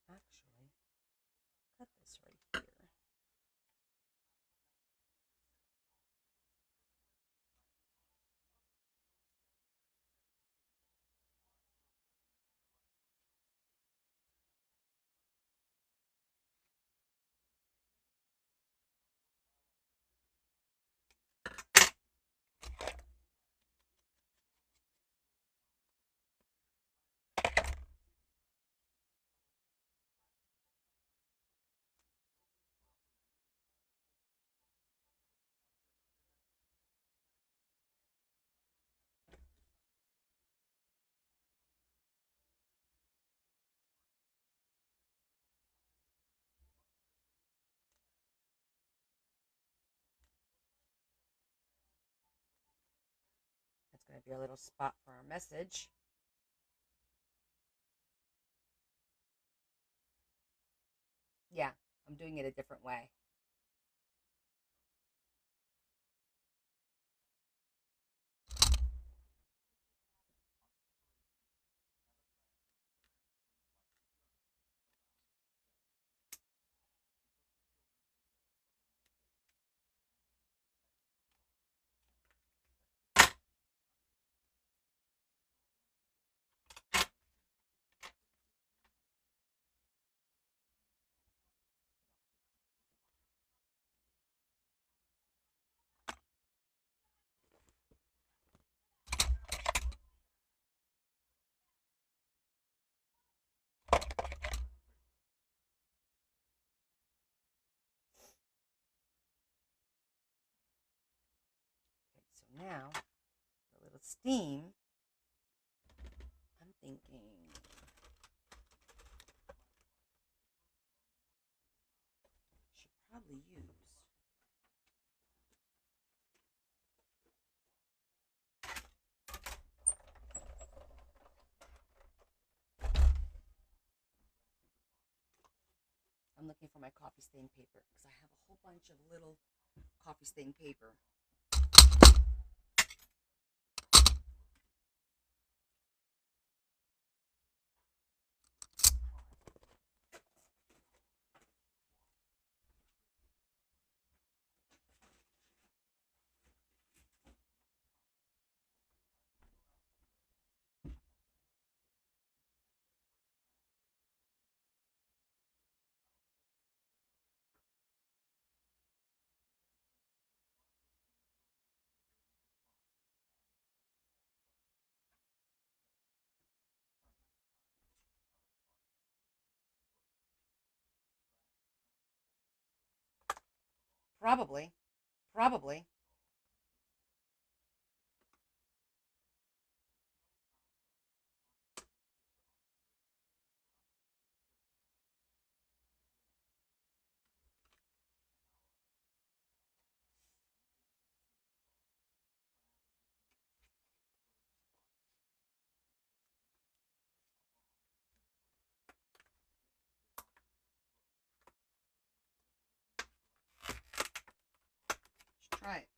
Actually, cut this right here. That's going to be a little spot for our message. Yeah, I'm doing it a different way. Okay, so now for a little steam, I'm thinking should probably use I'm looking for my coffee stain paper because I have a whole bunch of little coffee stain paper. Probably. Probably. Should try it.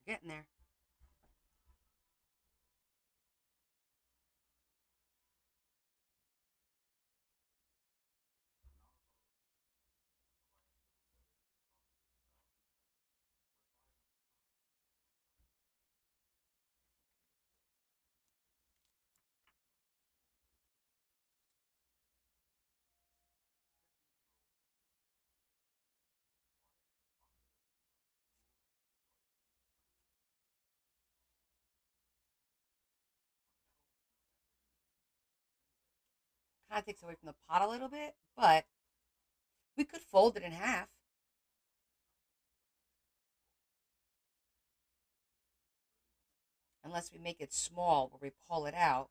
Getting there. Kind of takes away from the pot a little bit, but we could fold it in half unless we make it small where we pull it out.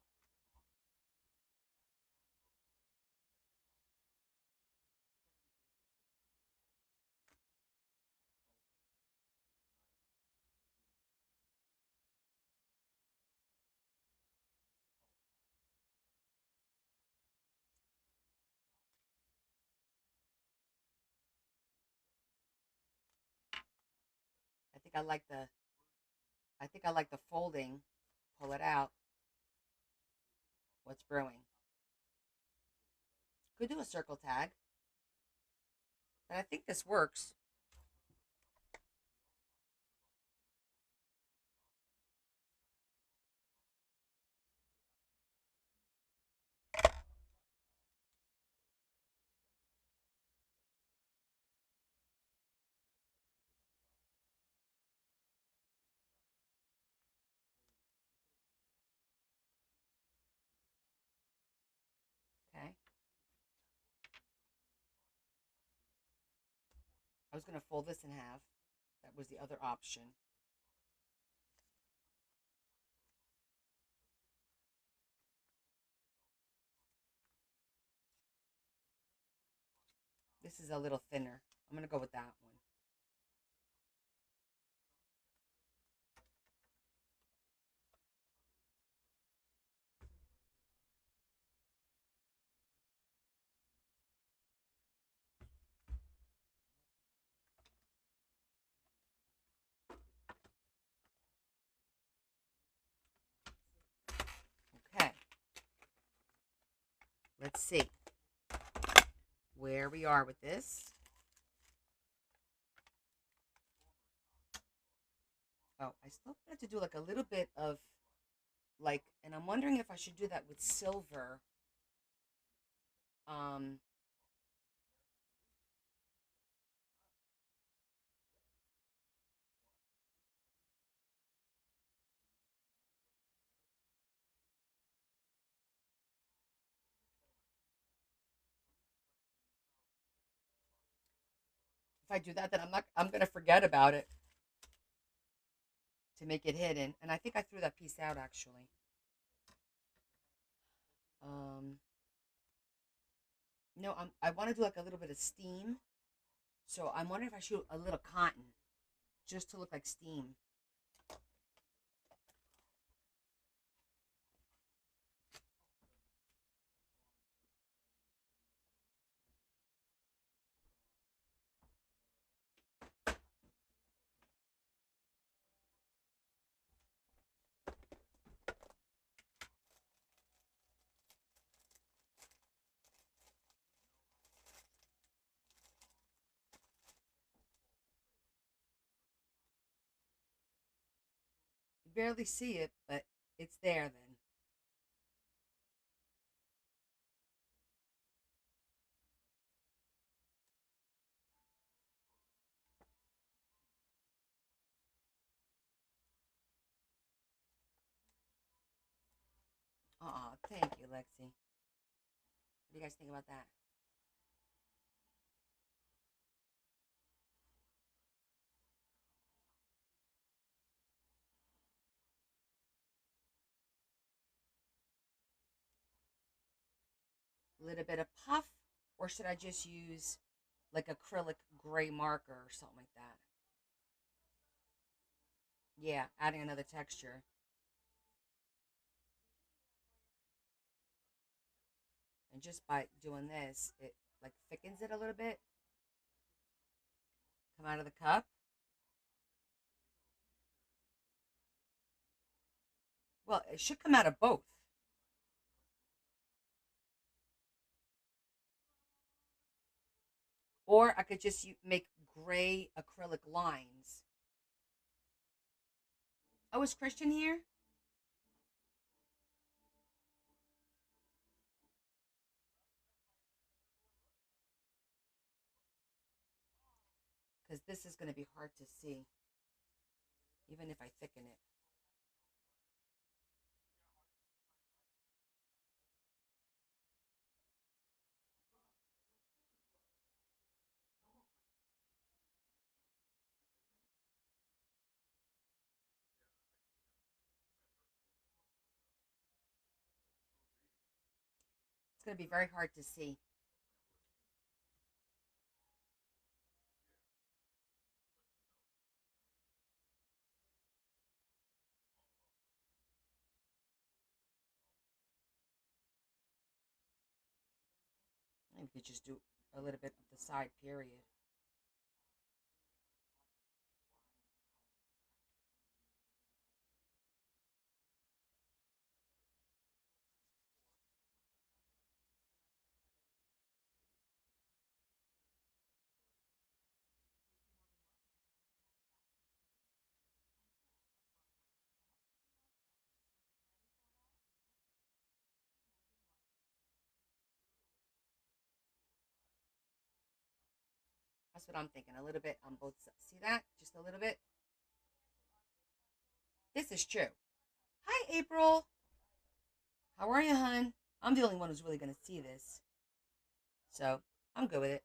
I think I like the I think I like the folding. Pull it out. What's brewing? Could do a circle tag, but I think this works. Okay. I was going to fold this in half. That was the other option. This is a little thinner. I'm going to go with that one. Okay. Let's see where we are with this. Oh, I still have to do like a little bit of like, and I'm wondering if I should do that with silver. Um, if I do that, then I'm gonna forget about it to make it hidden. And I think I threw that piece out actually. Um, no, I want to do like a little bit of steam. So I'm wondering if I shoot a little cotton just to look like steam. You barely see it, but it's there then. Oh, thank you, Lexi. What do you guys think about that? A little bit of puff, or should I just use like acrylic gray marker or something like that? Yeah, adding another texture. And just by doing this, it like thickens it a little bit. Come out of the cup. Well, it should come out of both. Or I could just make gray acrylic lines. Oh, is Christian here? Because this is going to be hard to see, even if I thicken it. It's going to be very hard to see. Maybe we could just do a little bit of the side period. That's what I'm thinking. A little bit on both sides. See that? Just a little bit. This is true. Hi, April. How are you, hun? I'm the only one who's really going to see this. So I'm good with it.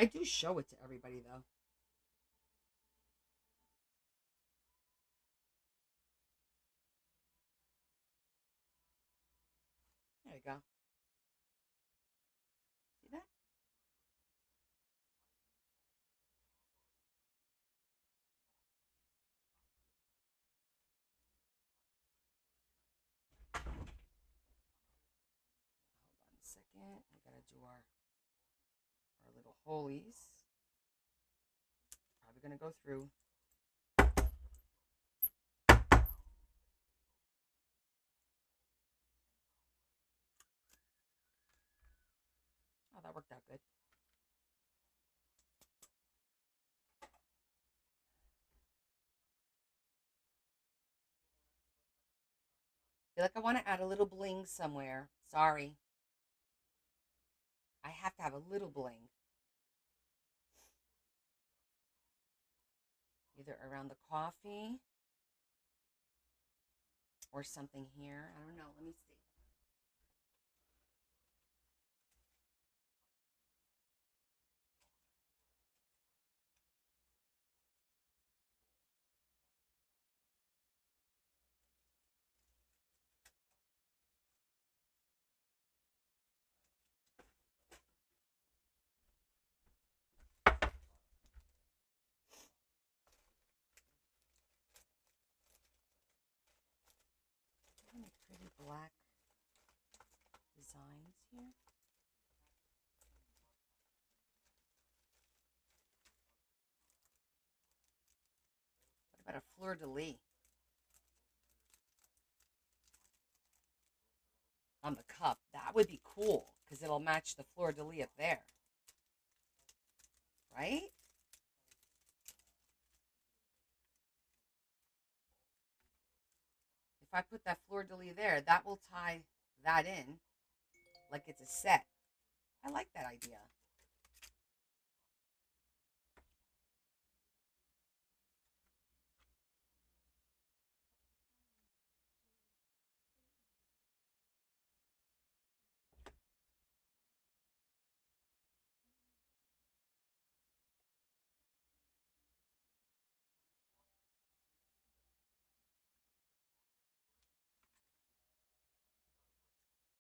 I do show it to everybody, though. There you go. See that? Hold on a second. We got to do our little holies. Probably going to go through. Oh, that worked out good. Feel like I want to add a little bling somewhere. Sorry. I have to have a little bling. Either around the coffee or something here. I don't know. Let me see. Any pretty black designs here? What about a fleur de lis on the cup? That would be cool because it'll match the fleur de lis up there, right? If I put that fleur de lis there, that will tie that in like it's a set. I like that idea.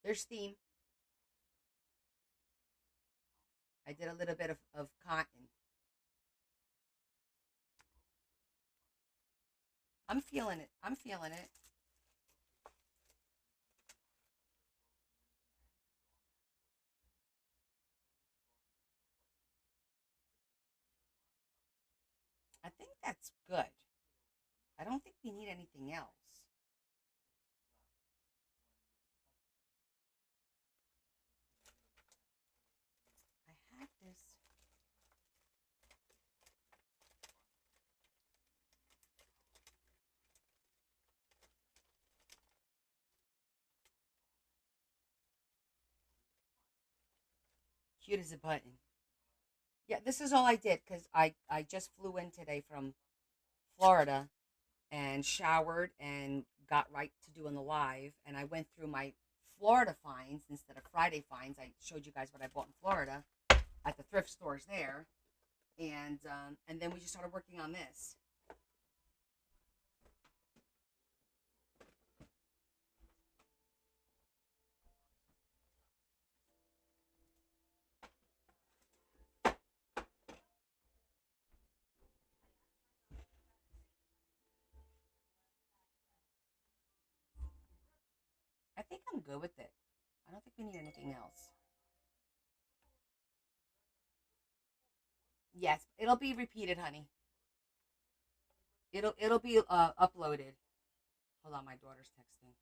There's theme. I did a little bit of cotton. I'm feeling it. I'm feeling it. I think that's good. I don't think we need anything else. I have this. Cute as a button. Yeah, this is all I did because I just flew in today from Florida and showered and got right to doing the live. And I went through my Florida finds instead of Friday finds. I showed you guys what I bought in Florida at the thrift stores there, and then we just started working on this. I think I'm good with it. I don't think we need anything else. Yes, it'll be repeated, honey. It'll be uploaded. Hold on, my daughter's texting.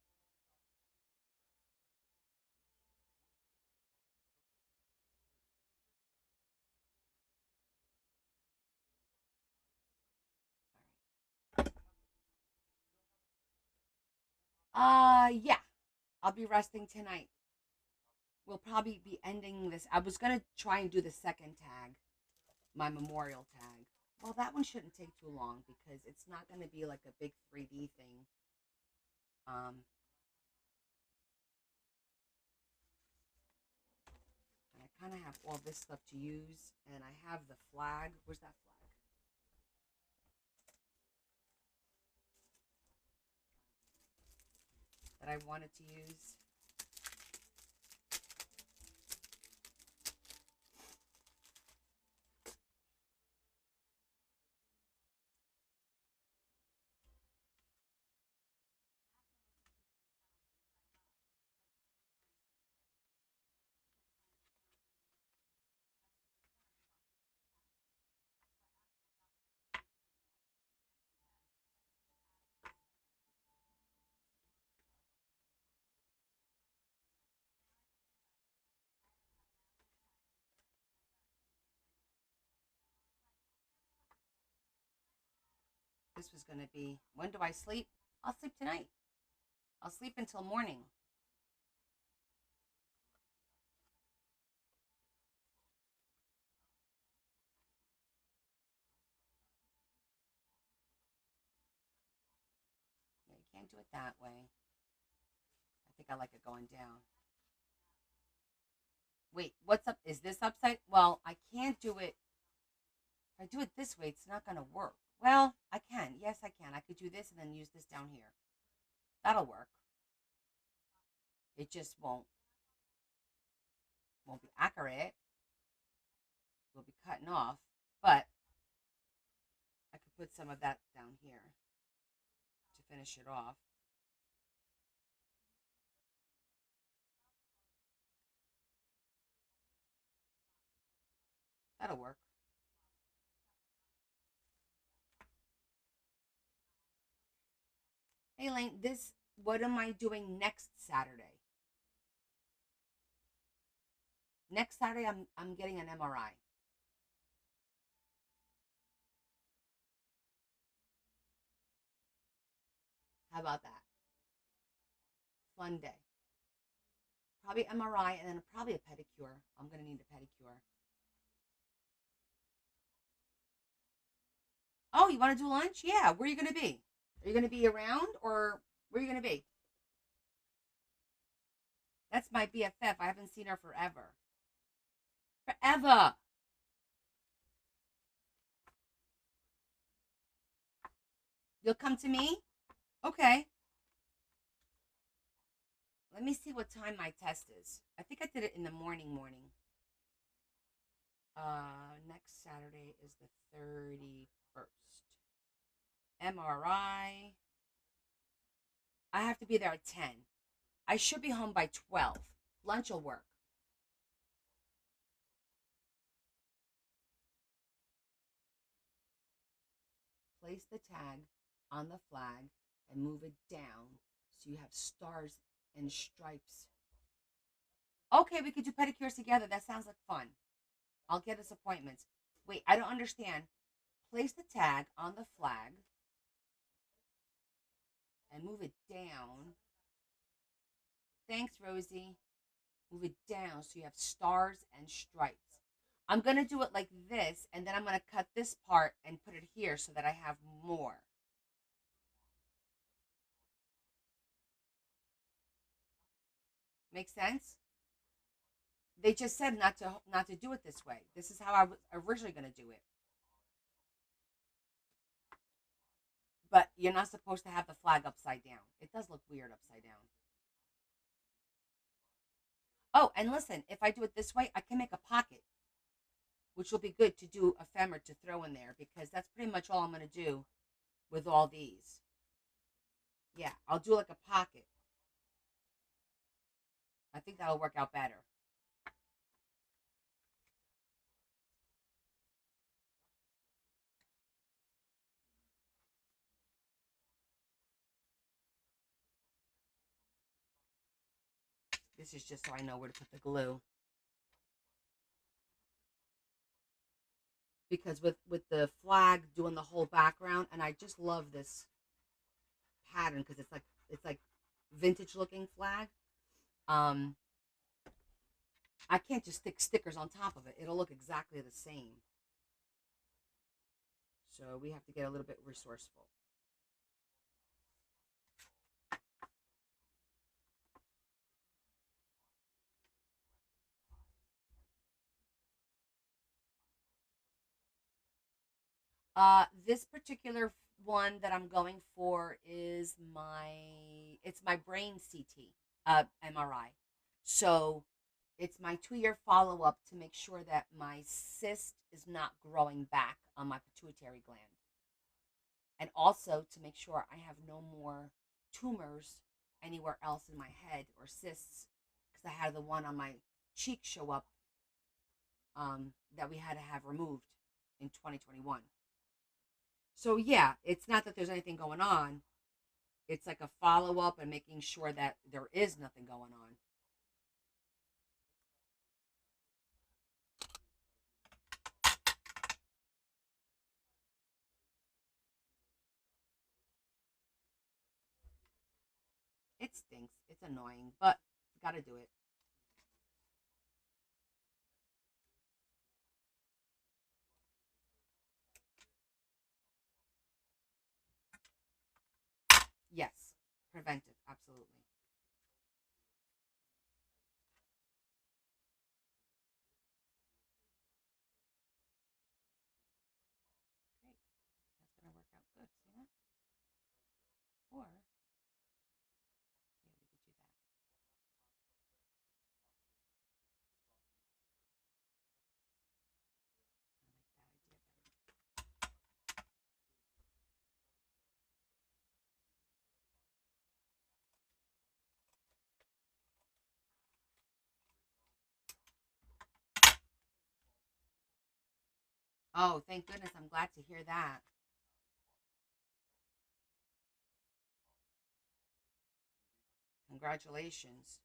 Yeah, I'll be resting tonight. We'll probably be ending this. I was gonna try and do the second tag, my memorial tag. Well, that one shouldn't take too long because it's not gonna be like a big 3D thing. Um, and I kind of have all this stuff to use, and I have the flag. Where's that flag that I wanted to use? This was gonna be. When do I sleep? I'll sleep tonight. I'll sleep until morning. Yeah, you can't do it that way. I think I like it going down. Wait, what's up? Is this upside? Well, I can't do it. If I do it this way, it's not going to work. Well, I can. Yes, I can. I could do this and then use this down here. That'll work. It just won't be accurate. We'll be cutting off, but I could put some of that down here to finish it off. That'll work. Hey, Lane, this. What am I doing next Saturday? Next Saturday, I'm getting an MRI. How about that? Fun day. Probably MRI and then probably a pedicure. I'm gonna need a pedicure. Oh, you want to do lunch? Yeah. Where are you gonna be? Are you gonna be around or where are you gonna be? That's my BFF. I haven't seen her forever. Forever. You'll come to me? Okay. Let me see what time my test is. I think I did it in the morning. Next Saturday is the 31st. MRI. I have to be there at 10. I should be home by 12. Lunch will work. Place the tag on the flag and move it down so you have stars and stripes. Okay, we could do pedicures together. That sounds like fun. I'll get us appointments. Wait, I don't understand. Place the tag on the flag and move it down. Thanks, Rosie. Move it down so you have stars and stripes. I'm going to do it like this, and then I'm going to cut this part and put it here so that I have more. Make sense? They just said not to do it this way. This is how I was originally going to do it. But you're not supposed to have the flag upside down. It does look weird upside down. Oh, and listen, if I do it this way, I can make a pocket, which will be good to do ephemera to throw in there because that's pretty much all I'm going to do with all these. Yeah, I'll do like a pocket. I think that'll work out better. This is just so I know where to put the glue. Because with the flag doing the whole background, and I just love this pattern because it's like vintage looking flag. Um, I can't just stick stickers on top of it. It'll look exactly the same. So we have to get a little bit resourceful. This particular one that I'm going for is my brain CT, MRI. So it's my 2 year follow up to make sure that my cyst is not growing back on my pituitary gland, and also to make sure I have no more tumors anywhere else in my head or cysts because I had the one on my cheek show up that we had to have removed in 2021. So yeah, it's not that there's anything going on. It's like a follow up and making sure that there is nothing going on. It stinks. It's annoying, but got to do it. Yes, preventive, absolutely. Great. That's gonna work out good. See that? Or yeah, we could do that. I like that idea better. Oh, thank goodness! I'm glad to hear that. Congratulations.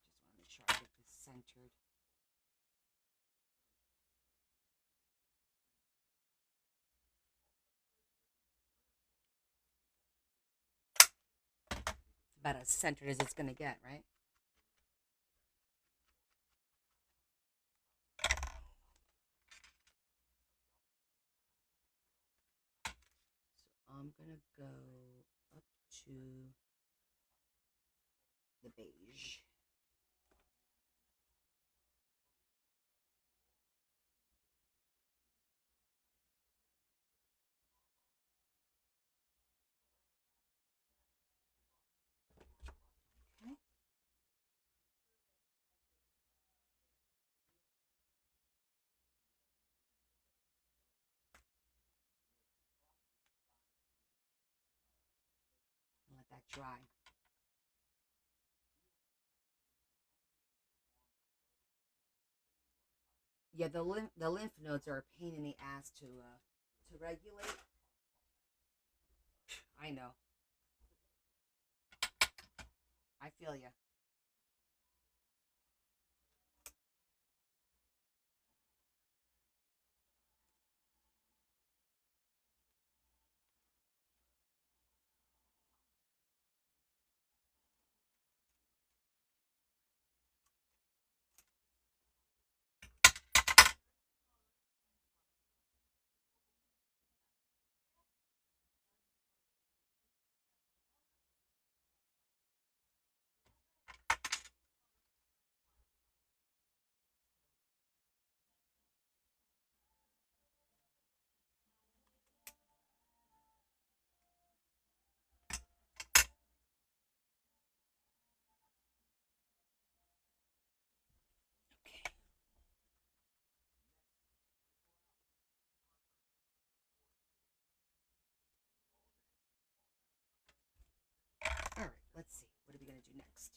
Okay, just want to make sure I get this centered. It's about as centered as it's gonna get, right? I'm gonna go up to the beige. Okay. Let that dry. Yeah, the lymph nodes are a pain in the ass to regulate. I know. I feel you. Okay. All right. Let's see. What are we gonna do next?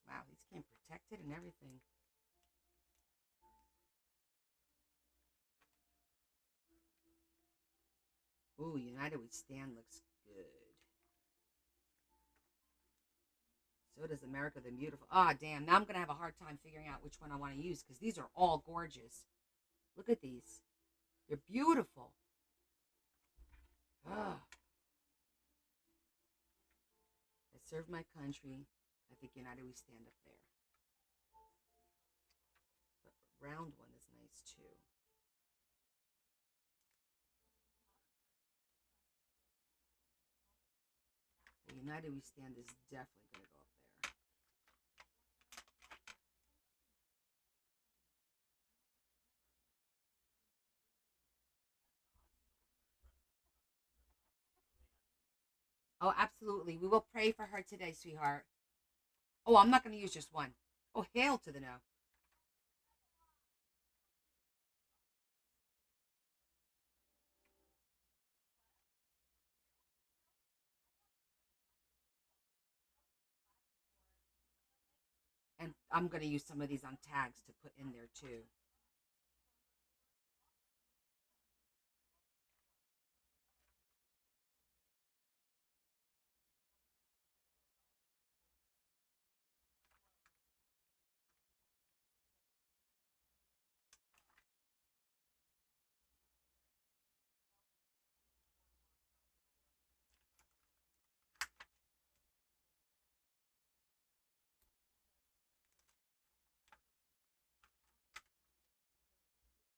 Wow, these came protected and everything. Ooh, United We Stand looks good. So does America the Beautiful. Ah, damn. Now I'm going to have a hard time figuring out which one I want to use because these are all gorgeous. Look at these. They're beautiful. Ah, I served my country. I think United We Stand up there. But round one is nice too. The United We Stand is definitely going to go up there. Oh, absolutely. We will pray for her today, sweetheart. Oh, I'm not going to use just one. Oh, hail to the no. And I'm going to use some of these on tags to put in there too.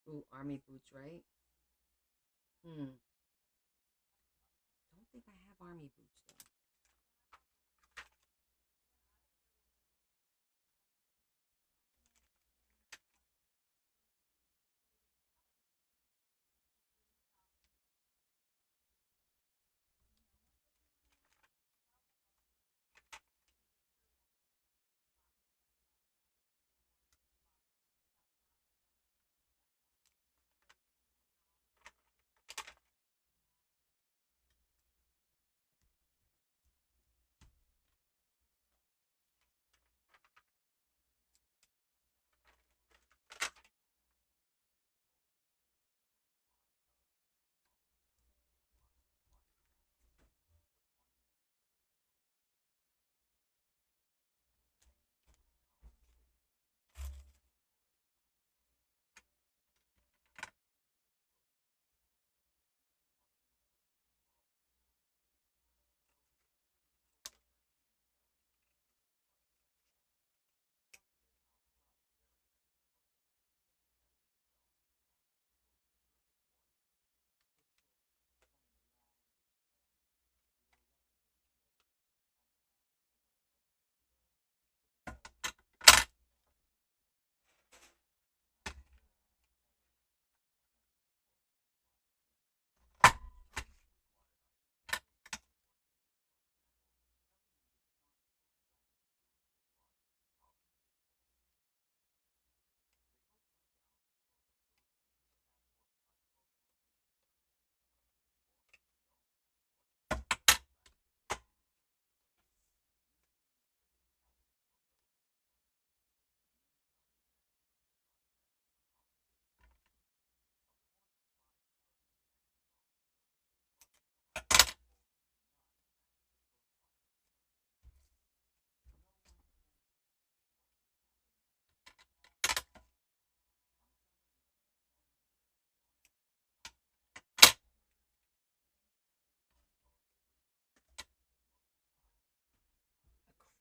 Ooh, army boots, right? Hmm. Don't think I have army boots though.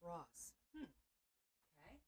Ross. Okay.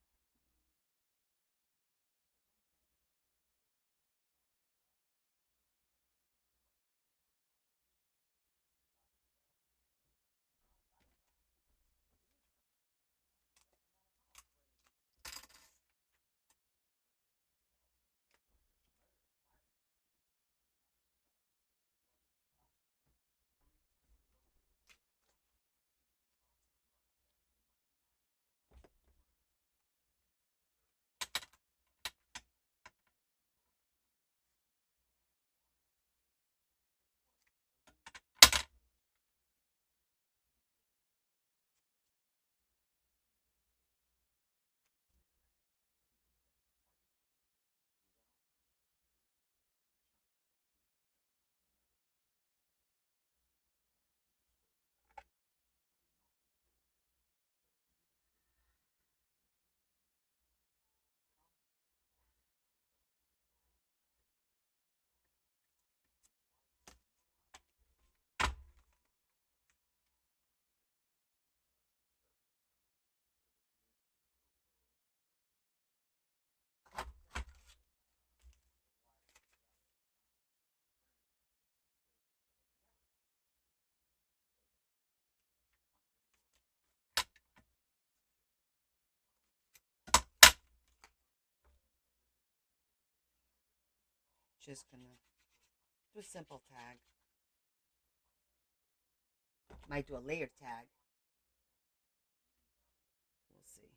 Just gonna do a simple tag. Might do a layered tag. We'll see.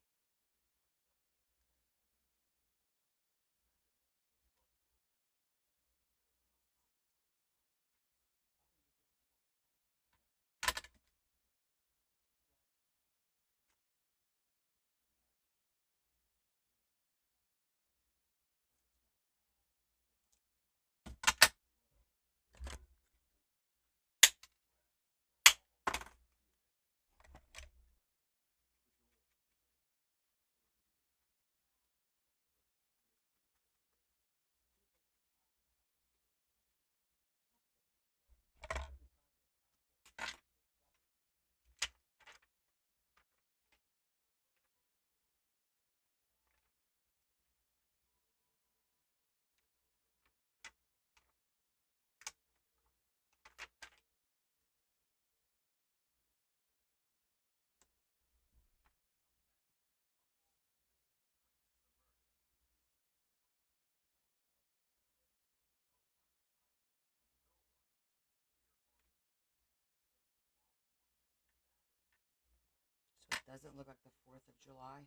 So it doesn't look like the 4th of July.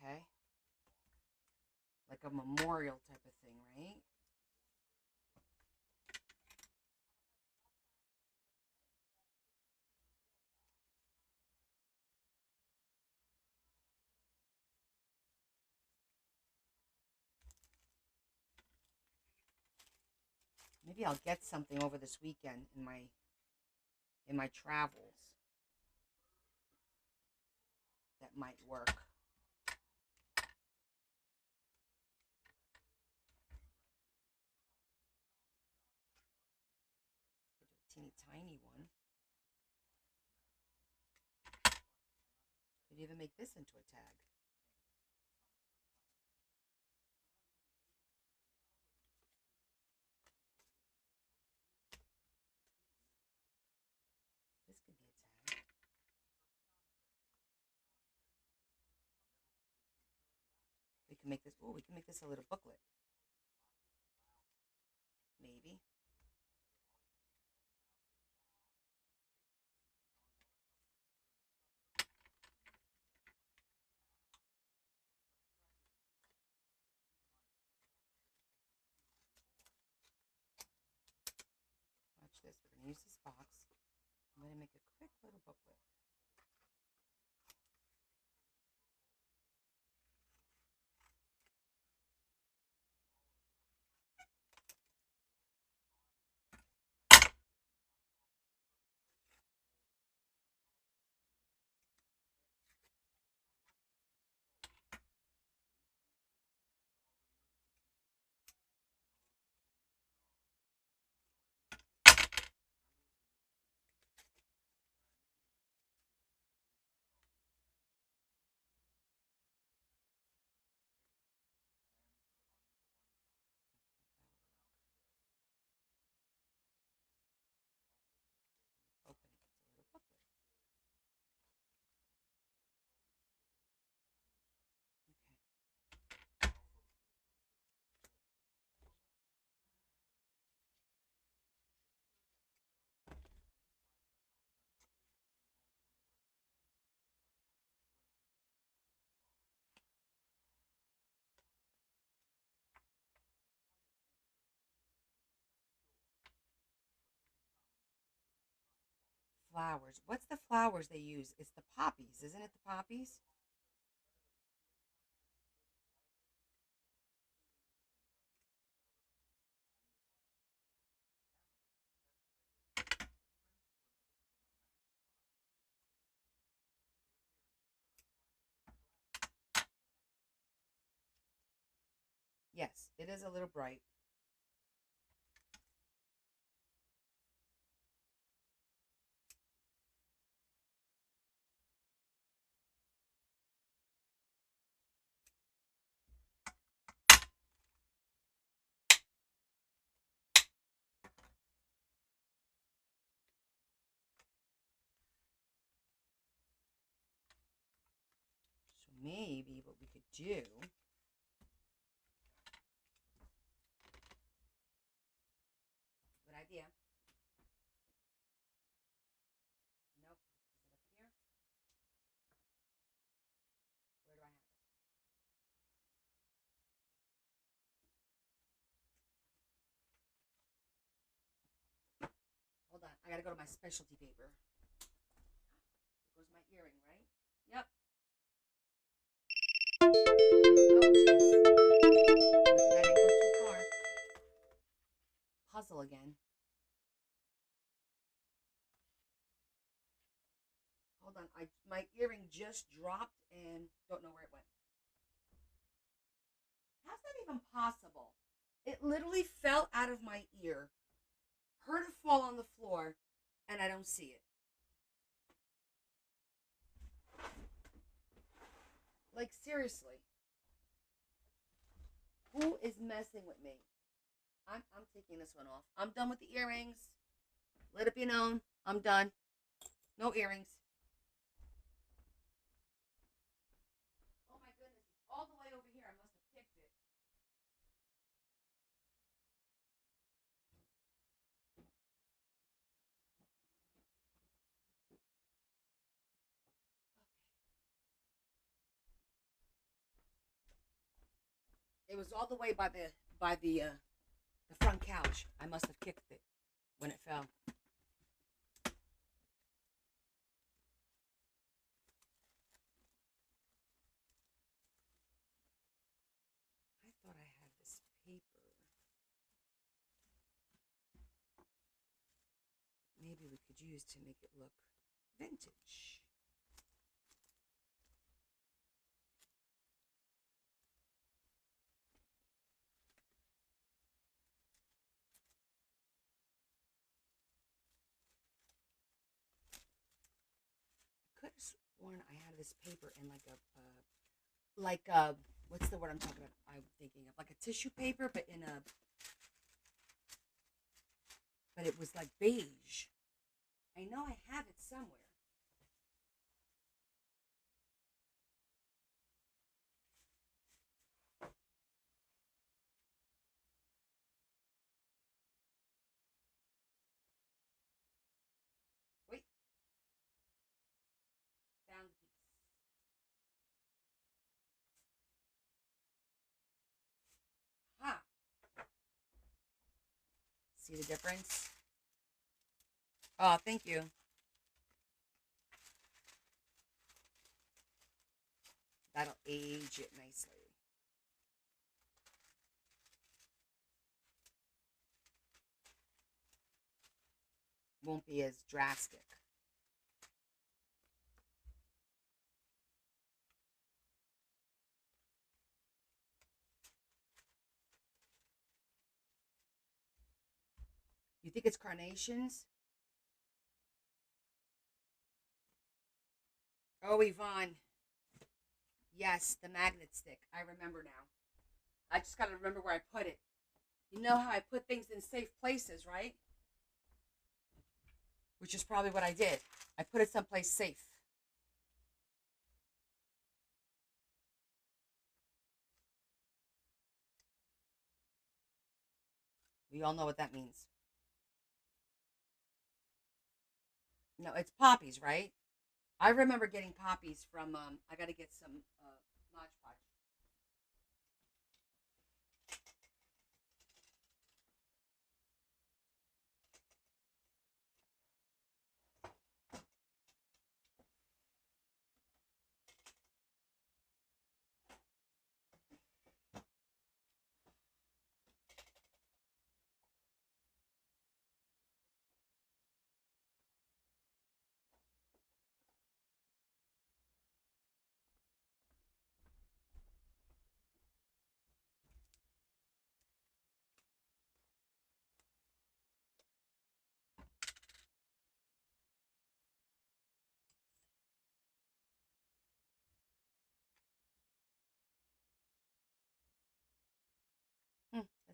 Okay. Like a memorial type of thing, right? Maybe I'll get something over this weekend in my travels that might work. I do a teeny tiny one. Could even make this into a tag. This could be a tag. We can make this. Oh, we can make this a little booklet. Maybe. Watch this. We're gonna use this box. I'm gonna make a quick little booklet. flowers. What's the flowers they use? It's the poppies, isn't it? The poppies? Yes, it is a little bright. So maybe what we could do. Good idea. Nope. Is it up here? Where do I have it? Hold on. I gotta go to my specialty paper. There goes my earring, right? Yep. Oh, jeez. I didn't go too far. Puzzle again. Hold on. My earring just dropped and don't know where it went. How's that even possible? It literally fell out of my ear, heard it fall on the floor, and I don't see it. Like, seriously, who is messing with me? I'm taking this one off. I'm done with the earrings. Let it be known. I'm done. No earrings. Oh my goodness, it's all the way over here. I must have kicked it. It was all the way by the front couch. I must have kicked it when it fell. I thought I had this paper. Maybe we could use to make it look vintage. I could have sworn I had this paper in like a what's the word I'm talking about? I'm thinking of like a tissue paper, but it was like beige. I know I have it somewhere. Wait, found the piece. Ha! See the difference? Oh, thank you. That'll age it nicely. Won't be as drastic. You think it's carnations? Oh, Yvonne. Yes, the magnet stick. I remember now. I just got to remember where I put it. You know how I put things in safe places, right? Which is probably what I did. I put it someplace safe. We all know what that means. No, it's poppies, right? I remember getting poppies from. I got to get some Mod Podge.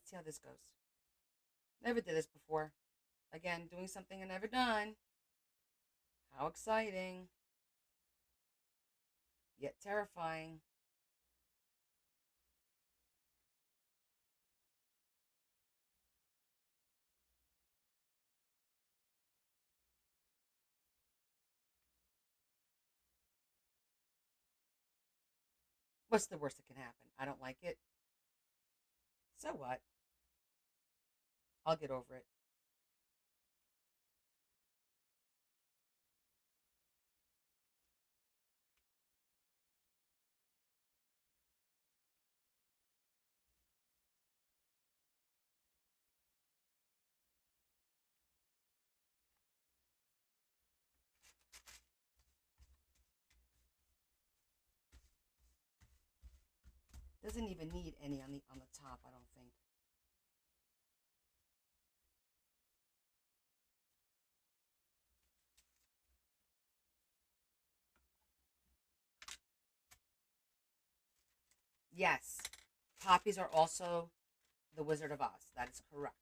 see how this goes. Never did this before. Again, doing something I never done. How exciting. Yet terrifying. What's the worst that can happen? I don't like it. So what? I'll get over it. Doesn't even need any on the top, I don't think. Yes. Poppies are also the Wizard of Oz. That is correct.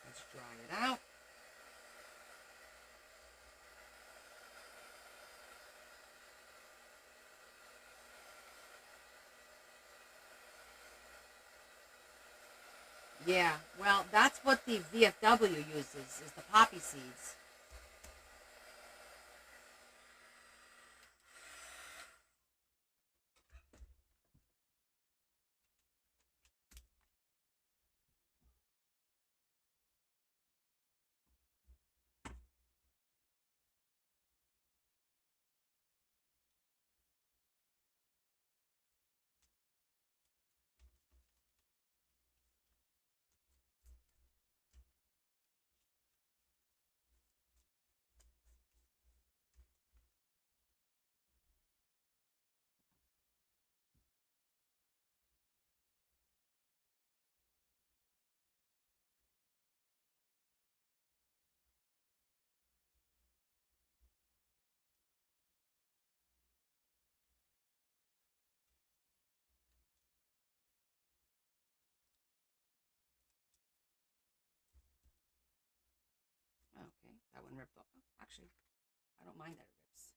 Let's dry it out. Yeah, well, that's what the VFW uses, is the poppy seeds. Okay, that one ripped off. Oh, actually, I don't mind that it rips,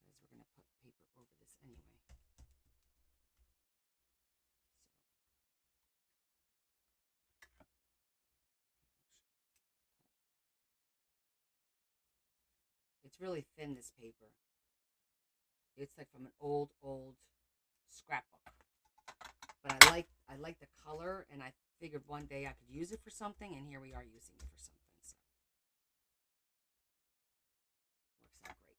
because we're going to put paper over this anyway. It's really thin, this paper. It's like from an old scrapbook. But I like the color, and I figured one day I could use it for something, and here we are using it for something. So works out great.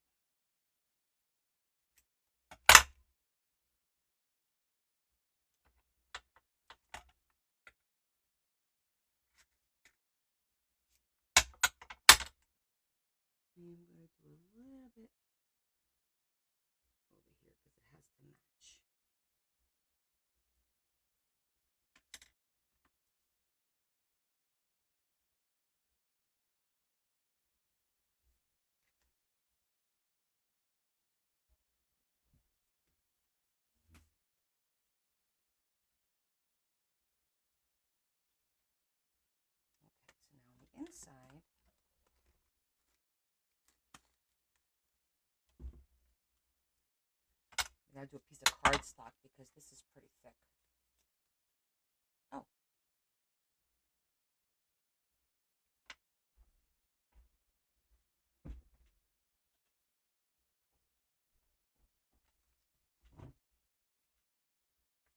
I'm going to do a little bit over here because it has to match. Okay, so now on the inside, I gotta do a piece of cardstock because this is pretty thick. Oh,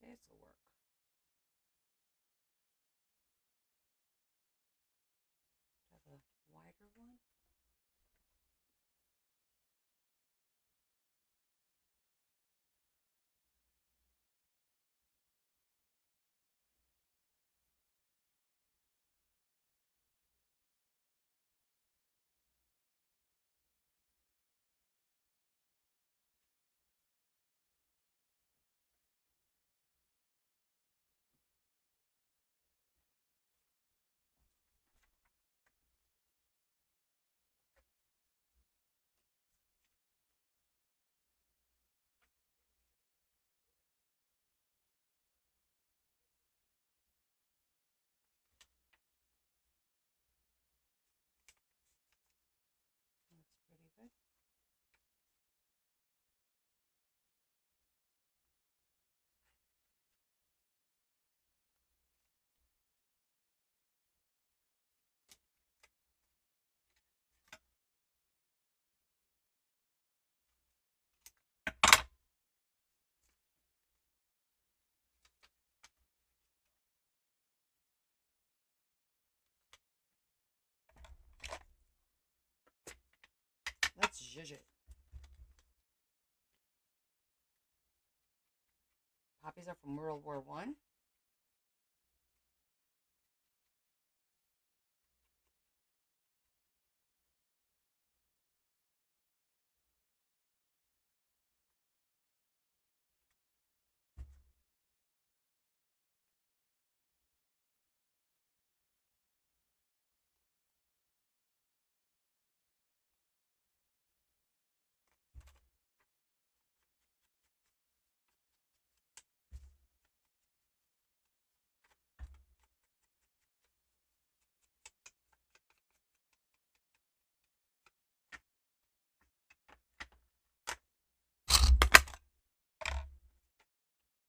this will work. Do I have a wider one? Zhuzh. Poppies are from World War One.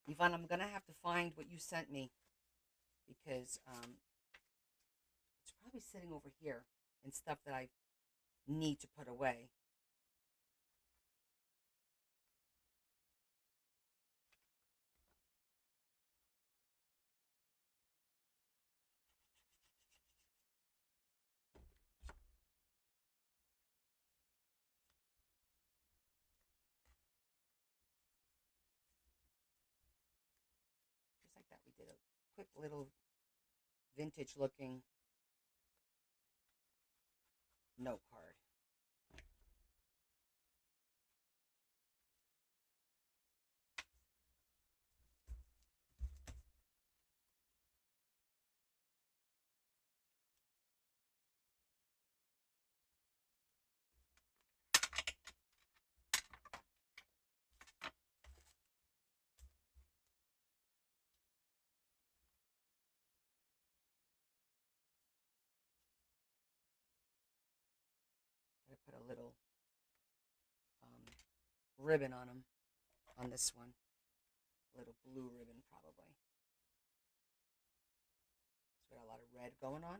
Yvonne, I'm gonna have to find what you sent me because it's probably sitting over here and stuff that I need to put away. Just like that, we did a quick little vintage looking note card. I put a little ribbon on them on this one. A little blue ribbon, probably. So we got a lot of red going on.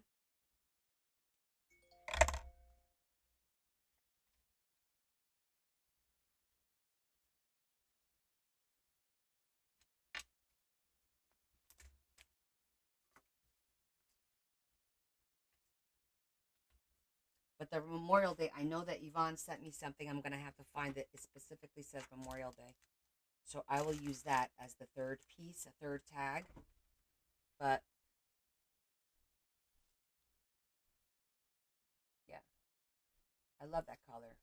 But the Memorial Day, I know that Yvonne sent me something. I'm going to have to find it. It specifically says Memorial Day. So I will use that as the third piece, a third tag. But yeah, I love that color.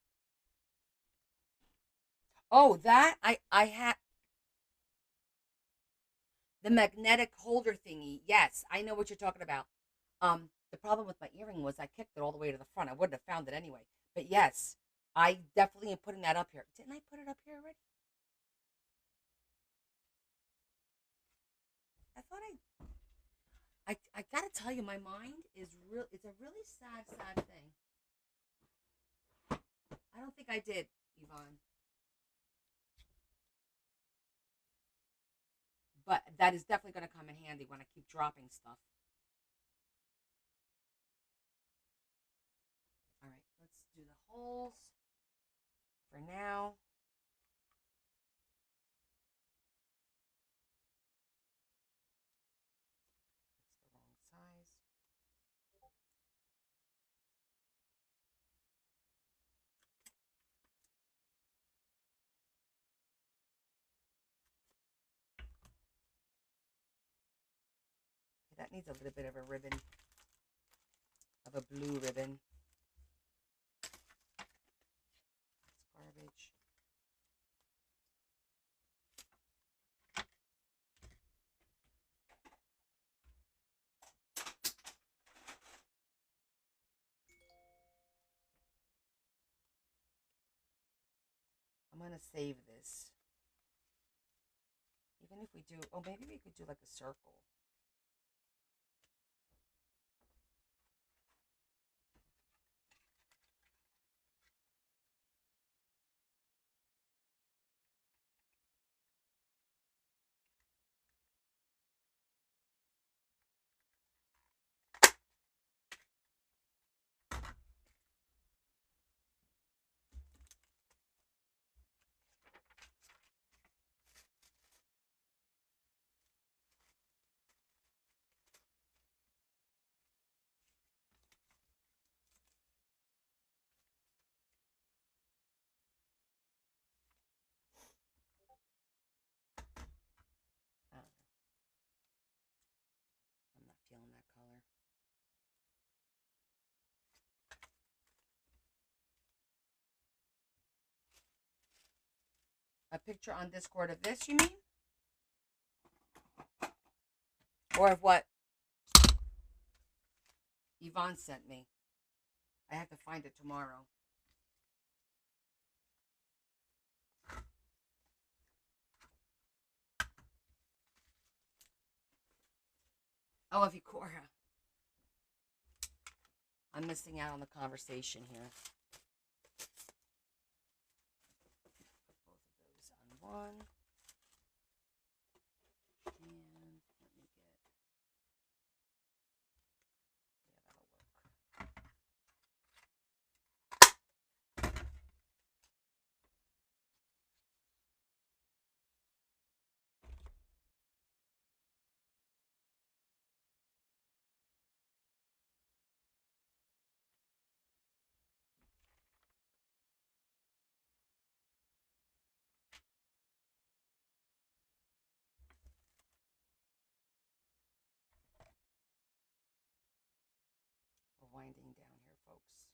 Oh, that I had the magnetic holder thingy. Yes, I know what you're talking about. The problem with my earring was I kicked it all the way to the front. I wouldn't have found it anyway. But yes, I definitely am putting that up here. Didn't I put it up here already? I thought I gotta tell you, my mind is real. It's a really sad, sad thing. I don't think I did, Yvonne. But that is definitely going to come in handy when I keep dropping stuff. All right, let's do the holes for now. That's the wrong size. Okay, that needs a little bit of a ribbon, of a blue ribbon. That's garbage. I'm going to save this. Even if we do, oh, maybe we could do like a circle. A picture on Discord of this, you mean? Or of what Yvonne sent me. I have to find it tomorrow. Oh, of Ikora. I'm missing out on the conversation here. Put both of those on one. And let me get. Yeah, that'll work. We're winding down here, folks.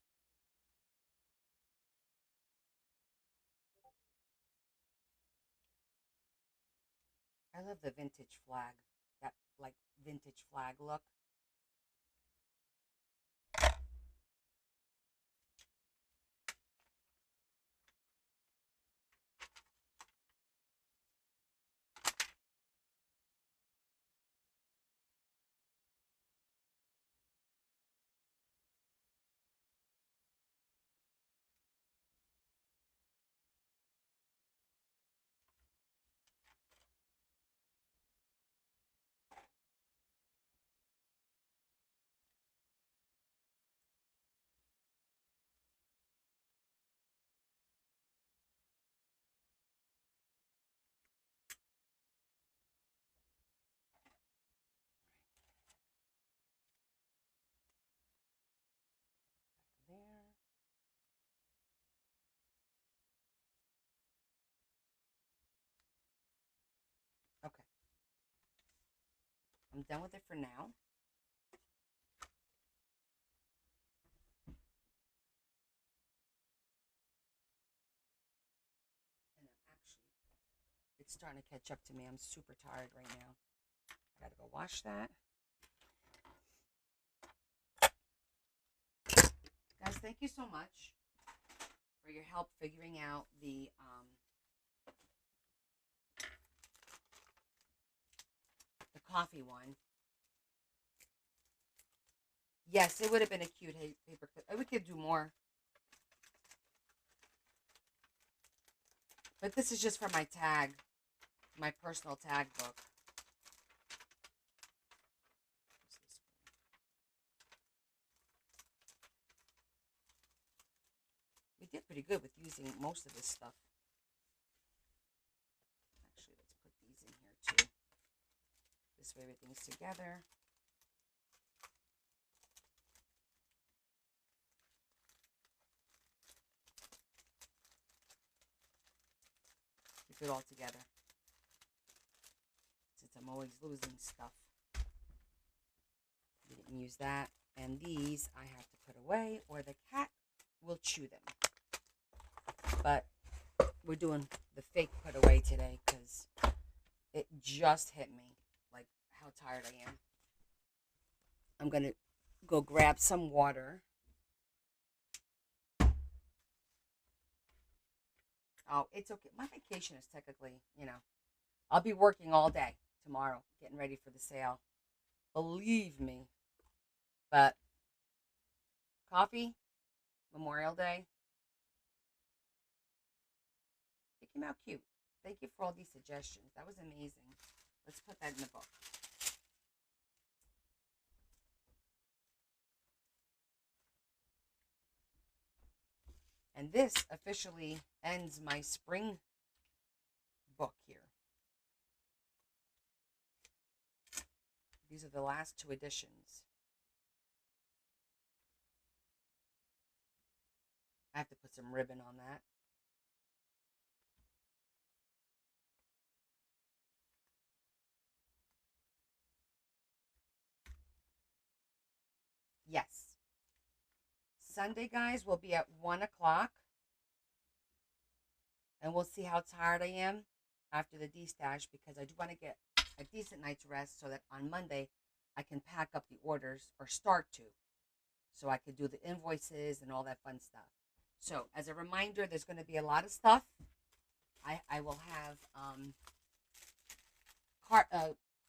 I love the vintage flag. That like vintage flag look. There. Okay. I'm done with it for now. And I'm actually, it's starting to catch up to me. I'm super tired right now. I gotta go wash that. Guys, thank you so much for your help figuring out the coffee one. Yes, it would have been a cute paper clip. We could do more. But this is just for my tag, my personal tag book. We did pretty good with using most of this stuff. Actually, let's put these in here too. This way everything's together. Keep it all together. Since I'm always losing stuff. We didn't use that. And these I have to put away or the cat will chew them. But we're doing the fake put away today because it just hit me like how tired I am. I'm going to go grab some water. Oh, it's okay. My vacation is technically, I'll be working all day tomorrow, getting ready for the sale. Believe me. But coffee, Memorial Day. It came out cute. Thank you for all these suggestions. That was amazing. Let's put that in the book. And this officially ends my spring book here. These are the last two editions. I have to put some ribbon on that. Yes. Sunday, guys, will be at 1 o'clock. and we'll see how tired I am after the de-stash, because I do want to get a decent night's rest so that on Monday I can pack up the orders, or start to, so I could do the invoices and all that fun stuff. So as a reminder, there's going to be a lot of stuff. I will have card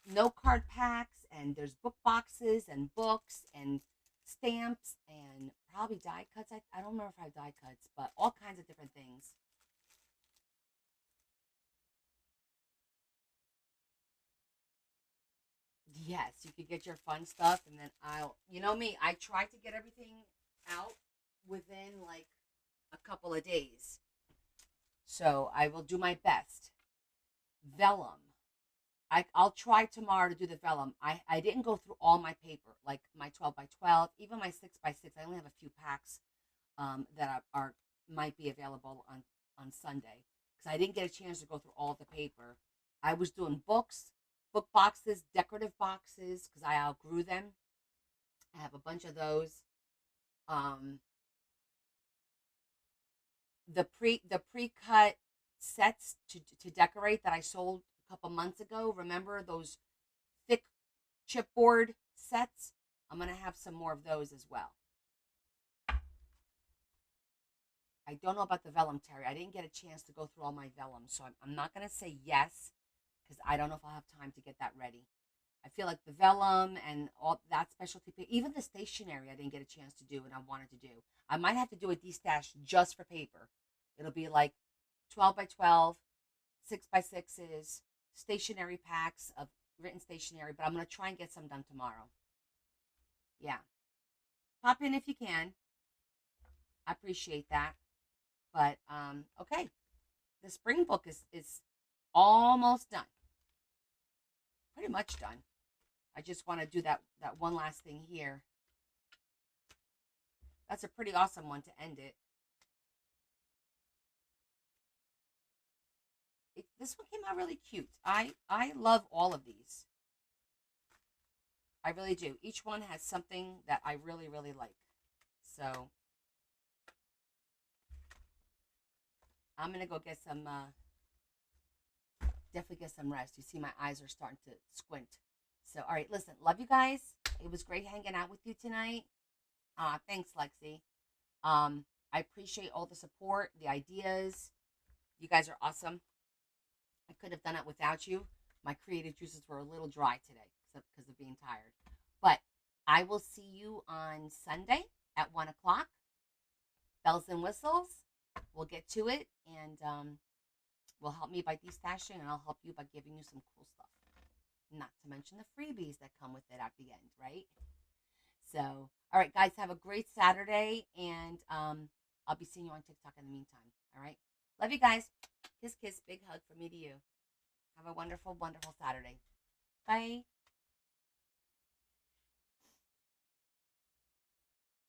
note card packs, and there's book boxes and books and stamps and probably die cuts. I don't remember if I have die cuts, but all kinds of different things. Yes, you could get your fun stuff, and then you know me, I try to get everything out within like a couple of days. So I will do my best. Vellum. I'll try tomorrow to do the vellum. I didn't go through all my paper, like my 12 by 12, even my 6 by 6. I only have a few packs that are might be available on Sunday, because I didn't get a chance to go through all the paper. I was doing books, book boxes, decorative boxes, because I outgrew them. I have a bunch of those. Um, the pre cut sets to decorate that I sold a couple months ago. Remember those thick chipboard sets? I'm gonna have some more of those as well. I don't know about the vellum, Terry. I didn't get a chance to go through all my vellum, so I'm not gonna say yes, because I don't know if I'll have time to get that ready. I feel like the vellum and all that specialty, even the stationery, I didn't get a chance to do, and I wanted to do. I might have to do a de-stash just for paper. It'll be like 12 by 12, 6 by 6s, stationery packs of written stationery, but I'm going to try and get some done tomorrow. Yeah. Pop in if you can. I appreciate that. But, okay. The spring book is almost done. Pretty much done. I just want to do that one last thing here. That's a pretty awesome one to end it. This one came out really cute. I love all of these. I really do. Each one has something that I really, really like. So I'm gonna go get some. Definitely get some rest. You see, my eyes are starting to squint. So, all right, listen. Love you guys. It was great hanging out with you tonight. Thanks, Lexi. I appreciate all the support, the ideas. You guys are awesome. I could have done it without you. My creative juices were a little dry today because of being tired. But I will see you on Sunday at 1 o'clock. Bells and whistles. We'll get to it, and will help me by destashing, and I'll help you by giving you some cool stuff. Not to mention the freebies that come with it at the end, right? So, all right, guys, have a great Saturday, and I'll be seeing you on TikTok in the meantime. All right, love you guys. Kiss, kiss, big hug from me to you. Have a wonderful, wonderful Saturday. Bye.